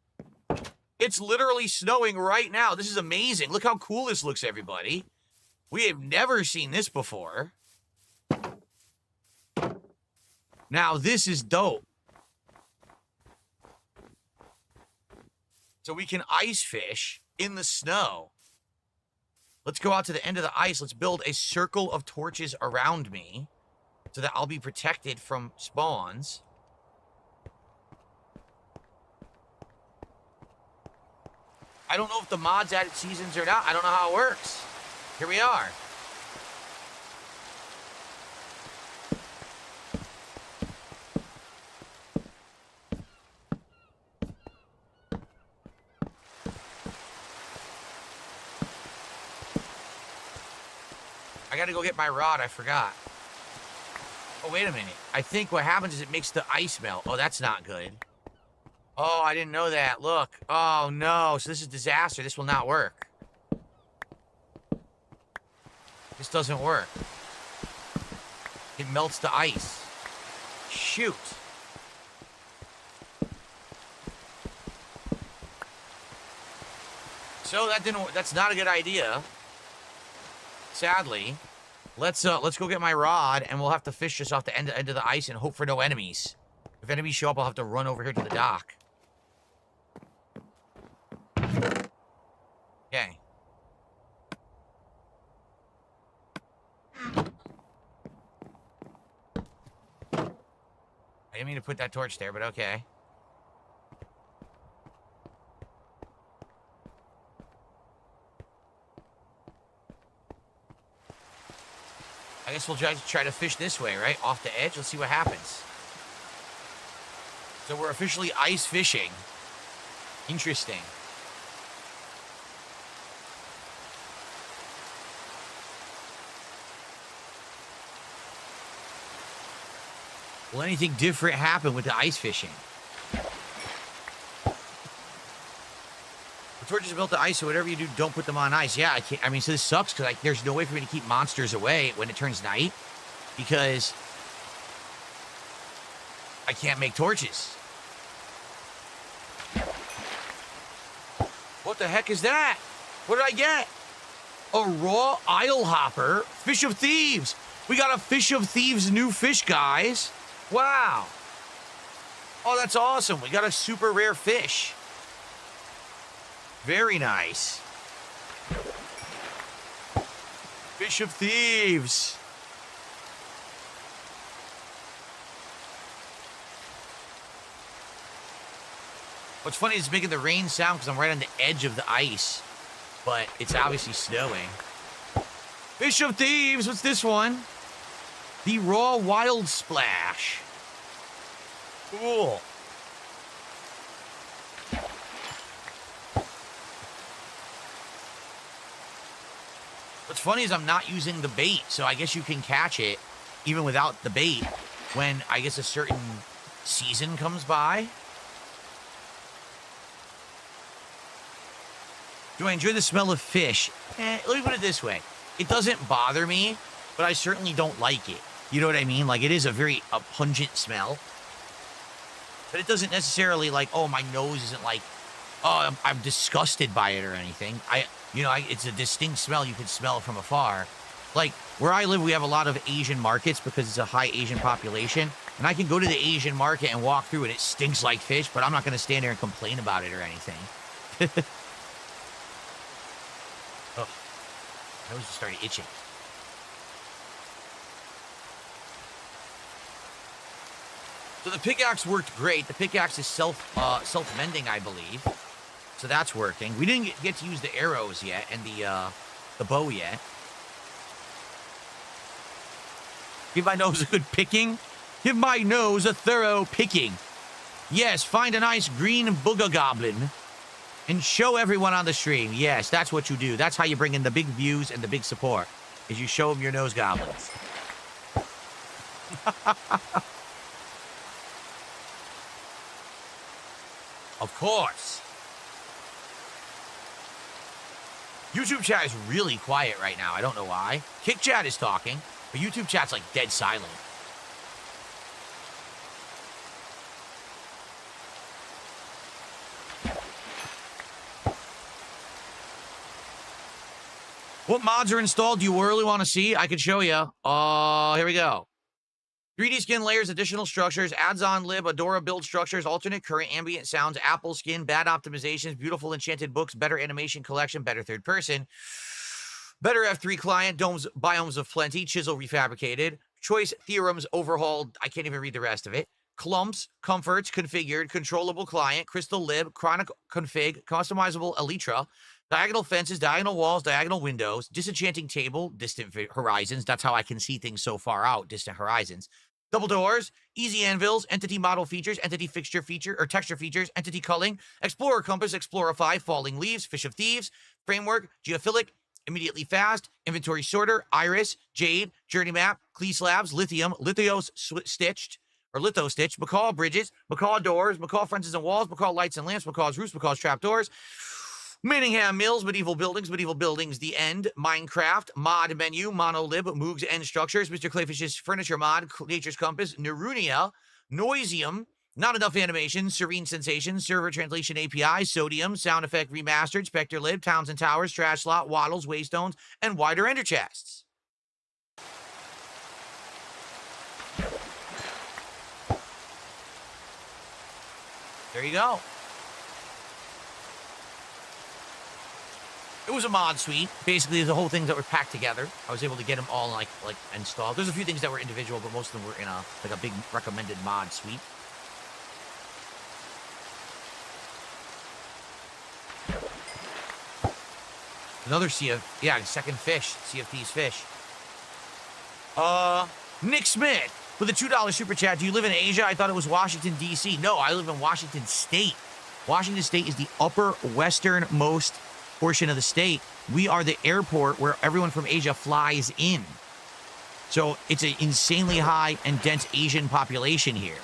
It's literally snowing right now. This is amazing. Look how cool this looks, everybody. We have never seen this before. Now, this is dope. So we can ice fish in the snow. Let's go out to the end of the ice. Let's build a circle of torches around me so that I'll be protected from spawns. I don't know if the mods added seasons or not. I don't know how it works. Here we are. I gotta go get my rod, I forgot. Oh, wait a minute. I think what happens is it makes the ice melt. Oh, that's not good. Oh, I didn't know that. Look. Oh, no. So this is disaster. This will not work. This doesn't work. It melts the ice. Shoot. So that's not a good idea. Sadly. Let's go get my rod, and we'll have to fish just off the end of the ice and hope for no enemies. If enemies show up, I'll have to run over here to the dock. Okay. I didn't mean to put that torch there, but okay. guess we'll try to fish this way, right? Off the edge. Let's see what happens. So we're officially ice fishing. Interesting. Will anything different happen with the ice fishing? The torches are built to ice, so whatever you do, don't put them on ice. Yeah, I mean, so this sucks because there's no way for me to keep monsters away when it turns night because I can't make torches. What the heck is that? What did I get? A raw isle hopper, fish of thieves. We got a fish of thieves new fish, guys. Wow. Oh, that's awesome. We got a super rare fish. Very nice. Fish of thieves. What's funny is it's making the rain sound because I'm right on the edge of the ice, but it's obviously snowing. Fish of thieves, what's this one? The raw wild splash. Cool. What's funny is I'm not using the bait, so I guess you can catch it even without the bait when I guess a certain season comes by. Do I enjoy the smell of fish? Let me put it this way. It doesn't bother me, but I certainly don't like it. You know what I mean? Like, it is a very pungent smell. But it doesn't necessarily, like, oh, my nose isn't like, oh, I'm disgusted by it or anything. It's a distinct smell. You can smell it from afar. Like, where I live, we have a lot of Asian markets because it's a high Asian population. And I can go to the Asian market and walk through and it stinks like fish, but I'm not going to stand there and complain about it or anything. Oh, my nose just started itching. So the pickaxe worked great. The pickaxe is self-mending, I believe. So that's working. We didn't get to use the arrows yet and the bow yet. Give my nose a good picking. Give my nose a thorough picking. Yes, find a nice green booger goblin and show everyone on the stream. Yes, that's what you do. That's how you bring in the big views and the big support, is you show them your nose goblins. Of course. YouTube chat is really quiet right now. I don't know why. Kick chat is talking, but YouTube chat's like dead silent. What mods are installed? Do you really want to see? I can show you. Here we go. 3D skin layers, additional structures, adds on lib, Adora build structures, alternate current, ambient sounds, Apple skin, bad optimizations, beautiful enchanted books, better animation collection, better third person, better F3 client, domes, biomes of plenty, chisel refabricated, choice theorems overhauled. I can't even read the rest of it. Clumps, comforts, configured, controllable client, crystal lib, chronic config, customizable elytra, diagonal fences, diagonal walls, diagonal windows, disenchanting table, distant horizons. That's how I can see things so far out, distant horizons. Double doors, easy anvils, entity model features, entity fixture feature, or texture features, entity culling, explorer compass, explorify, falling leaves, fish of thieves, framework, geophilic, immediately fast, inventory sorter, iris, jade, journey map, clee slabs, lithium, lithios stitched, or litho stitch, macaw bridges, macaw doors, macaw fences and walls, macaw lights and lamps, macaw's roofs, macaw's trapdoors, Manningham Mills, medieval buildings, the end, Minecraft, mod menu, monolib, Moog's end structures, Mr. Clayfish's furniture mod, nature's compass, Nerunia, Noisium, not enough animation, serene sensation, server translation API, sodium, sound effect remastered, Spectre lib, towns and towers, trash slot, waddles, waystones, and wider ender chests. There you go. It was a mod suite. Basically, the whole things that were packed together. I was able to get them all like installed. There's a few things that were individual, but most of them were in a big recommended mod suite. Another second fish. Sea of Thieves fish. Nick Smith with a $2 super chat. Do you live in Asia? I thought it was Washington, D.C. No, I live in Washington State. Washington State is the upper westernmost portion of the state. We are the airport where everyone from Asia flies in. So it's an insanely high and dense Asian population here.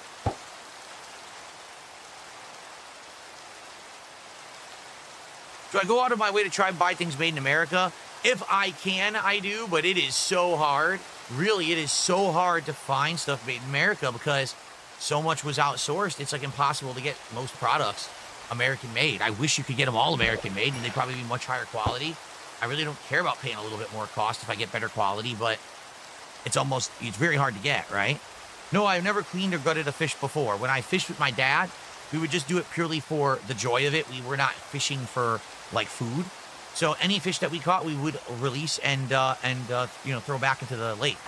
Do I go out of my way to try and buy things made in America? If I can, I do, but it is so hard. Really, it is so hard to find stuff made in America because so much was outsourced. It's like impossible to get most products American made. I wish you could get them all American made and they'd probably be much higher quality. I really don't care about paying a little bit more cost if I get better quality, but it's very hard to get, right? No, I've never cleaned or gutted a fish before. When I fished with my dad, we would just do it purely for the joy of it. We were not fishing for like food. So any fish that we caught, we would release and throw back into the lake.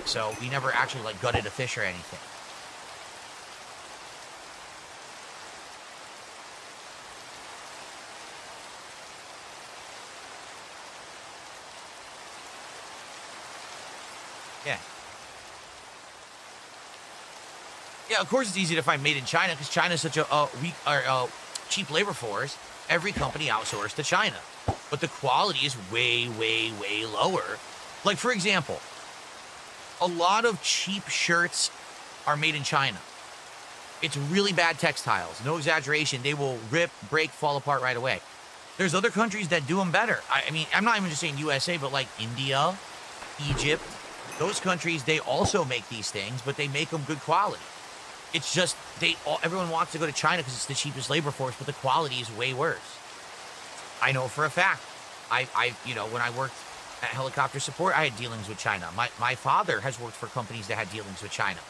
So we never actually like gutted a fish or anything. Yeah. Yeah, of course it's easy to find made in China because China's such a cheap labor force. Every company outsourced to China. But the quality is way, way, way lower. Like, for example, a lot of cheap shirts are made in China. It's really bad textiles. No exaggeration. They will rip, break, fall apart right away. There's other countries that do them better. I mean, I'm not even just saying USA, but like India, Egypt, those countries, they also make these things, but they make them good quality. It's just, everyone wants to go to China because it's the cheapest labor force, but the quality is way worse. I know for a fact. When I worked at helicopter support, I had dealings with China. My father has worked for companies that had dealings with China.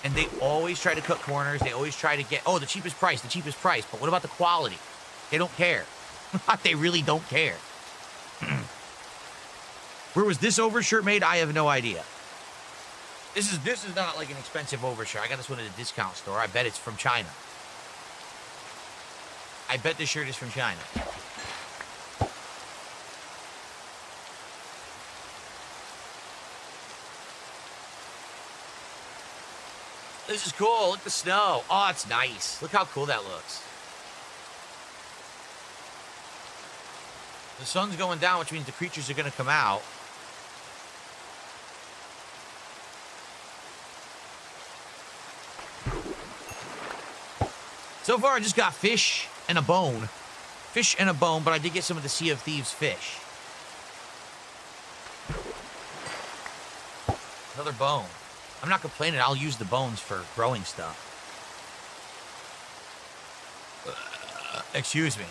And they always try to cut corners. They always try to get, the cheapest price. But what about the quality? They don't care. They really don't care. Where was this overshirt made? I have no idea. This is not like an expensive overshirt. I got this one at a discount store. I bet it's from China. I bet this shirt is from China. This is cool. Look at the snow. Oh, it's nice. Look how cool that looks. The sun's going down, which means the creatures are going to come out. So far, I just got fish and a bone. Fish and a bone, but I did get some of the Sea of Thieves fish. Another bone. I'm not complaining. I'll use the bones for growing stuff. Excuse me.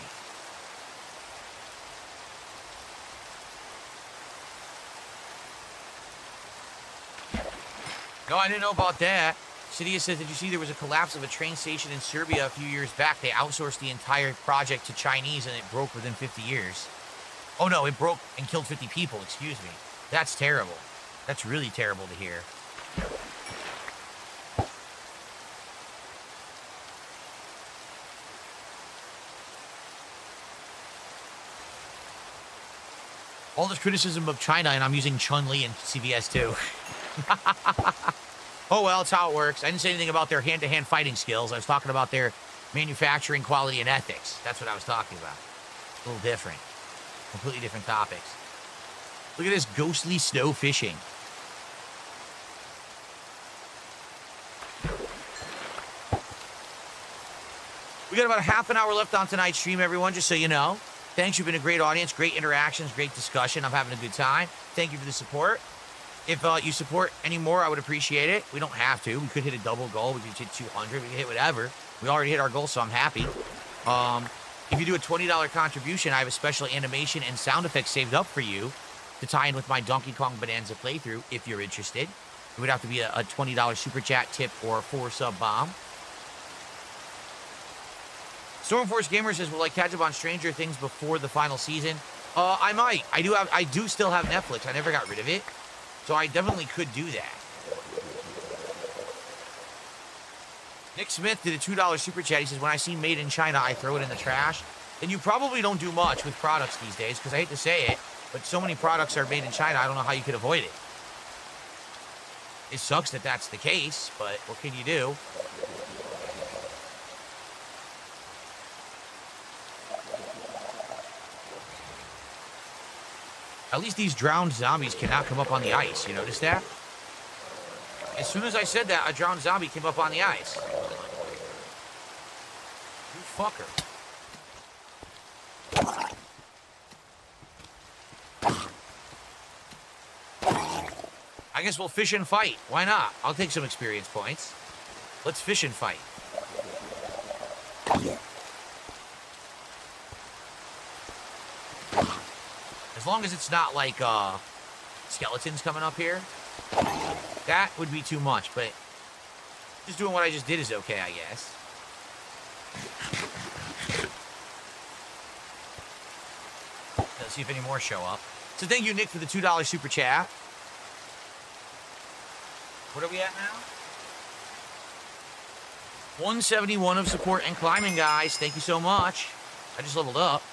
No, I didn't know about that. Cydia says, did you see there was a collapse of a train station in Serbia a few years back? They outsourced the entire project to Chinese and it broke within 50 years. Oh no, it broke and killed 50 people, excuse me. That's terrible. That's really terrible to hear. All this criticism of China and I'm using Chun-Li in CVS too. Oh, well, it's how it works. I didn't say anything about their hand-to-hand fighting skills. I was talking about their manufacturing quality and ethics. That's what I was talking about. A little different. Completely different topics. Look at this ghostly snow fishing. We got about a half an hour left on tonight's stream, everyone, just so you know. Thanks, you've been a great audience, great interactions, great discussion. I'm having a good time. Thank you for the support. If you support any more, I would appreciate it. We don't have to. We could hit a double goal. We could hit 200. We could hit whatever. We already hit our goal, so I'm happy. If you do a $20 contribution, I have a special animation and sound effects saved up for you to tie in with my Donkey Kong Bonanza playthrough, if you're interested. It would have to be a $20 super chat tip or 4-sub bomb. Stormforce Gamer says, will I catch up on Stranger Things before the final season? I might. I do still have Netflix. I never got rid of it. So I definitely could do that. Nick Smith did a $2 super chat. He says, when I see made in China, I throw it in the trash. And you probably don't do much with products these days, because I hate to say it, but so many products are made in China, I don't know how you could avoid it. It sucks that that's the case, but what can you do? At least these drowned zombies cannot come up on the ice. You notice that? As soon as I said that, a drowned zombie came up on the ice. You fucker. I guess we'll fish and fight. Why not? I'll take some experience points. Let's fish and fight. As long as it's not like skeletons coming up here. That would be too much, but just doing what I just did is okay, I guess. Let's see if any more show up. So thank you, Nick, for the $2 super chat. What are we at now? 171 of support and climbing, guys. Thank you so much. I just leveled up.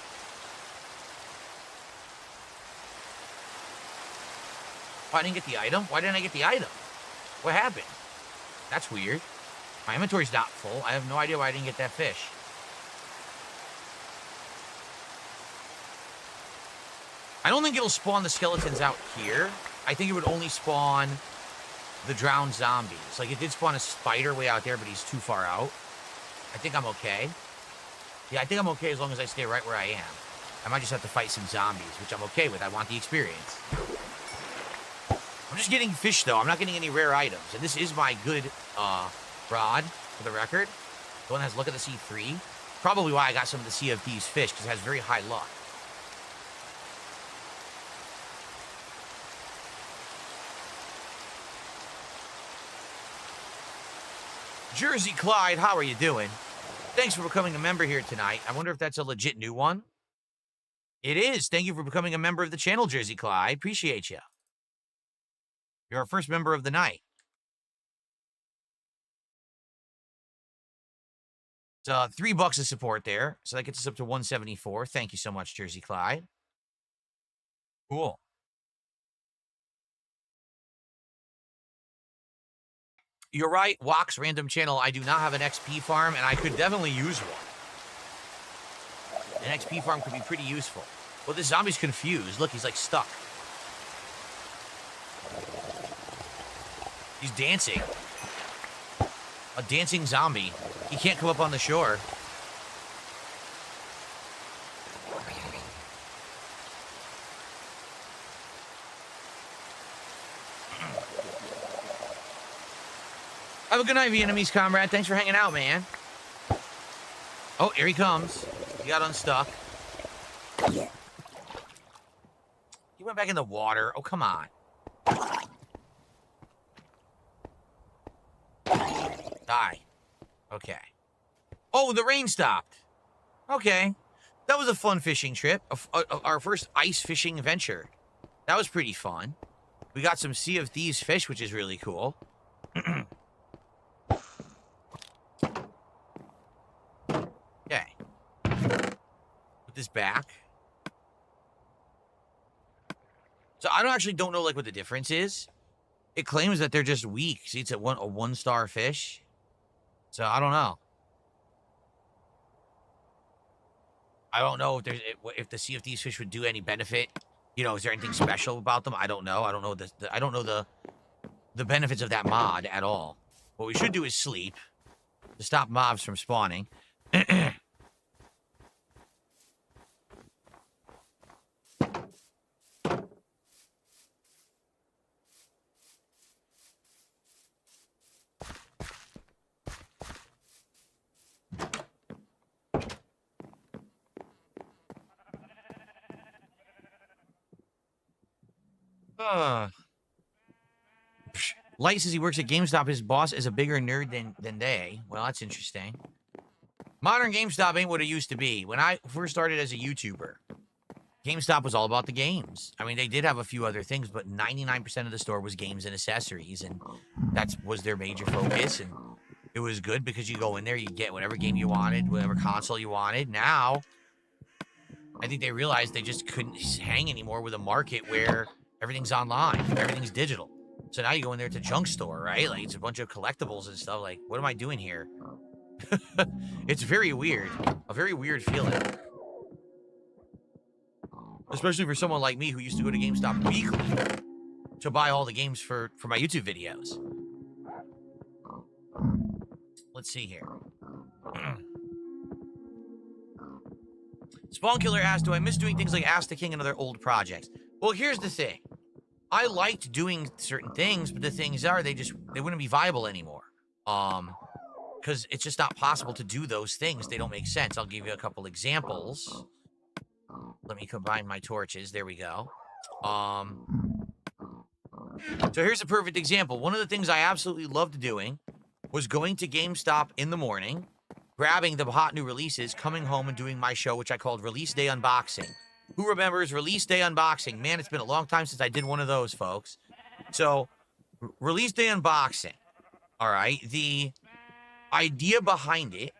Oh, I didn't get the item? Why didn't I get the item? What happened? That's weird. My inventory's not full. I have no idea why I didn't get that fish. I don't think it'll spawn the skeletons out here. I think it would only spawn the drowned zombies. Like, it did spawn a spider way out there, but he's too far out. I think I'm okay. Yeah, I think I'm okay as long as I stay right where I am. I might just have to fight some zombies, which I'm okay with. I want the experience. I'm just getting fish, though. I'm not getting any rare items. And this is my good rod, for the record. The one that has Look at the Sea 3. Probably why I got some of the Sea of Thieves fish, because it has very high luck. Jersey Clyde, how are you doing? Thanks for becoming a member here tonight. I wonder if that's a legit new one. It is. Thank you for becoming a member of the channel, Jersey Clyde. Appreciate you. You're our first member of the night. It's $3 of support there, so that gets us up to 174. Thank you so much, Jersey Clyde. Cool. You're right, Wox Random Channel. I do not have an XP farm, and I could definitely use one. An XP farm could be pretty useful. Well, this zombie's confused. Look, he's like stuck. He's dancing. A dancing zombie. He can't come up on the shore. Have a good night, Vietnamese comrade. Thanks for hanging out, man. Oh, here he comes. He got unstuck. He went back in the water. Oh, come on. Die. Okay. Oh, the rain stopped. Okay. That was a fun fishing trip. Our first ice fishing adventure. That was pretty fun. We got some Sea of Thieves fish, which is really cool. Okay. Put this back. So I don't know like what the difference is. It claims that they're just weak. See, it's a one-star fish. So I don't know. I don't know if the Sea of Thieves fish would do any benefit. You know, is there anything special about them? I don't know. I don't know the benefits of that mod at all. What we should do is sleep to stop mobs from spawning. Light says he works at GameStop. His boss is a bigger nerd than they. Well, that's interesting. Modern GameStop ain't what it used to be. When I first started as a YouTuber, GameStop was all about the games. I mean, they did have a few other things, but 99% of the store was games and accessories, and that was their major focus, and it was good because you go in there, you get whatever game you wanted, whatever console you wanted. Now, I think they realized they just couldn't hang anymore with a market where everything's online, everything's digital. So now you go in there to junk store, right? Like, it's a bunch of collectibles and stuff. Like, what am I doing here? It's very weird. A very weird feeling. Especially for someone like me who used to go to GameStop weekly to buy all the games for my YouTube videos. Let's see here. Spawn Killer asked, do I miss doing things like Ask the King and other old projects? Well, here's the thing. I liked doing certain things, but the things are, they wouldn't be viable anymore. Because it's just not possible to do those things. They don't make sense. I'll give you a couple examples. Let me combine my torches. There we go. So here's a perfect example. One of the things I absolutely loved doing was going to GameStop in the morning, grabbing the hot new releases, coming home and doing my show, which I called Release Day Unboxing. Who remembers Release Day Unboxing? Man, it's been a long time since I did one of those, folks. So, Release Day Unboxing. All right. The idea behind it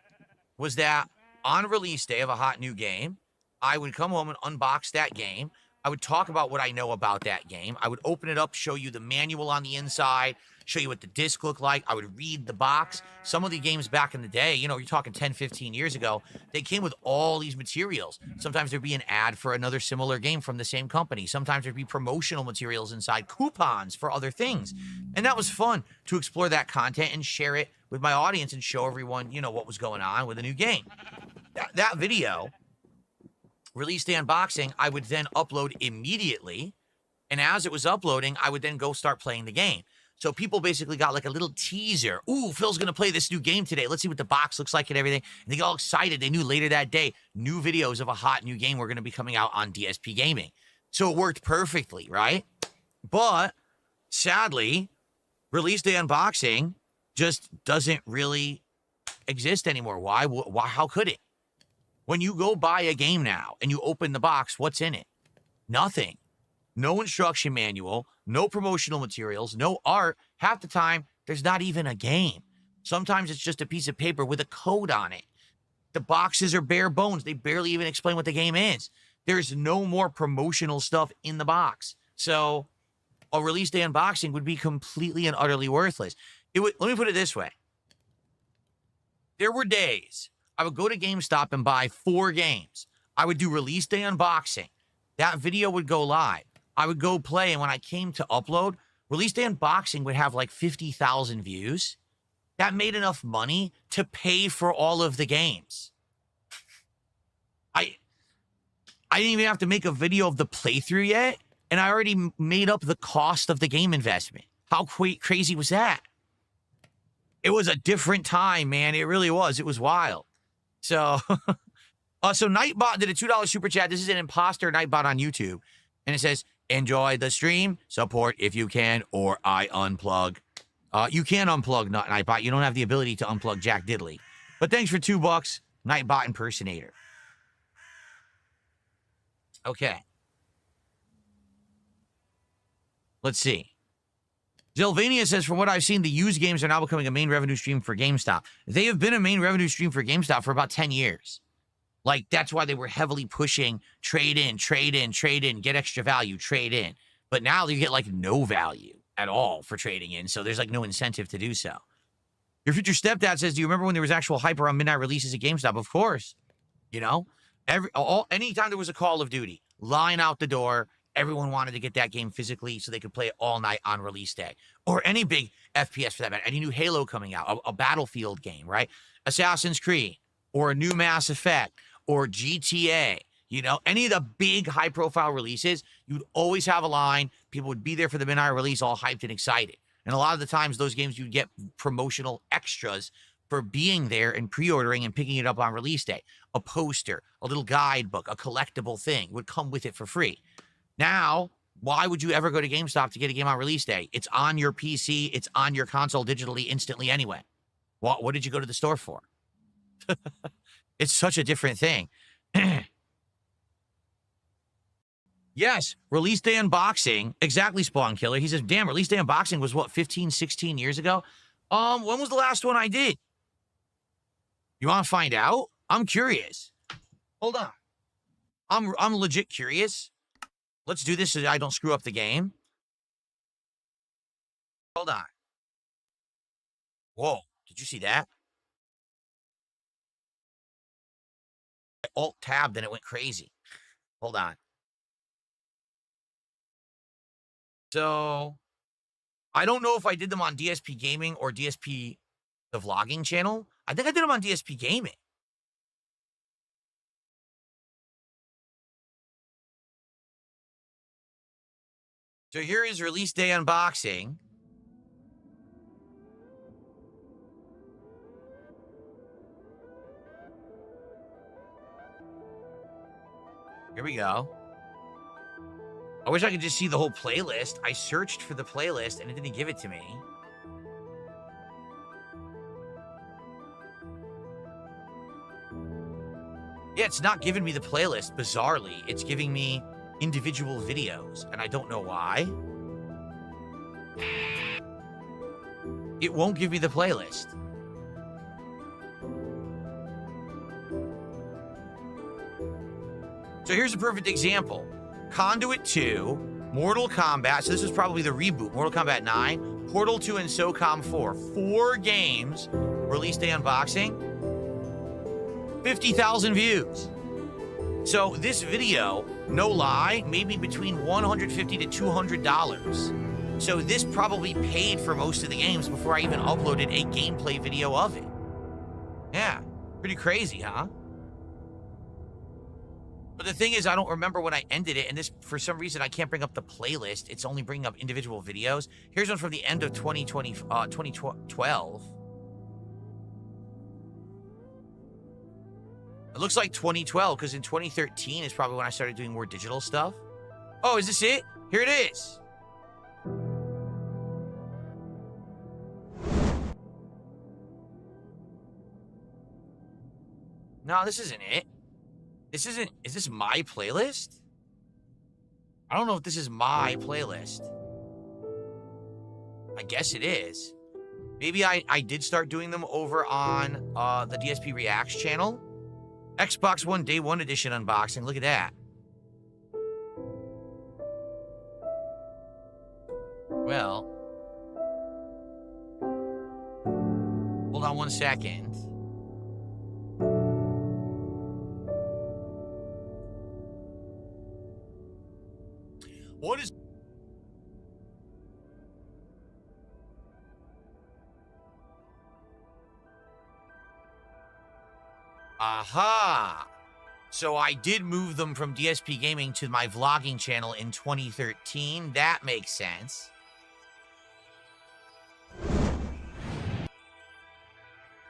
was that on release day of a hot new game, I would come home and unbox that game. I would talk about what I know about that game. I would open it up, show you the manual on the inside, show you what the disc looked like. I would read the box. Some of the games back in the day, you know, you're talking 10, 15 years ago, they came with all these materials. Sometimes there'd be an ad for another similar game from the same company. Sometimes there'd be promotional materials inside, coupons for other things. And that was fun to explore that content and share it with my audience and show everyone, you know, what was going on with a new game. That video, Release Day Unboxing, I would then upload immediately. And as it was uploading, I would then go start playing the game. So people basically got like a little teaser. Ooh, Phil's going to play this new game today. Let's see what the box looks like and everything. And they got all excited. They knew later that day, new videos of a hot new game were going to be coming out on DSP Gaming. So it worked perfectly, right? But sadly, Release Day Unboxing just doesn't really exist anymore. Why? How could it? When you go buy a game now and you open the box, what's in it? Nothing. No instruction manual, no promotional materials, no art. Half the time, there's not even a game. Sometimes it's just a piece of paper with a code on it. The boxes are bare bones. They barely even explain what the game is. There's no more promotional stuff in the box. So a Release Day Unboxing would be completely and utterly worthless. Let me put it this way. There were days I would go to GameStop and buy 4 games. I would do Release Day Unboxing. That video would go live. I would go play, and when I came to upload, Release Day Unboxing would have like 50,000 views. That made enough money to pay for all of the games. I didn't even have to make a video of the playthrough yet, and I already made up the cost of the game investment. How crazy was that? It was a different time, man. It really was. It was wild. So, so Nightbot did a $2 super chat. This is an imposter Nightbot on YouTube. And it says, enjoy the stream, support if you can, or I unplug. You can unplug Nightbot. You don't have the ability to unplug Jack Diddley. But thanks for $2, Nightbot impersonator. Okay. Let's see. Zelvania says, from what I've seen, the used games are now becoming a main revenue stream for GameStop. They have been a main revenue stream for GameStop for about 10 years. Like, that's why they were heavily pushing trade in, get extra value, trade in. But now you get, like, no value at all for trading in, so there's, like, no incentive to do so. Your future stepdad says, do you remember when there was actual hype around midnight releases at GameStop? Of course. You know? Anytime there was a Call of Duty, line out the door, everyone wanted to get that game physically so they could play it all night on release day. Or any big FPS for that matter. Any new Halo coming out, a Battlefield game, right? Assassin's Creed, or a new Mass Effect, or GTA, you know, any of the big high-profile releases, you'd always have a line. People would be there for the midnight release, all hyped and excited. And a lot of the times, those games, you'd get promotional extras for being there and pre-ordering and picking it up on release day. A poster, a little guidebook, a collectible thing would come with it for free. Now, why would you ever go to GameStop to get a game on release day? It's on your PC. It's on your console digitally instantly anyway. What did you go to the store for? It's such a different thing. Yes, Release Day Unboxing. Exactly, Spawn Killer. He says, damn, Release Day Unboxing was what, 15, 16 years ago? When was the last one I did? You want to find out? I'm curious. Hold on. I'm legit curious. Let's do this so I don't screw up the game. Hold on. Whoa, did you see that? I Alt-tabbed and it went crazy. Hold on. So, I don't know if I did them on DSP Gaming or DSP, the vlogging channel. I think I did them on DSP Gaming. So here is release day unboxing. Here we go. I wish I could just see the whole playlist. I searched for the playlist and it didn't give it to me. Yeah, it's not giving me the playlist, bizarrely. It's giving me individual videos, and I don't know why. It won't give me the playlist. So here's a perfect example. Conduit 2, Mortal Kombat, so this was probably the reboot, Mortal Kombat 9, Portal 2, and SOCOM 4. 4 games, release day unboxing, 50,000 views. So this video, no lie, maybe between $150 to $200. So this probably paid for most of the games before I even uploaded a gameplay video of it. Yeah, pretty crazy, huh? But the thing is, I don't remember when I ended it, and this, for some reason, I can't bring up the playlist. It's only bringing up individual videos. Here's one from the end of 2012. It looks like 2012, because in 2013 is probably when I started doing more digital stuff. Oh, is this it? Here it is. No, this isn't it. This isn't... Is this my playlist? I don't know if this is my playlist. I guess it is. Maybe I did start doing them over on the DSP Reacts channel. Xbox One Day 1 Edition unboxing. Look at that. Well. Hold on one second. What is... Aha! So I did move them from DSP Gaming to my vlogging channel in 2013. That makes sense.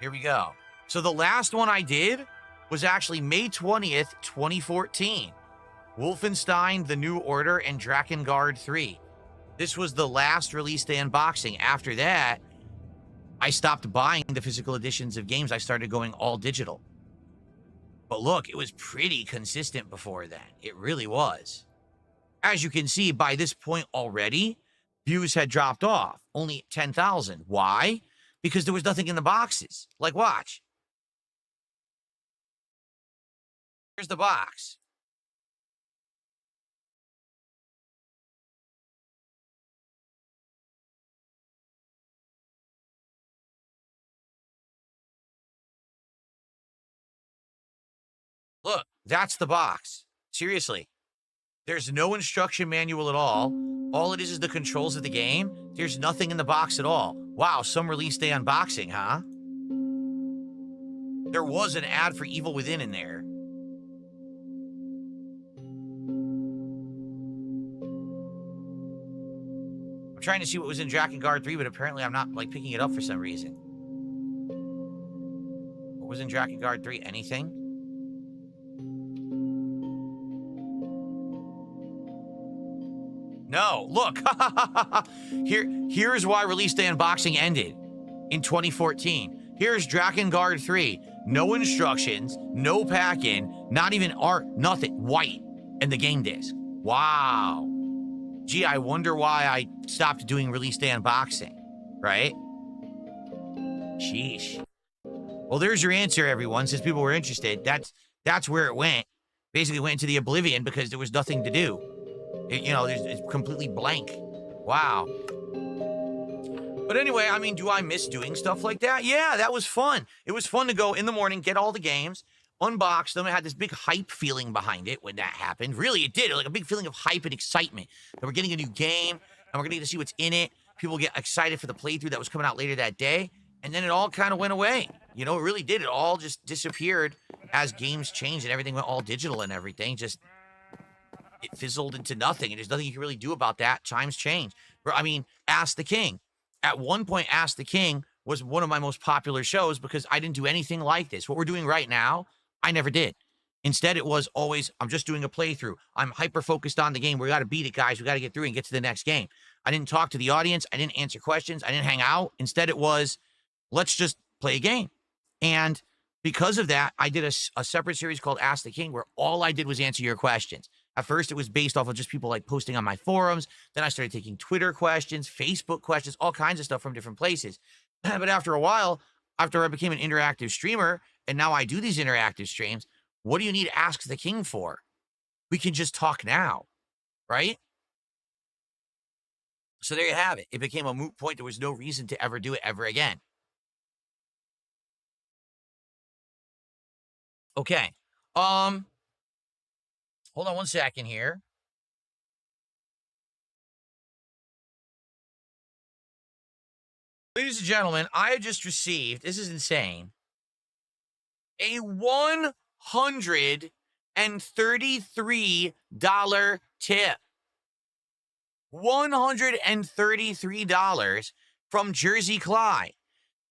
Here we go. So the last one I did was actually May 20th, 2014. Wolfenstein, The New Order, and Drakengard 3. This was the last release day unboxing. After that, I stopped buying the physical editions of games. I started going all digital. But look, it was pretty consistent before then. It really was. As you can see, by this point already, views had dropped off. Only 10,000. Why? Because there was nothing in the boxes. Like, watch. Here's the box. Look, that's the box. Seriously. There's no instruction manual at all. All it is the controls of the game. There's nothing in the box at all. Wow, some release day unboxing, huh? There was an ad for Evil Within in there. I'm trying to see what was in Drakengard 3, but apparently I'm not, like, picking it up for some reason. What was in Drakengard 3? Anything? No, look. Here's why release day unboxing ended in 2014. Here's Drakengard 3. No instructions, no pack-in, not even art, nothing. White. And the game disc. Wow. Gee, I wonder why I stopped doing release day unboxing. Right? Sheesh. Well, there's your answer, everyone. Since people were interested, that's where it went. Basically went into the oblivion because there was nothing to do. You know, it's completely blank. Wow. But anyway, I mean, do I miss doing stuff like that? Yeah, that was fun. It was fun to go in the morning, get all the games, unbox them. It had this big hype feeling behind it when that happened. Really, it did. Like a big feeling of hype and excitement that we're getting a new game and we're going to get to see what's in it. People get excited for the playthrough that was coming out later that day. And then it all kind of went away. You know, it really did. It all just disappeared as games changed and everything went all digital and everything. Just, it fizzled into nothing. And there's nothing you can really do about that. Times change. I mean, Ask the King. At one point, Ask the King was one of my most popular shows because I didn't do anything like this. What we're doing right now, I never did. Instead, it was always, I'm just doing a playthrough. I'm hyper-focused on the game. We got to beat it, guys. We got to get through and get to the next game. I didn't talk to the audience. I didn't answer questions. I didn't hang out. Instead, it was, let's just play a game. And because of that, I did a separate series called Ask the King where all I did was answer your questions. At first, it was based off of just people like posting on my forums. Then I started taking Twitter questions, Facebook questions, all kinds of stuff from different places. But after a while, after I became an interactive streamer, and now I do these interactive streams, what do you need Ask the King for? We can just talk now, right? So there you have it. It became a moot point. There was no reason to ever do it ever again. Okay. Hold on one second here. Ladies and gentlemen, I have just received, this is insane, a $133 tip. $133 from Jersey Clyde.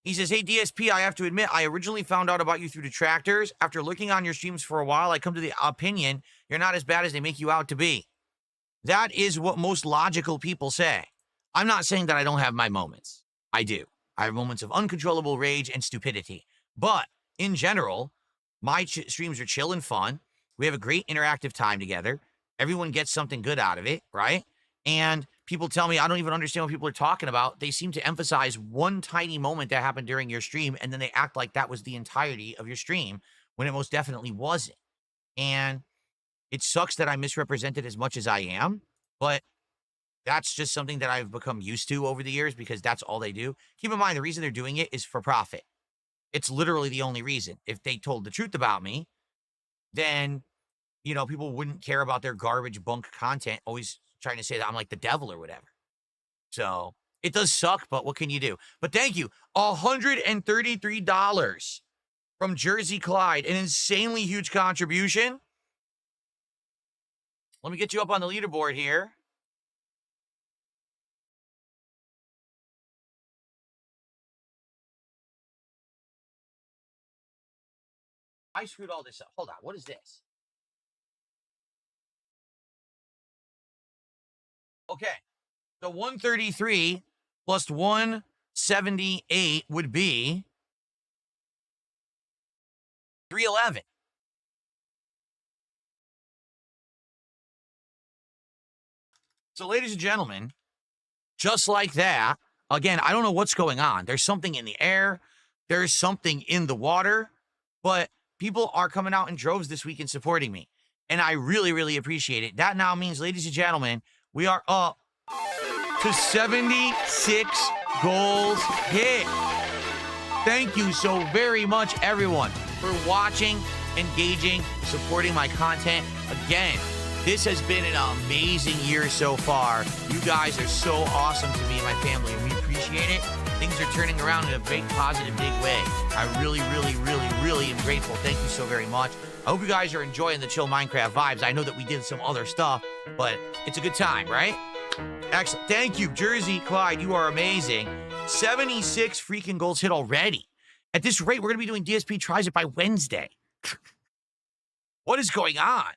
He says, hey, DSP, I have to admit, I originally found out about you through detractors. After looking on your streams for a while, I come to the opinion you're not as bad as they make you out to be. That is what most logical people say. I'm not saying that I don't have my moments. I do. I have moments of uncontrollable rage and stupidity. But in general, my streams are chill and fun. We have a great interactive time together. Everyone gets something good out of it, right? And people tell me, I don't even understand what people are talking about. They seem to emphasize one tiny moment that happened during your stream, and then they act like that was the entirety of your stream, when it most definitely wasn't. And it sucks that I'm misrepresented as much as I am, but that's just something that I've become used to over the years because that's all they do. Keep in mind, the reason they're doing it is for profit. It's literally the only reason. If they told the truth about me, then, you know, people wouldn't care about their garbage bunk content, always trying to say that I'm like the devil or whatever. So it does suck, but what can you do? But thank you. $133 from Jersey Clyde, an insanely huge contribution. Let me get you up on the leaderboard here. I screwed all this up. Hold on. What is this? Okay. The 133 plus 178 would be 311. So, ladies and gentlemen, just like that, again, I don't know what's going on. There's something in the air. There's something in the water. But people are coming out in droves this week and supporting me. And I really, really appreciate it. That now means, ladies and gentlemen, we are up to 76 goals hit. Thank you so very much, everyone, for watching, engaging, supporting my content. Again, this has been an amazing year so far. You guys are so awesome to me and my family, and we appreciate it. Things are turning around in a big, positive, big way. I really, really, really, really am grateful. Thank you so very much. I hope you guys are enjoying the chill Minecraft vibes. I know that we did some other stuff, but it's a good time, right? Excellent. Thank you, Jersey Clyde. You are amazing. 76 freaking goals hit already. At this rate, we're going to be doing DSP Tries It by Wednesday. What is going on?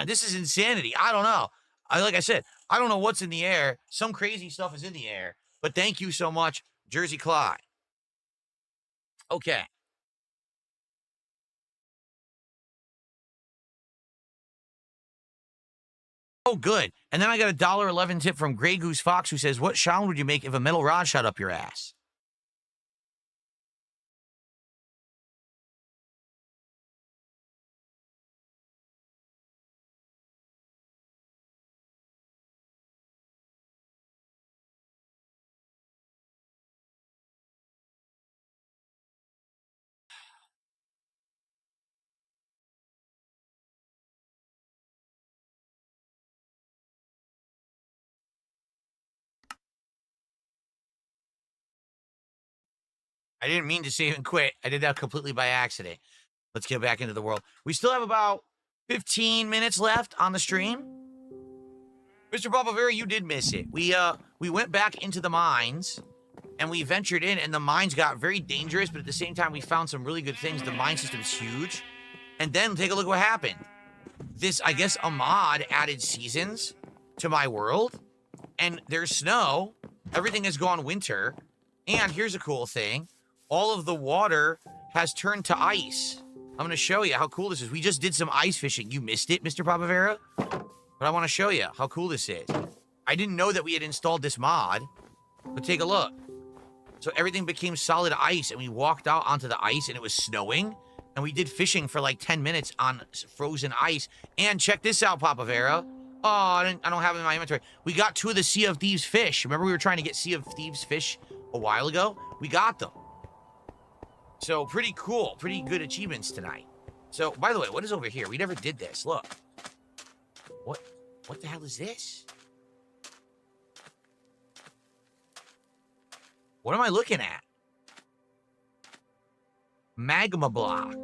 This is insanity. I don't know. Like I said, I don't know what's in the air. Some crazy stuff is in the air. But thank you so much, Jersey Clyde. Okay. Oh, good. And then I got a $1.11 tip from Grey Goose Fox who says, what sound would you make if a metal rod shot up your ass? I didn't mean to save and quit. I did that completely by accident. Let's get back into the world. We still have about 15 minutes left on the stream. Mr. Barbavera, you did miss it. We went back into the mines, and we ventured in, and the mines got very dangerous, but at the same time, we found some really good things. The mine system's huge. And then take a look what happened. This, I guess, a mod added seasons to my world, and there's snow. Everything has gone winter. And here's a cool thing. All of the water has turned to ice. I'm going to show you how cool this is. We just did some ice fishing. You missed it, Mr. Barbavera? But I want to show you how cool this is. I didn't know that we had installed this mod, but take a look. So everything became solid ice, and we walked out onto the ice, and it was snowing, and we did fishing for like 10 minutes on frozen ice. And check this out, Papavera. Oh, I don't have it in my inventory. We got 2 of the Sea of Thieves fish. Remember we were trying to get Sea of Thieves fish a while ago? We got them. So pretty cool. Pretty good achievements tonight. So, by the way, what is over here? We never did this. Look. What the hell is this? What am I looking at? Magma block.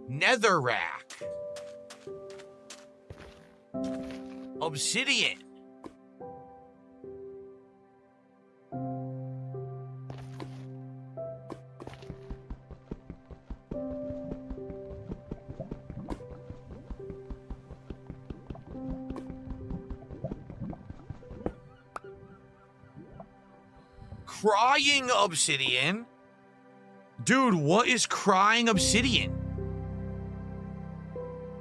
Netherrack. Obsidian. Crying obsidian? Dude, what is crying obsidian?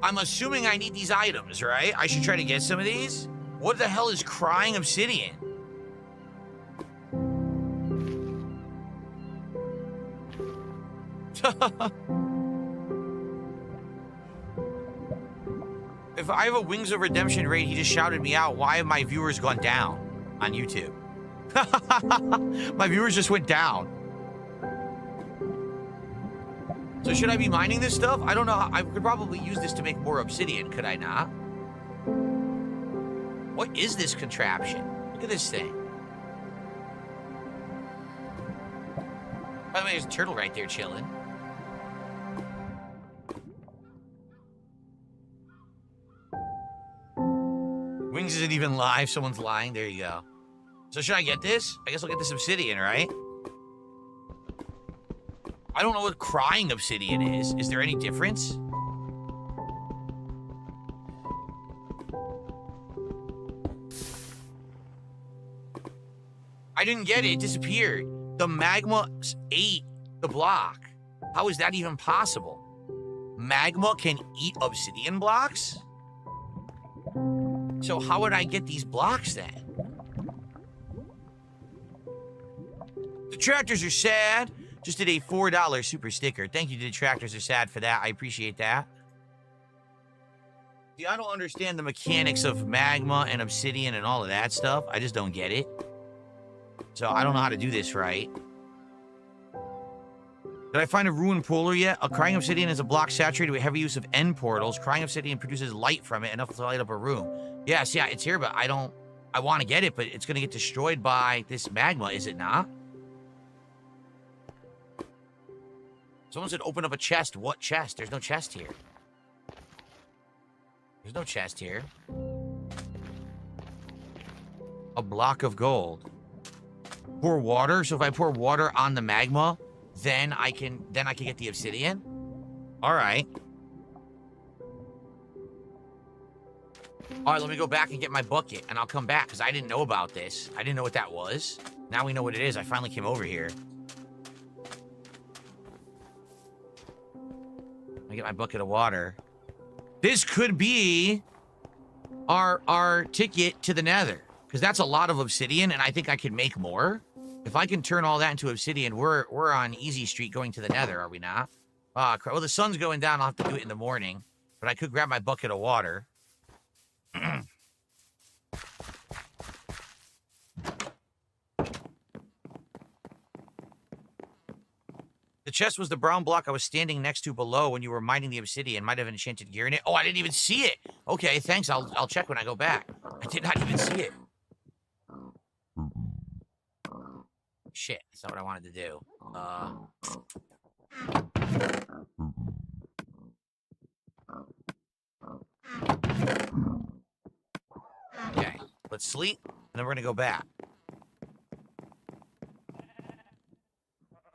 I'm assuming I need these items, right? I should try to get some of these? What the hell is crying obsidian? If I have a Wings of Redemption raid, he just shouted me out. Why have my viewers gone down on YouTube? My viewers just went down. So should I be mining this stuff? I don't know. I could probably use this to make more obsidian, could I not? What is this contraption? Look at this thing. By the way, there's a turtle right there chilling. Wings isn't even live. Someone's lying. There you go. So should I get this? I guess I'll get this obsidian, right? I don't know what crying obsidian is. Is there any difference? I didn't get it. It disappeared. The magma ate the block. How is that even possible? Magma can eat obsidian blocks? So how would I get these blocks then? Detractors are sad. Just did a $4 super sticker. Thank you, Detractors are sad for that. I appreciate that. See, I don't understand the mechanics of magma and obsidian and all of that stuff. I just don't get it. So I don't know how to do this right. Did I find a ruined polar yet? A crying obsidian is a block saturated with heavy use of end portals. Crying obsidian produces light from it, enough to light up a room. Yeah, see, it's here, but I want to get it, but it's going to get destroyed by this magma, is it not? Someone said open up a chest. What chest? There's no chest here. There's no chest here. A block of gold. Pour water. So if I pour water on the magma, then I can get the obsidian. All right. All right, let me go back and get my bucket, and I'll come back, because I didn't know about this. I didn't know what that was. Now we know what it is. I finally came over here. Let me get my bucket of water. This could be our ticket to the nether, because that's a lot of obsidian, and I think I can make more. If I can turn all that into obsidian, we're on easy street going to the nether, are we not? Well, the sun's going down. I'll have to do it in the morning, but I could grab my bucket of water. The chest was the brown block I was standing next to below when you were mining the obsidian. Might have enchanted gear in it. Oh, I didn't even see it. Okay, thanks. I'll check when I go back. I did not even see it. Shit, that's not what I wanted to do. Okay, let's sleep, and then we're gonna go back.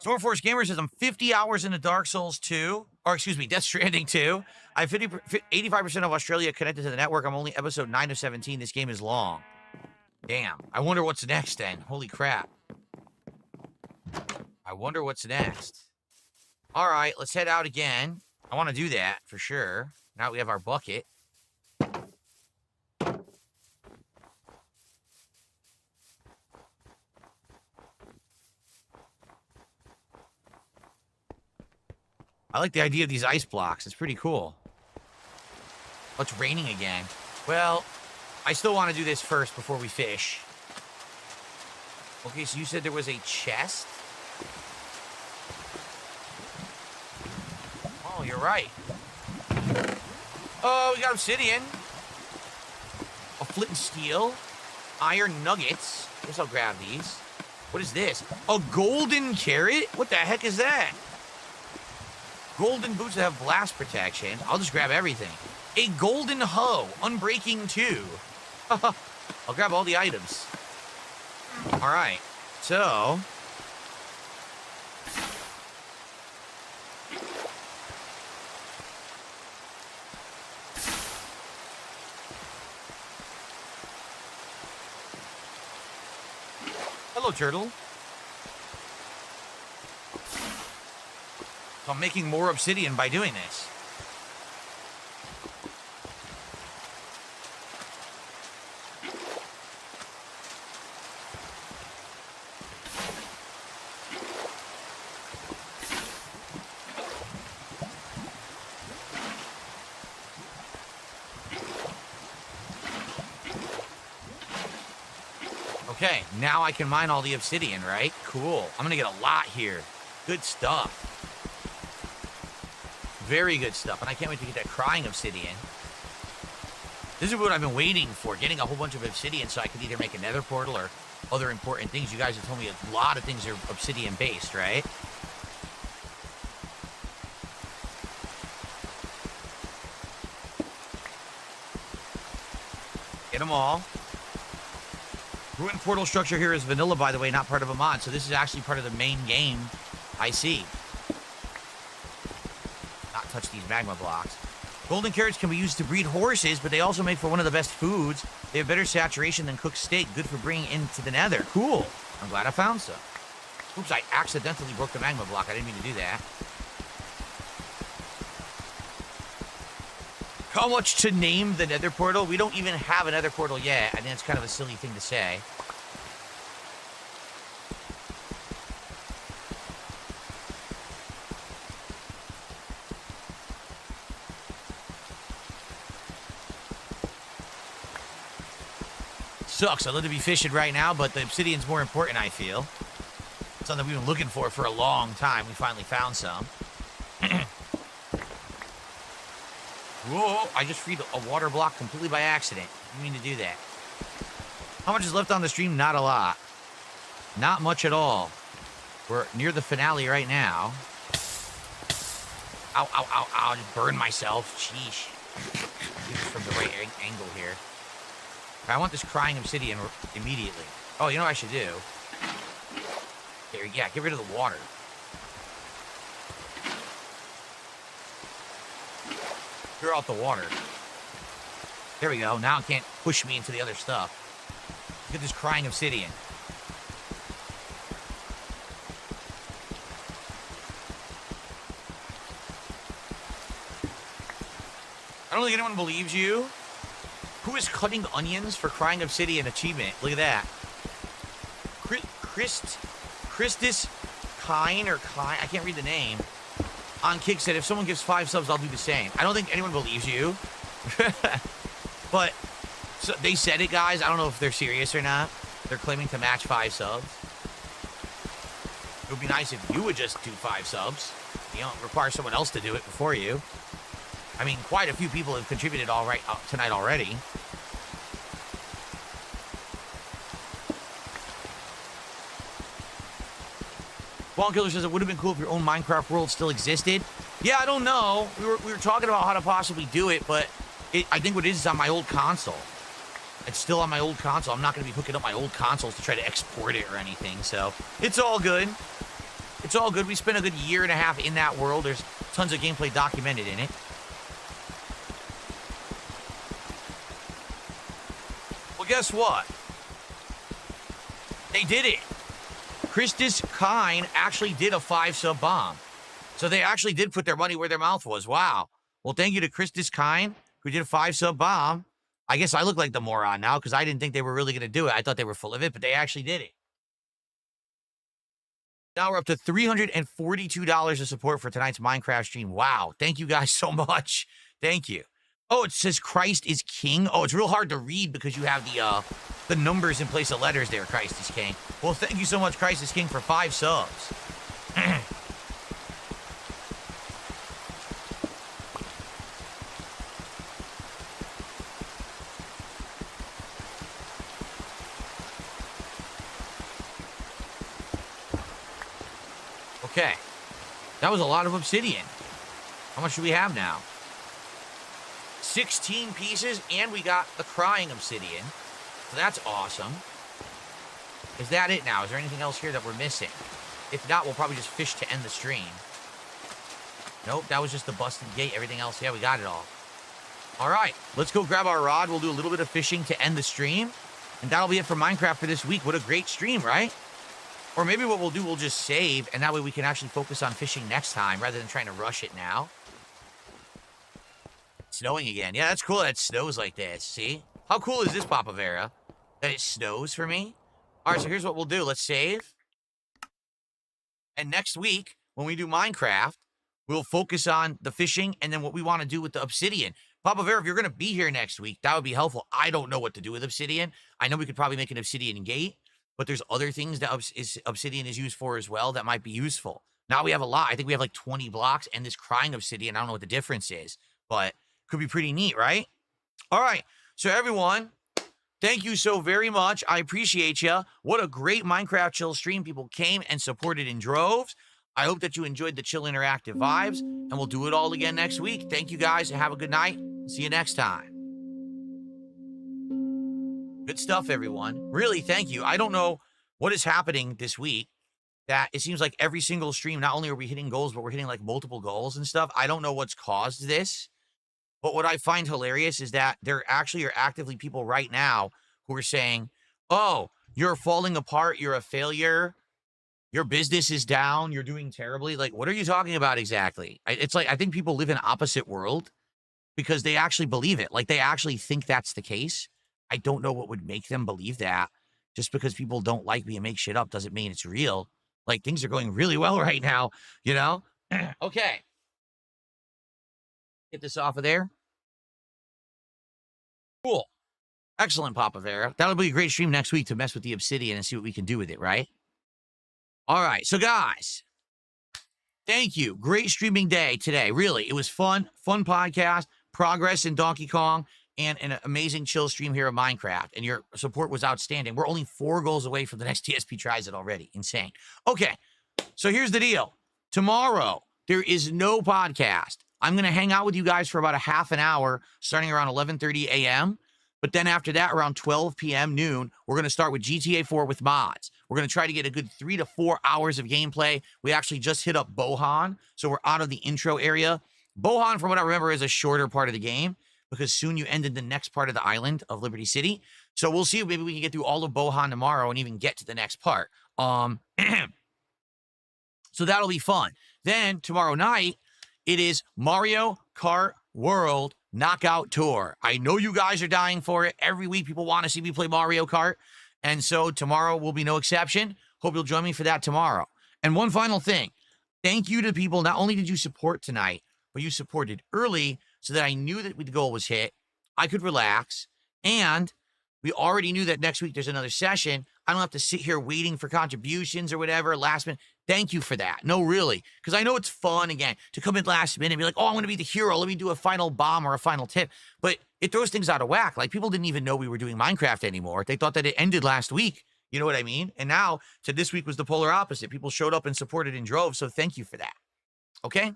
Stormforce Gamer says, I'm 50 hours into Dark Souls 2, or excuse me, Death Stranding 2. I have 85% of Australia connected to the network. I'm only episode 9 of 17. This game is long. Damn. I wonder what's next then. Holy crap. I wonder what's next. All right, let's head out again. I want to do that for sure. Now we have our bucket. I like the idea of these ice blocks. It's pretty cool. Oh, it's raining again. Well, I still want to do this first before we fish. Okay, so you said there was a chest? Oh, you're right. Oh, we got obsidian. A flint and steel. Iron nuggets. I guess I'll grab these. What is this? A golden carrot? What the heck is that? Golden boots that have blast protection. I'll just grab everything. A golden hoe. Unbreaking 2. I'll grab all the items. All right. So... Hello, turtle. So I'm making more obsidian by doing this. Okay, now I can mine all the obsidian, right? Cool. I'm gonna get a lot here. Good stuff. Very good stuff, and I can't wait to get that crying obsidian. This is what I've been waiting for, getting a whole bunch of obsidian so I can either make a nether portal or other important things. You guys have told me a lot of things are obsidian-based, right? Get them all. Ruined portal structure here is vanilla, by the way, not part of a mod, so this is actually part of the main game, I see. Touch these magma blocks. Golden carrots can be used to breed horses, but they also make for one of the best foods. They have better saturation than cooked steak, good for bringing into the nether. Cool. I'm glad I found some. Oops, I accidentally broke the magma block. I didn't mean to do that. How much to name the nether portal? We don't even have a nether portal yet. I think it's kind of a silly thing to say. Sucks. I'd love to be fishing right now, but the obsidian's more important, I feel. Something we've been looking for a long time. We finally found some. Whoa, I just freed a water block completely by accident. I didn't mean to do that. How much is left on the stream? Not a lot. Not much at all. We're near the finale right now. Ow, ow, ow, ow. I just burned myself. Sheesh. From the right angle here. I want this crying obsidian immediately. Oh, you know what I should do? There, yeah, get rid of the water. Clear out the water. There we go. Now it can't push me into the other stuff. Look at this crying obsidian. I don't think anyone believes you. Who is cutting onions for crying obsidian achievement? Look at that. Christus Kine or Kine, I can't read the name. On Kick said, if someone gives 5 subs, I'll do the same. I don't think anyone believes you. But so they said it, guys. I don't know if they're serious or not. They're claiming to match 5 subs. It would be nice if you would just do 5 subs. You don't require someone else to do it before you. I mean, quite a few people have contributed tonight already. Ball Killer says it would have been cool if your own Minecraft world still existed. Yeah, I don't know. We were talking about how to possibly do it, but I think what it is on my old console. It's still on my old console. I'm not going to be hooking up my old consoles to try to export it or anything, so it's all good. It's all good. We spent a good year and a half in that world. There's tons of gameplay documented in it. Well, guess what? They did it. Christus Kine actually did a 5-sub bomb. So they actually did put their money where their mouth was. Wow. Well, thank you to Christus Kine, who did a 5-sub bomb. I guess I look like the moron now because I didn't think they were really going to do it. I thought they were full of it, but they actually did it. Now we're up to $342 of support for tonight's Minecraft stream. Wow. Thank you guys so much. Thank you. Oh, it says Christ is King. Oh, it's real hard to read because you have the numbers in place of letters there, Christ is King. Well, thank you so much, Christ is King, for 5 subs. Okay. That was a lot of obsidian. How much do we have now? 16 pieces, and we got the crying obsidian. So that's awesome. Is that it now? Is there anything else here that we're missing? If not, we'll probably just fish to end the stream. Nope, that was just the busted gate. Everything else, yeah, we got it all. All right, let's go grab our rod. We'll do a little bit of fishing to end the stream. And that'll be it for Minecraft for this week. What a great stream, right? Or maybe what we'll do, we'll just save, and that way we can actually focus on fishing next time rather than trying to rush it now. Snowing again. Yeah, that's cool that it snows like this. See? How cool is this, Papa Vera? That it snows for me? All right, so here's what we'll do. Let's save. And next week, when we do Minecraft, we'll focus on the fishing and then what we want to do with the obsidian. Papa Vera, if you're going to be here next week, that would be helpful. I don't know what to do with obsidian. I know we could probably make an obsidian gate, but there's other things that obsidian is used for as well that might be useful. Now we have a lot. I think we have like 20 blocks and this crying obsidian. I don't know what the difference is, but could be pretty neat, right? All right. So everyone, thank you so very much. I appreciate you. What a great Minecraft Chill stream. People came and supported in droves. I hope that you enjoyed the chill interactive vibes, and we'll do it all again next week. Thank you guys, and have a good night. See you next time. Good stuff, everyone. Really, thank you. I don't know what is happening this week, that it seems like every single stream, not only are we hitting goals, but we're hitting like multiple goals and stuff. I don't know what's caused this. But what I find hilarious is that there actually are actively people right now who are saying, oh, you're falling apart, you're a failure, your business is down, you're doing terribly. Like, what are you talking about exactly? It's like, I think people live in opposite world because they actually believe it. Like, they actually think that's the case. I don't know what would make them believe that. Just because people don't like me and make shit up doesn't mean it's real. Like, things are going really well right now, you know? Okay. Get this off of there. Cool. Excellent, Papa Vera. That'll be a great stream next week to mess with the obsidian and see what we can do with it, right? All right. So, guys, thank you. Great streaming day today. Really, it was fun. Fun podcast. Progress in Donkey Kong. And an amazing chill stream here of Minecraft. And your support was outstanding. We're only 4 goals away from the next TSP Tries It already. Insane. Okay. So, here's the deal. Tomorrow, there is no podcast. I'm going to hang out with you guys for about a half an hour, starting around 11:30 a.m. But then after that, around 12 p.m. noon, we're going to start with GTA 4 with mods. We're going to try to get a good 3 to 4 hours of gameplay. We actually just hit up Bohan, so we're out of the intro area. Bohan, from what I remember, is a shorter part of the game because soon you end in the next part of the island of Liberty City. So we'll see if maybe we can get through all of Bohan tomorrow and even get to the next part. So that'll be fun. Then tomorrow night, it is Mario Kart World Knockout Tour. I know you guys are dying for it. Every week people want to see me play Mario Kart. And so tomorrow will be no exception. Hope you'll join me for that tomorrow. And one final thing. Thank you to people. Not only did you support tonight, but you supported early so that I knew that the goal was hit. I could relax. And we already knew that next week there's another session. I don't have to sit here waiting for contributions or whatever last minute. Thank you for that. No, really. Because I know it's fun, again, to come in last minute and be like, oh, I'm going to be the hero. Let me do a final bomb or a final tip. But it throws things out of whack. Like, people didn't even know we were doing Minecraft anymore. They thought that it ended last week. You know what I mean? And now to this week was the polar opposite. People showed up and supported in droves, so thank you for that. Okay?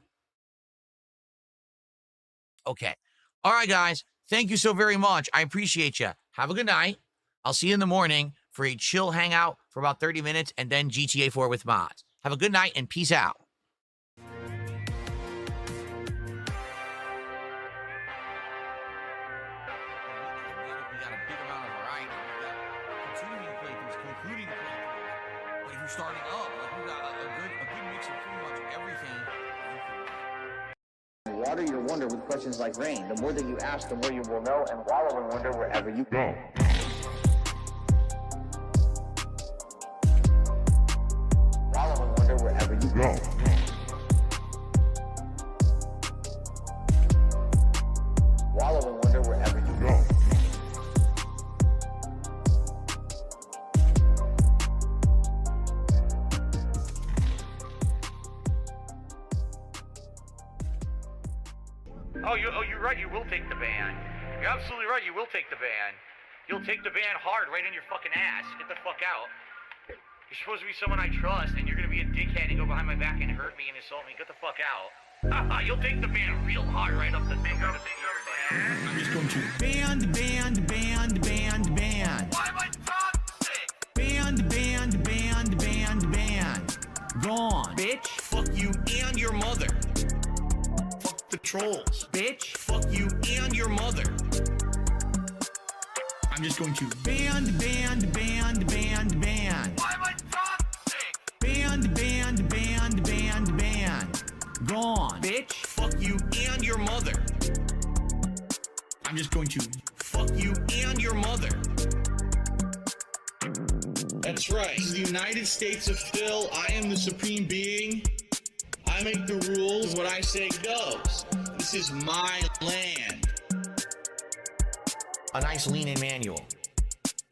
Okay. All right, guys. Thank you so very much. I appreciate you. Have a good night. I'll see you in the morning for a chill hangout for about 30 minutes and then GTA 4 with mods. Have a good night and peace out. Starting up, like we got a good mix of pretty much everything. Water your wonder with questions like rain. The more that you ask, the more you will know, and wallow in wonder wherever you go. Wallow in wonder wherever you go. Wallow in wonder wherever you go. Oh, you're right. You will take the ban. You're absolutely right. You will take the ban. You'll take the ban hard right in your fucking ass. Get the fuck out. You're supposed to be someone I trust, and you're gonna be a dickhead and go behind my back and hurt me and insult me. Get the fuck out. You'll take the ban real hard right up the thing. I'm just going to ban. Why am I toxic? Ban. Gone. Bitch. Fuck you and your mother. The trolls. Bitch. Fuck you and your mother. I'm just going to ban. Why am I toxic? Ban. Gone. Bitch. Fuck you and your mother. I'm just going to fuck you and your mother. That's right. This is the United States of Phil. I am the supreme being. I make the rules. What I say goes. This is my land. A nice lean-in manual.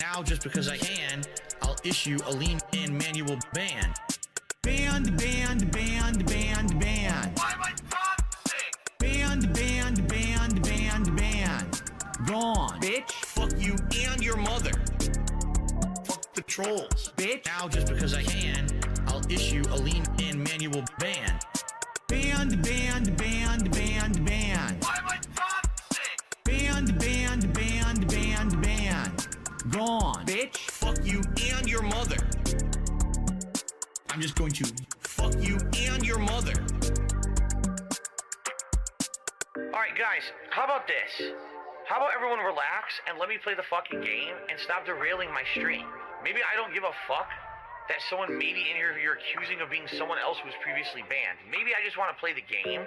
Now, just because I can, I'll issue a lean-in manual ban. Ban. Why am I toxic? Ban. Gone. Bitch. Fuck you and your mother. Fuck the trolls. Bitch. Now, just because I can, I'll issue a lean-in manual ban. Ban. Why am I toxic? Ban. Gone. Bitch. Fuck you and your mother. I'm just going to fuck you and your mother. Alright guys, how about this? How about everyone relax and let me play the fucking game and stop derailing my stream? Maybe I don't give a fuck that someone maybe in here you're accusing of being someone else who was previously banned. Maybe I just want to play the game,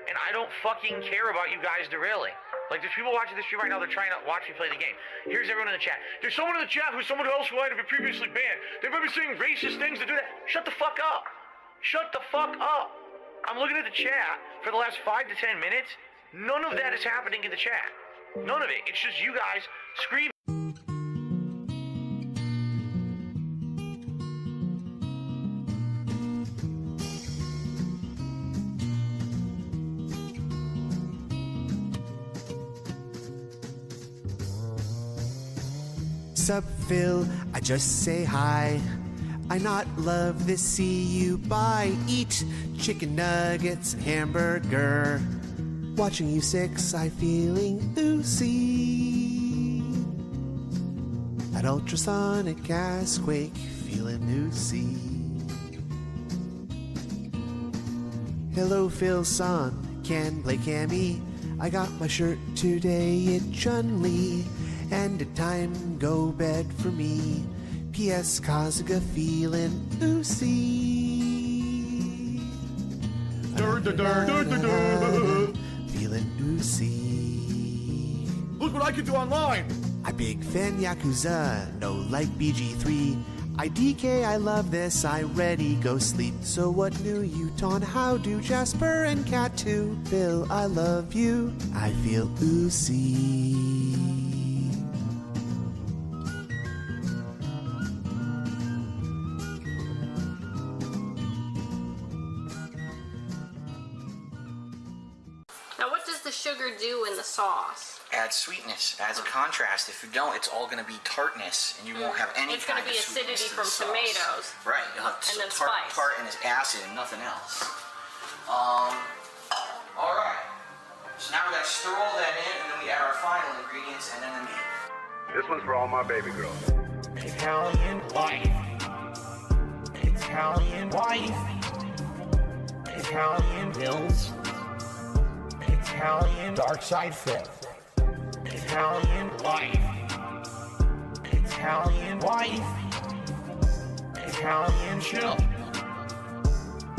and I don't fucking care about you guys derailing. Like, there's people watching this stream right now, they're trying to watch me play the game. Here's everyone in the chat. There's someone in the chat who's someone else who might have been previously banned. They might be saying racist things to do that. Shut the fuck up. Shut the fuck up. I'm looking at the chat for the last 5 to 10 minutes. None of that is happening in the chat. None of it. It's just you guys screaming. Sup, Phil? I just say hi. I not love to see you buy. Eat chicken nuggets and hamburger. Watching you six, I feeling oozy. At ultrasonic gas quake, feeling oozy. Hello, Phil son, can play Cammy. I got my shirt today, it Chun-Li. And a time go bed for me. P.S. Kazuga feeling oozy. Feeling oozy. Look what I can do online. I big fan Yakuza, no like BG3. I DK, I love this, I ready go sleep. So what new Uton? How do Jasper and Cat 2? Phil, I love you, I feel oozy. the sugar do in the sauce? Adds sweetness, adds a contrast. If you don't, it's all going to be tartness, and you won't have any It's kind going to of be sweetness acidity to from the sauce. tomatoes. Right, you'll have And then tart, spice. tart and it's acid and nothing else. All right. So now we got to stir all that in, and then we add our final ingredients, and then the meat. This one's for all my baby girls. Italian wife. Italian wife. Italian Bills. Italian dark side Phil. Italian wife. Italian wife. Italian chill.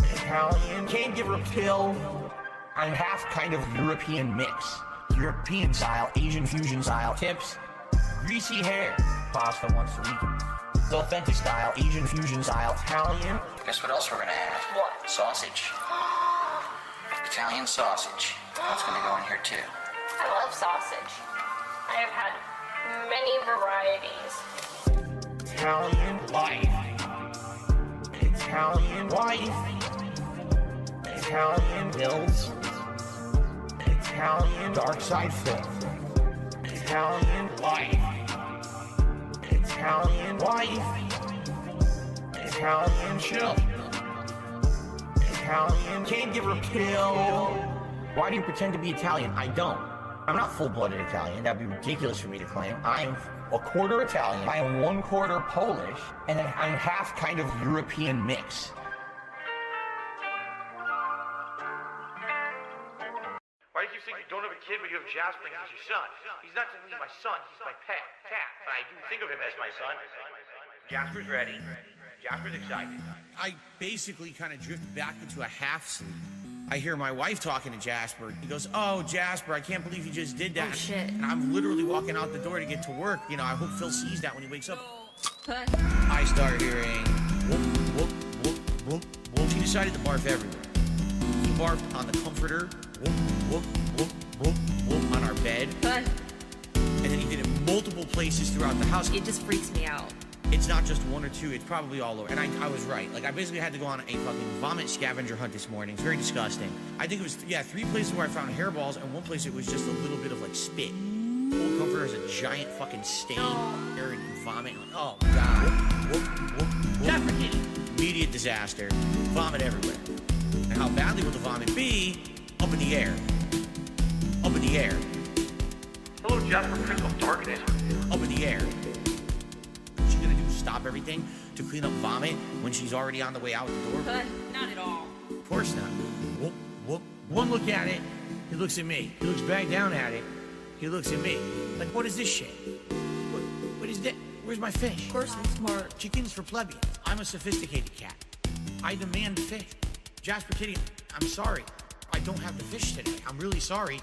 Italian can't give her a pill. I'm half kind of European mix. European style, Asian fusion style tips. Greasy hair. Pasta once a week. The authentic style, Asian fusion style, Italian. Guess what else we're gonna add? What? Sausage. Italian sausage. That's gonna go in here too. I love sausage. I have had many varieties. Italian wife. Italian wife. Italian Bills. Italian dark side Phil. Italian wife. Italian wife. Italian chill. Italian can't give her a pill. Why do you pretend to be Italian? I don't. I'm not full-blooded Italian. That'd be ridiculous for me to claim. I'm a quarter Italian. I am 1/4 Polish, and then I'm half kind of European mix. Why do you think you don't have a kid, but you have Jasper and he's your son? He's not to me my son, he's my pet, cat. But I do think of him as my son. Jasper's ready. Jasper's excited. I basically kind of drift back into a half sleep. I hear my wife talking to Jasper. He goes, "Oh, Jasper, I can't believe you just did that." Oh, shit. And I'm literally walking out the door to get to work. You know, I hope Phil sees that when he wakes up. Huh? I start hearing whoop, whoop, whoop, whoop, whoop. She decided to barf everywhere. He barfed on the comforter, whoop, whoop, whoop, whoop, whoop, on our bed. Huh? And then he did it multiple places throughout the house. It just freaks me out. It's not just one or two, it's probably all over. And I was right. Like, I basically had to go on a fucking vomit scavenger hunt this morning. It's very disgusting. I think it was, 3 places where I found hairballs, and one place it was just a little bit of, like, spit. The whole comforter has a giant fucking stain there and vomit. Like, oh, God. Whoop, whoop, whoop, whoop. Immediate disaster. Vomit everywhere. And how badly will the vomit be? Up in the air. Up in the air. Hello, Jasper, Prince of Darkness. Up in the air. What's she gonna do? Stop everything to clean up vomit when she's already on the way out the door? Not at all. Of course not. Whoop, whoop. One look at it, he looks at me. He looks back down at it, he looks at me. Like, what is this shit? What is that? Where's my fish? Of course I'm smart. Chicken's for plebeians. I'm a sophisticated cat. I demand the fish. Jasper Kitty, I'm sorry. I don't have the fish today. I'm really sorry.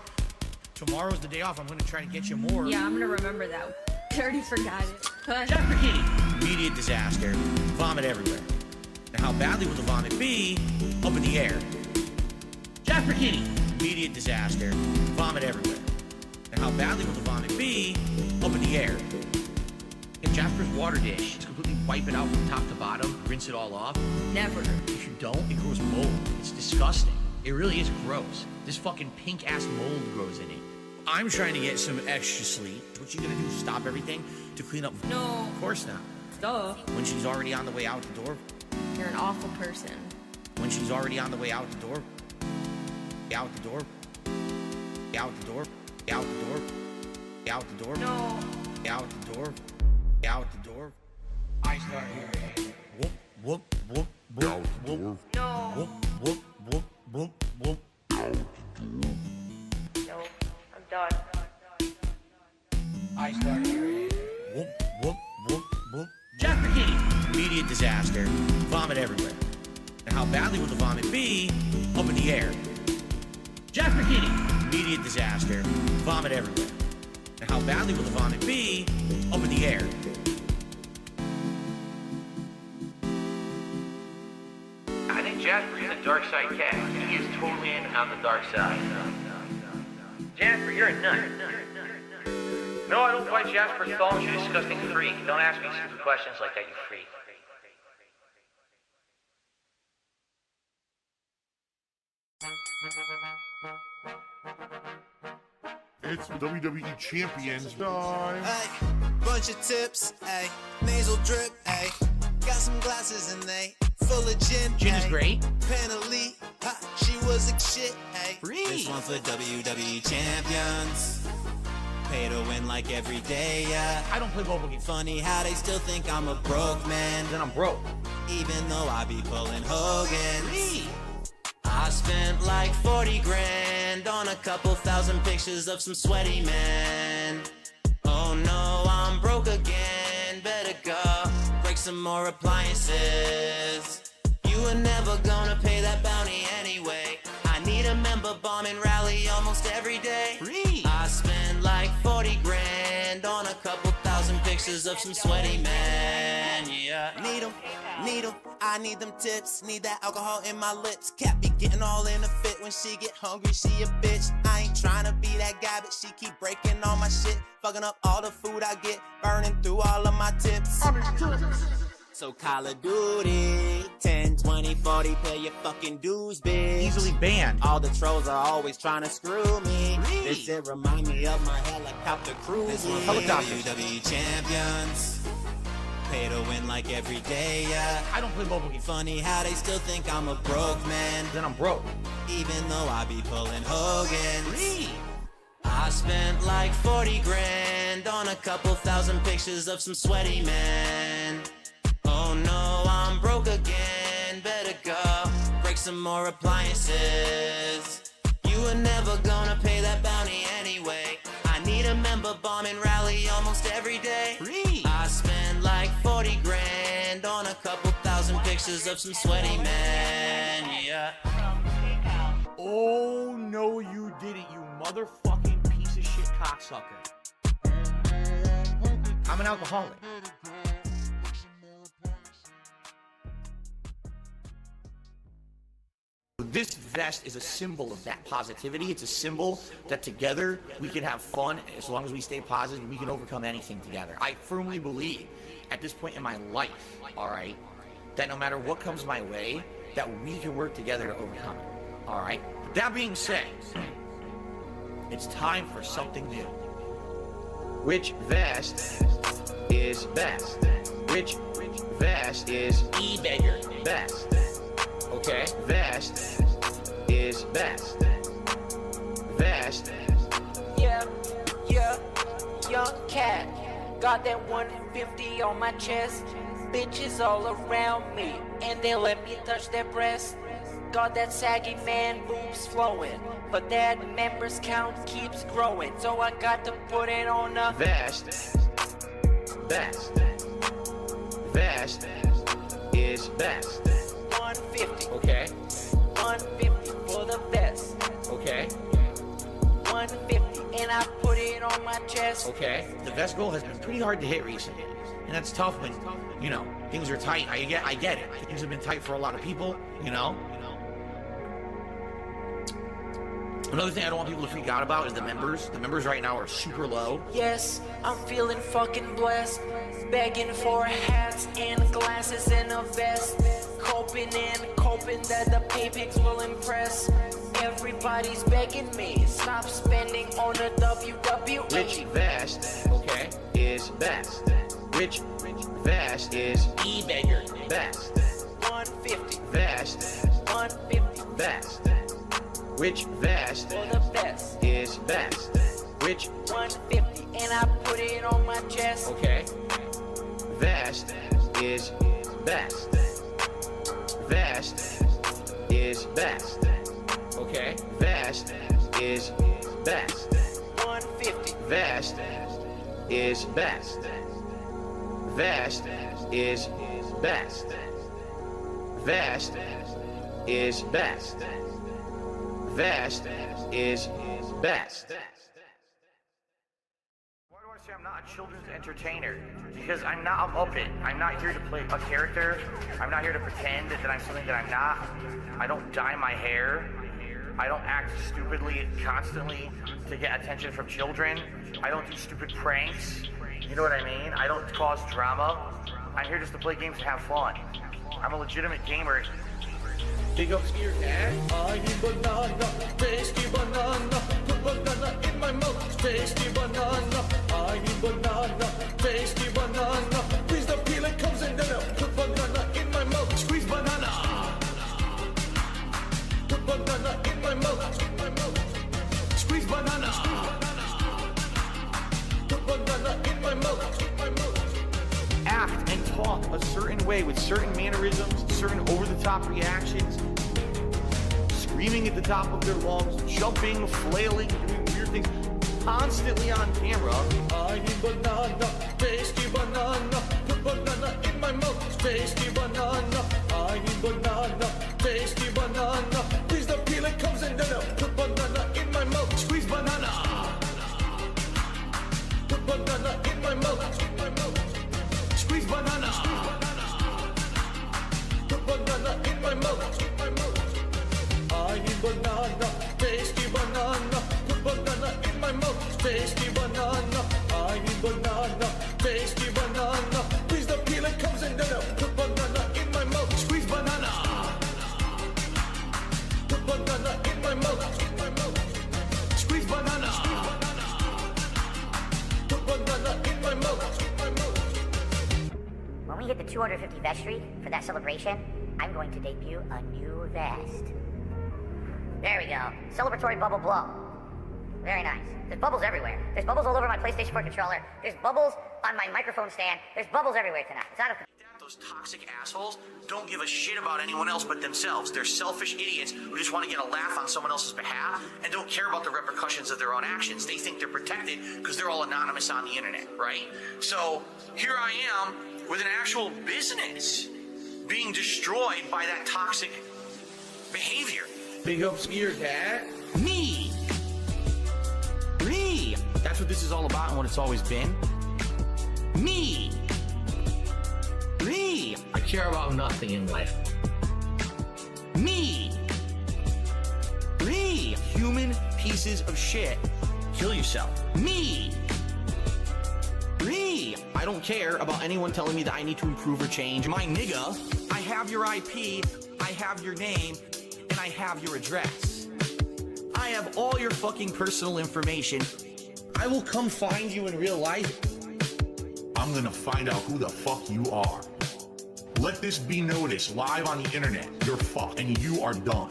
Tomorrow's the day off. I'm gonna try to get you more. Yeah, I'm gonna remember that. I already forgot it. Jasper Kitty! Immediate disaster. Vomit everywhere. And how badly will the vomit be? Up in the air. Jasper Kitty! Immediate disaster. Vomit everywhere. And how badly will the vomit be? Up in the air. If Jasper's water dish, just completely wipe it out from top to bottom, rinse it all off. Never. If you don't, it grows mold. It's disgusting. It really is gross. This fucking pink-ass mold grows in it. I'm trying to get some extra sleep. What you gonna do? Stop everything to clean up? No. Of course not. Duh. When she's already on the way out the door. You're an awful person. When she's already on the way out the door. Out the door. Out the door. Out the door. Out the door. No. Out the door. Out the door. I start hearing whoop, whoop, whoop, whoop, whoop. No. Whoop, whoop, whoop, whoop, whoop. No. I'm done. I start hearing whoop, whoop, whoop, whoop. Jasper Kitty! Immediate disaster. Vomit everywhere. And how badly will the vomit be? Up in the air. Jasper Kitty! Immediate disaster. Vomit everywhere. And how badly will the vomit be? Up in the air. I think Jasper is a dark side cat. He is totally in on the dark side. Jasper, you're a nut. No, I don't fight Jasper's thongs, you disgusting freak. Don't ask me stupid questions like that, you freak. It's WWE Champions time. Hey, bunch of tips, hey, nasal drip, hey, got some glasses and they full of gin. Gin is great. Panelli, ha, she was a shit, hey. Free. This one for WWE Champions. Pay to win like every day, yeah. I don't play mobile games. Funny how they still think I'm a broke man. Then I'm broke. Even though I be pulling Hogan's. Free. I spent like 40 grand on a couple thousand pictures of some sweaty men. Oh no, I'm broke again. Better go break some more appliances. You were never gonna pay that bounty anyway. I need a member bomb and rally almost every day. Free. I spent like 40 grand on a couple thousand pictures of some sweaty men. Yeah, need 'em, I need them tips. Need that alcohol in my lips. Cat be getting all in a fit when she get hungry. She a bitch. I ain't trying to be that guy, but she keep breaking all my shit, fucking up all the food I get, burning through all of my tips. So Call of Duty, 10, 20, 40, pay your fucking dues, bitch. Easily banned. All the trolls are always trying to screw me. This shit remind me of my helicopter cruise. This one WWE Champions. Pay to win like every day, yeah. I don't play mobile games. Funny how they still think I'm a broke man. Then I'm broke. Even though I be pulling Hogan's. Free. I spent like 40 grand on a couple thousand pictures of some sweaty men. Oh no, I'm broke again. Better go break some more appliances. You were never gonna pay that bounty anyway. I need a member bomb and rally almost every day. Free. I spend like 40 grand on a couple thousand pictures of some sweaty men. Yeah. Oh no, you didn't, you motherfucking piece of shit cocksucker. I'm an alcoholic. This vest is a symbol of that positivity. It's a symbol that together we can have fun as long as we stay positive and we can overcome anything together. I firmly believe at this point in my life, all right, that no matter what comes my way, that we can work together to overcome it, all right? But that being said, it's time for something new. Which vest is best? Which vest is e-beggar best? Okay, vest is best. Vest. Yeah, young cat. Got that 150 on my chest. Bitches all around me, and they let me touch their breast. Got that saggy man boobs flowing, but that members count keeps growing. So I got to put it on a vest. Best. Vest is best. 150. Okay. 150 for the vest. Okay. 150, and I put it on my chest. Okay. The vest goal has been pretty hard to hit recently, and that's tough when, you know, things are tight. I get it. Things have been tight for a lot of people, you know. Another thing I don't want people to freak out about is the members. The members right now are super low. Yes, I'm feeling fucking blessed. Begging for hats and glasses and a vest. Hoping that the pay pigs will impress. Everybody's begging me, stop spending on the WWE. Which vest, okay, is best? Which vest is e-beggar best? 150. Vest. 150. Best. Which vest for the best is best? Which 150, and I put it on my chest. Okay. Vest is best. Vest is best. Okay. Vest is best. 150. Vest is best. Vest is best. Vest is best. Vest is best. Why do I say I'm not a children's entertainer? Because I'm not a Muppet. I'm not here to play a character. I'm not here to pretend that I'm something that I'm not. I don't dye my hair. I don't act stupidly constantly to get attention from children. I don't do stupid pranks. You know what I mean? I don't cause drama. I'm here just to play games and have fun. I'm a legitimate gamer. Big ups to your dad. I eat banana, tasty banana, put banana in my mouth. tasty banana. I need banana, tasty banana. Please the peel it comes in, then I'll put banana in my mouth. Squeeze banana. Put banana in my mouth. Squeeze banana. Put banana in my mouth. Act and talk a certain way with certain mannerisms, certain over-the-top reactions, screaming at the top of their lungs, jumping, flailing, doing weird things, constantly on camera. I need banana, tasty banana. Put banana in my mouth. Tasty banana. I need banana, tasty banana. Please the peel it comes in, then I'll put banana in my mouth. Squeeze banana. Put banana in my mouth. Squeeze banana. Put banana in my mouth. I need banana, tasty banana. Put banana in my mouth. Tasty banana. I need banana, tasty banana. Please the peel it comes in, then I'll put banana in my mouth. Squeeze banana. Put banana in my mouth. Squeeze banana. Put banana in my mouth. When we hit the 250 vest streak for that celebration, I'm going to debut a new vest. There we go. Celebratory bubble blow. Very nice. There's bubbles everywhere. There's bubbles all over my PlayStation 4 controller. There's bubbles on my microphone stand. There's bubbles everywhere tonight. It's out of control. Those toxic assholes don't give a shit about anyone else but themselves. They're selfish idiots who just want to get a laugh on someone else's behalf and don't care about the repercussions of their own actions. They think they're protected because they're all anonymous on the internet, right? So here I am with an actual business being destroyed by that toxic behavior. Big ups to your dad. Me. That's what this is all about and what it's always been. Me. I care about nothing in life. Me. Human pieces of shit. Kill yourself. Me. I don't care about anyone telling me that I need to improve or change. My nigga, I have your IP, I have your name, and I have your address. I have all your fucking personal information. I will come find you in real life. I'm gonna find out who the fuck you are. Let this be noticed live on the internet. You're fucked and you are done.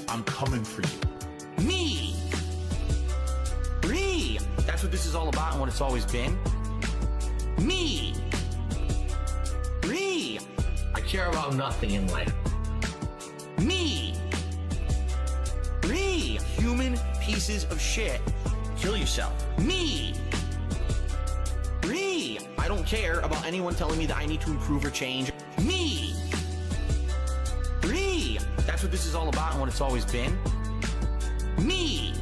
I'm coming for you. Me. That's what this is all about and what it's always been. Me. I care about nothing in life. Me. Human pieces of shit. Kill yourself. Me. I don't care about anyone telling me that I need to improve or change. Me. That's what this is all about and what it's always been. Me.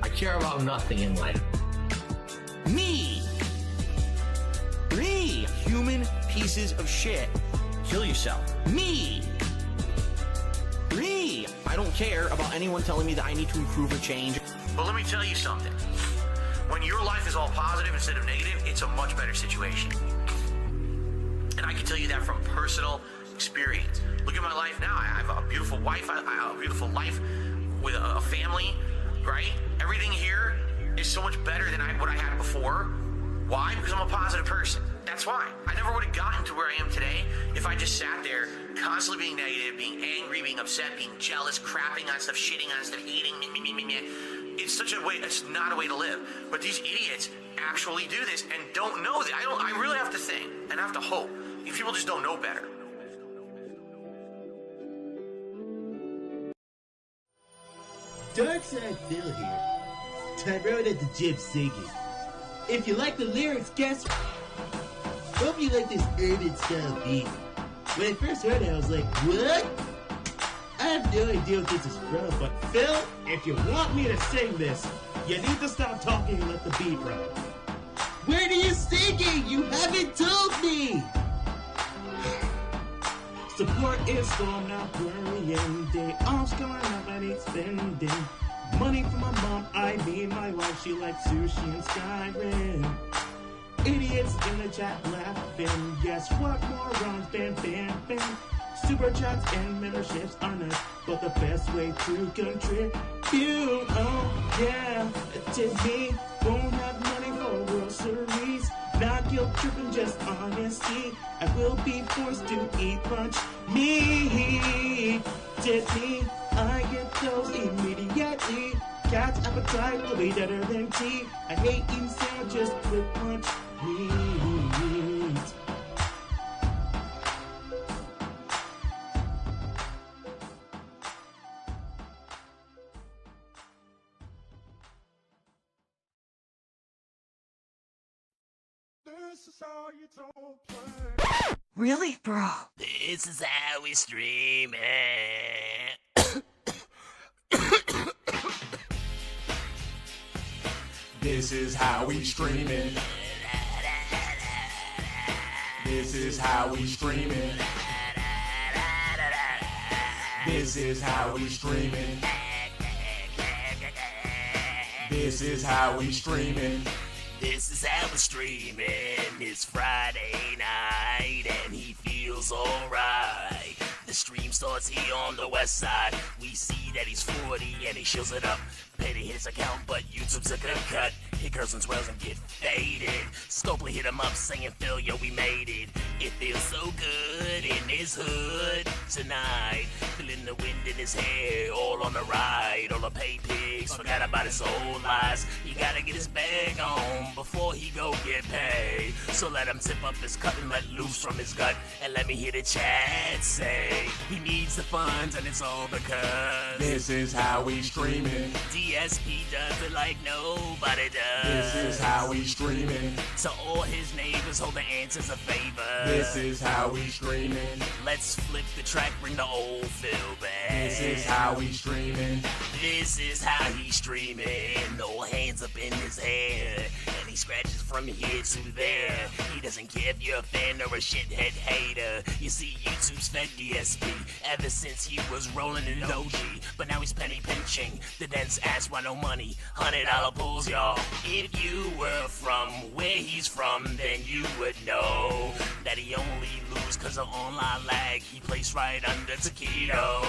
I care about nothing in life. Me. Human pieces of shit. Kill yourself. Me. I don't care about anyone telling me that I need to improve or change. But let me tell you something. When your life is all positive instead of negative, it's a much better situation. And I can tell you that from personal experience. Look at my life now. I have a beautiful wife. I have a beautiful life with a family, right? Everything here is so much better than what I had before. Why? Because I'm a positive person. That's why. I never would have gotten to where I am today if I just sat there constantly being negative, being angry, being upset, being jealous, crapping on stuff, shitting on stuff, hating, It's such a way, it's not a way to live. But these idiots actually do this and don't know that. I really have to think and I have to hope. These people just don't know better. Darkside Phil here. I wrote at the gym singing. If you like the lyrics, guess what? Hope you like this urban style beat. When I first heard it, I was like, what? I have no idea what this is from, but Phil, if you want me to sing this, you need to stop talking and let the beat run. Where do you singing? You haven't told me! Support is gone, not worrying. Day off's going up, I need spending. Money for my mom, I mean my wife, she likes sushi and Skyrim. Idiots in the chat laughing, guess what, morons, bam, bam, bam. Super chats and memberships are nice, but the best way to contribute, oh yeah, tip me. Won't have money for groceries, not guilt tripping, just honesty. I will be forced to eat lunch meat. Tip me, I get those immediately. Cat's appetite will be better than tea. I hate eating sandwiches with lunch meat. This is how you don't play. Really, bro? This is how we stream it. This is how we stream it. This is how we stream it. This is how we stream it. This is how we stream it. This is how we're streaming. It's Friday night and he feels alright. The stream starts here on the west side. We see that he's 40 and he shows it up. Pay to his account, but YouTube took a cut. Hit girls and swells and get faded. Scopely hit him up saying, Phil, yo, we made it. It feels so good in his hood tonight. Feeling the wind in his hair, all on the ride. All the pay pigs, forgot about his old lies. He gotta get his bag on before he go get paid. So let him tip up his cut and let loose from his gut. And let me hear the chat say, he needs the funds and it's all because this is how we stream it. DSP does it like nobody does. This is how we stream it. To all his neighbors, hold the answers a favor. This is how we stream it. Let's flip the track, bring the old Phil back. This is how we stream it. This is how he streaming. No hands up in his hair, and he scratches from here to there. He doesn't care if you're a fan or a shithead hater. You see, YouTube's fed DSP ever since he was rolling in Doji, but now he's penny pinching. The dense ass want no money, $100 pulls, y'all. If you were from where he's from, then you would know that he only lose cause of online lag. He plays right under Taquito.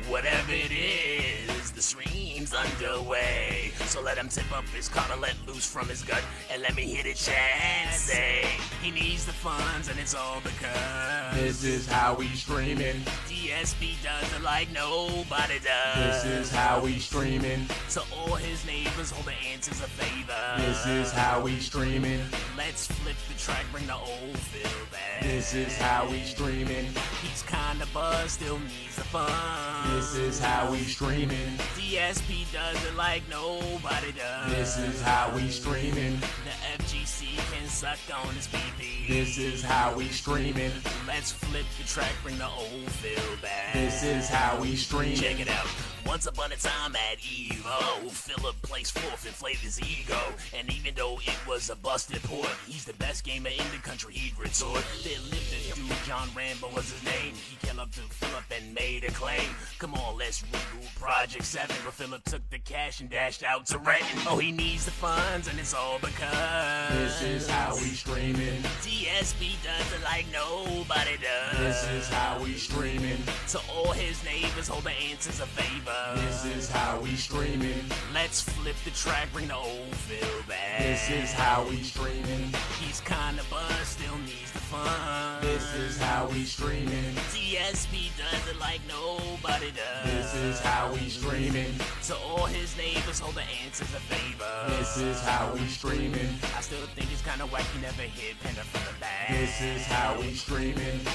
Whatever it is, the stream's underway. So let him tip up his card and let loose from his gut. And let me hear the chat say, he needs the funds and it's all because this is how we stream it. DSP does it like nobody does. This is how we stream it. To all his neighbors, hold the answers a favor. This is how we stream it. Let's flip the track, bring the old Phil back. This is how we stream it. He's kinda buzzed, still needs the funds. This is how we stream it. DSP does it like nobody does. This is how we stream it. The FGC can suck on his PP. This is how we stream it. Let's flip the track, bring the old Phil back. This is how we stream it. Check it out. Once upon a time at Evo, Philip placed fourth, inflated his ego. And even though it was a busted port, he's the best gamer in the country, he'd retort. There lived a dude, John Rambo was his name. He came up to Philip and made a claim. Come on, let's reboot Project 7. But Philip took the cash and dashed out to rent. Oh, he needs the funds, and it's all because this is how we stream it. DSP does it like nobody does. This is how we stream it. To all his neighbors, hold the answers a favor. This is how we stream it. Let's flip the track, bring the old Phil back. This is how we stream it. He's kinda buzzed, still needs the fun. This is how we stream it. DSP does it like nobody does. This is how we stream it. To all his neighbors, hold the answers a favor. This is how we stream it. I still think it's kinda wack he never hit Panda from the back. This is how we stream it.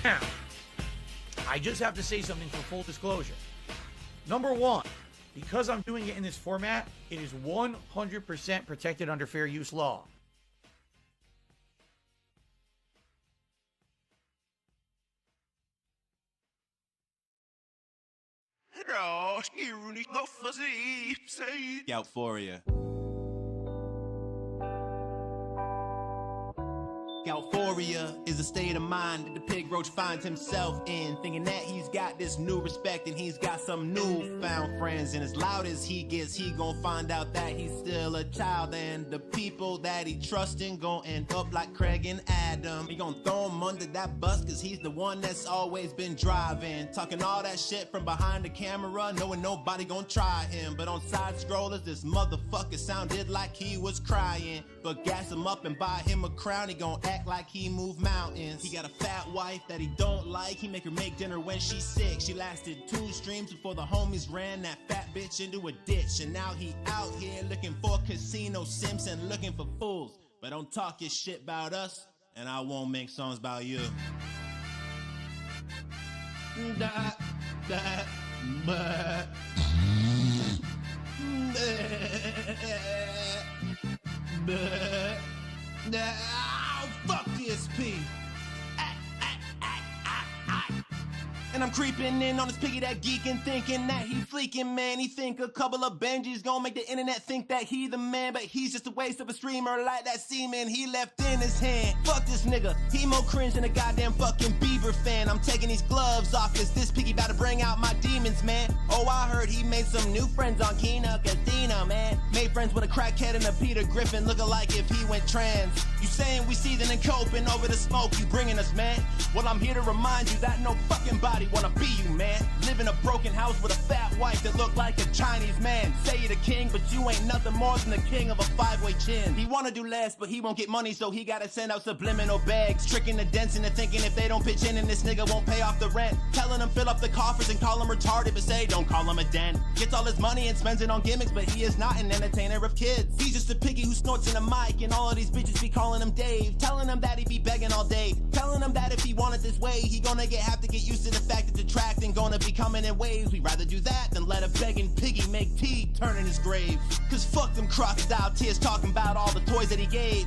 Now, I just have to say something for full disclosure. Number one, because I'm doing it in this format, it is 100% protected under fair use law. Euphoria. Euphoria. is the state of mind that the pig roach finds himself in, thinking that he's got this new respect and he's got some newfound friends, and as loud as he gets, he gon' find out that he's still a child, and the people that he trustin' gon' end up like Craig and Adam. He gon' throw him under that bus cause he's the one that's always been driving, talking all that shit from behind the camera, knowing nobody gon' try him, but on side scrollers this motherfucker sounded like he was crying, but gas him up and buy him a crown, he gon' act like he moved mountains. He got a fat wife that he don't like, he make her make dinner when she's sick. She lasted 2 streams before the homies ran that fat bitch into a ditch, and now he out here looking for casino simps and looking for fools. But don't talk your shit about us and I won't make songs about you. Oh, fuck DSP. And I'm creeping in on this piggy that geeking, thinking that he fleeking, man. He think a couple of Benjis gon' make the internet think that he the man, but he's just a waste of a streamer like that semen he left in his hand. Fuck this nigga, he more cringe than a goddamn fucking Bieber fan. I'm taking these gloves off cause this piggy about to bring out my demons, man. Oh, I heard he made some new friends on Kina Casino, man. Made friends with a crackhead and a Peter Griffin, looking like if he went trans. You saying we seething and coping over the smoke you bringing us, man. Well, I'm here to remind you that no fucking body wanna be you, man. Live in a broken house with a fat wife that look like a Chinese man. Say you're the king, but you ain't nothing more than the king of a 5-way chin. He wanna do less, but he won't get money, so he gotta send out subliminal bags, tricking the dents into thinking if they don't pitch in and this nigga won't pay off the rent. Telling him fill up the coffers and call him retarded, but say don't call him a den. Gets all his money and spends it on gimmicks, but he is not an entertainer of kids. He's just a piggy who snorts in a mic, and all of these bitches be calling him Dave. Telling him that he be begging all day. Telling him that if he wanted this way, he gonna have to get used to the fact that detracting gonna be coming in waves. We'd rather do that than let a begging piggy make tea turn in his grave. Cause fuck them crocodile tears talking about all the toys that he gave.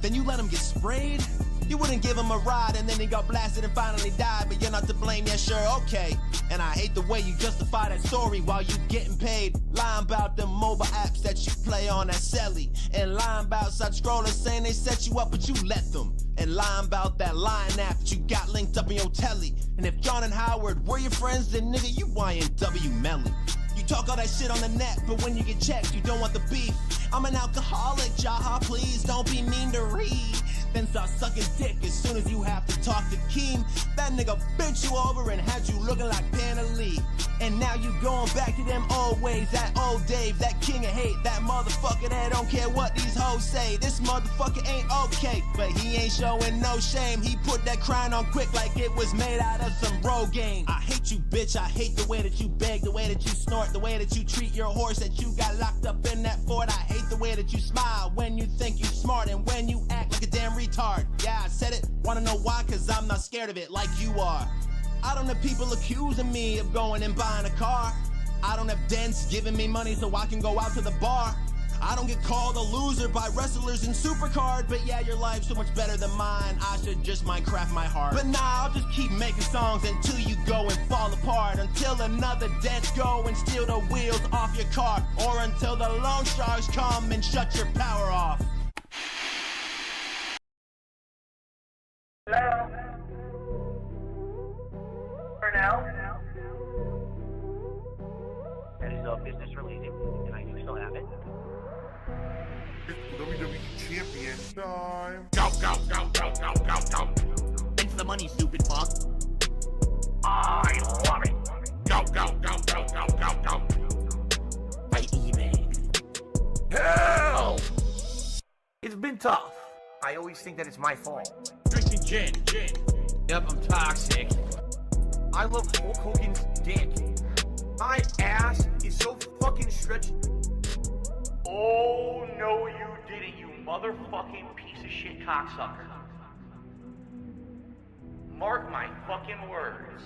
Then you let him get sprayed? You wouldn't give him a ride and then he got blasted and finally died, but you're not to blame, yeah sure, okay. And I hate the way you justify that story while you getting paid. Lying about the mobile apps that you play on that celly, and lying about side scrollers saying they set you up but you let them, and lying about that Line app that you got linked up in your telly. And if John and Howard were your friends, then nigga you YNW Melly. You talk all that shit on the net, but when you get checked, you don't want the beef. I'm an alcoholic, Jaha, please don't be mean to read. Then start sucking dick as soon as you have to talk to Keem. That nigga bent you over and had you looking like Panali. And now you going back to them old ways, that old Dave, that king of hate, that motherfucker that don't care what these hoes say. This motherfucker ain't okay, but he ain't showing no shame. He put that crying on quick like it was made out of some road game. I hate you, bitch, I hate the way that you beg, the way that you snort, the way that you treat your horse that you got locked up in that fort. I hate the way that you smile when you think you smart and when you act like a damn retard. Yeah, I said it, wanna know why? Cause I'm not scared of it like you are. I don't have people accusing me of going and buying a car. I don't have dents giving me money so I can go out to the bar. I don't get called a loser by wrestlers in Supercard, but yeah, your life's so much better than mine. I should just Minecraft my heart. But nah, I'll just keep making songs until you go and fall apart, until another dent go and steal the wheels off your car, or until the loan sharks come and shut your power off. Hello? For now? That is business related, and I do still have it. WWE champion time. Go, go, go, go, go, go, go. Thanks for the money, stupid fuck. I love it. Go, go, go, go, go, go, go. By eBay. Hell! It's been tough. I always think that it's my fault. Drinking gin. Yep, I'm toxic. I love Hulk Hogan's dick. My ass is so fucking stretched. Oh, no you didn't, you motherfucking piece of shit cocksucker. Mark my fucking words.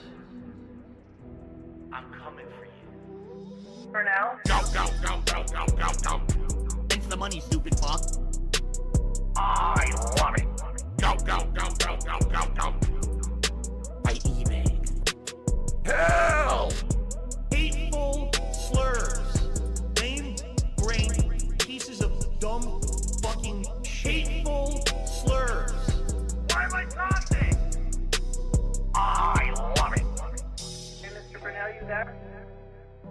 I'm coming for you. For now? Go, go, go, go, go, go, go. Thanks for the money, stupid fuck. I love it. Go, go, go, go, go, go, go. By eBay. Hell! Hateful slurs. Name, brain, pieces of dumb fucking hateful slurs. Why am I talking?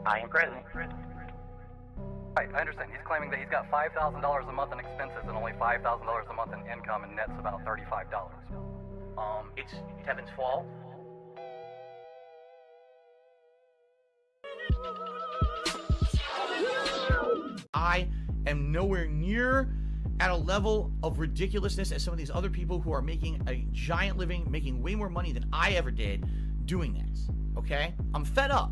I am crazy. Right, I understand. He's claiming that he's got $5,000 a month in expenses and only $5,000 a month in income, and net's about $35. It's Tevin's fault. I am nowhere near at a level of ridiculousness as some of these other people who are making a giant living, making way more money than I ever did doing this, okay? I'm fed up.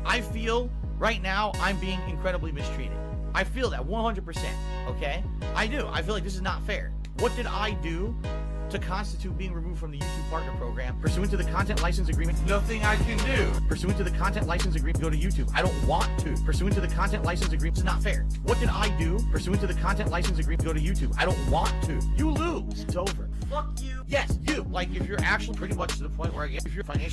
I feel right now I'm being incredibly mistreated. I feel that 100%, okay? I do. I feel like this is not fair. What did I do to constitute being removed from the YouTube Partner Program pursuant to the content license agreement? Nothing I can do. Pursuant to the content license agreement, go to YouTube. I don't want to. Pursuant to the content license agreement, it's not fair. What did I do? Pursuant to the content license agreement, go to YouTube. I don't want to. You lose. It's over. Fuck you. Yes, you. Like, if you're actually pretty much to the point where if you're financially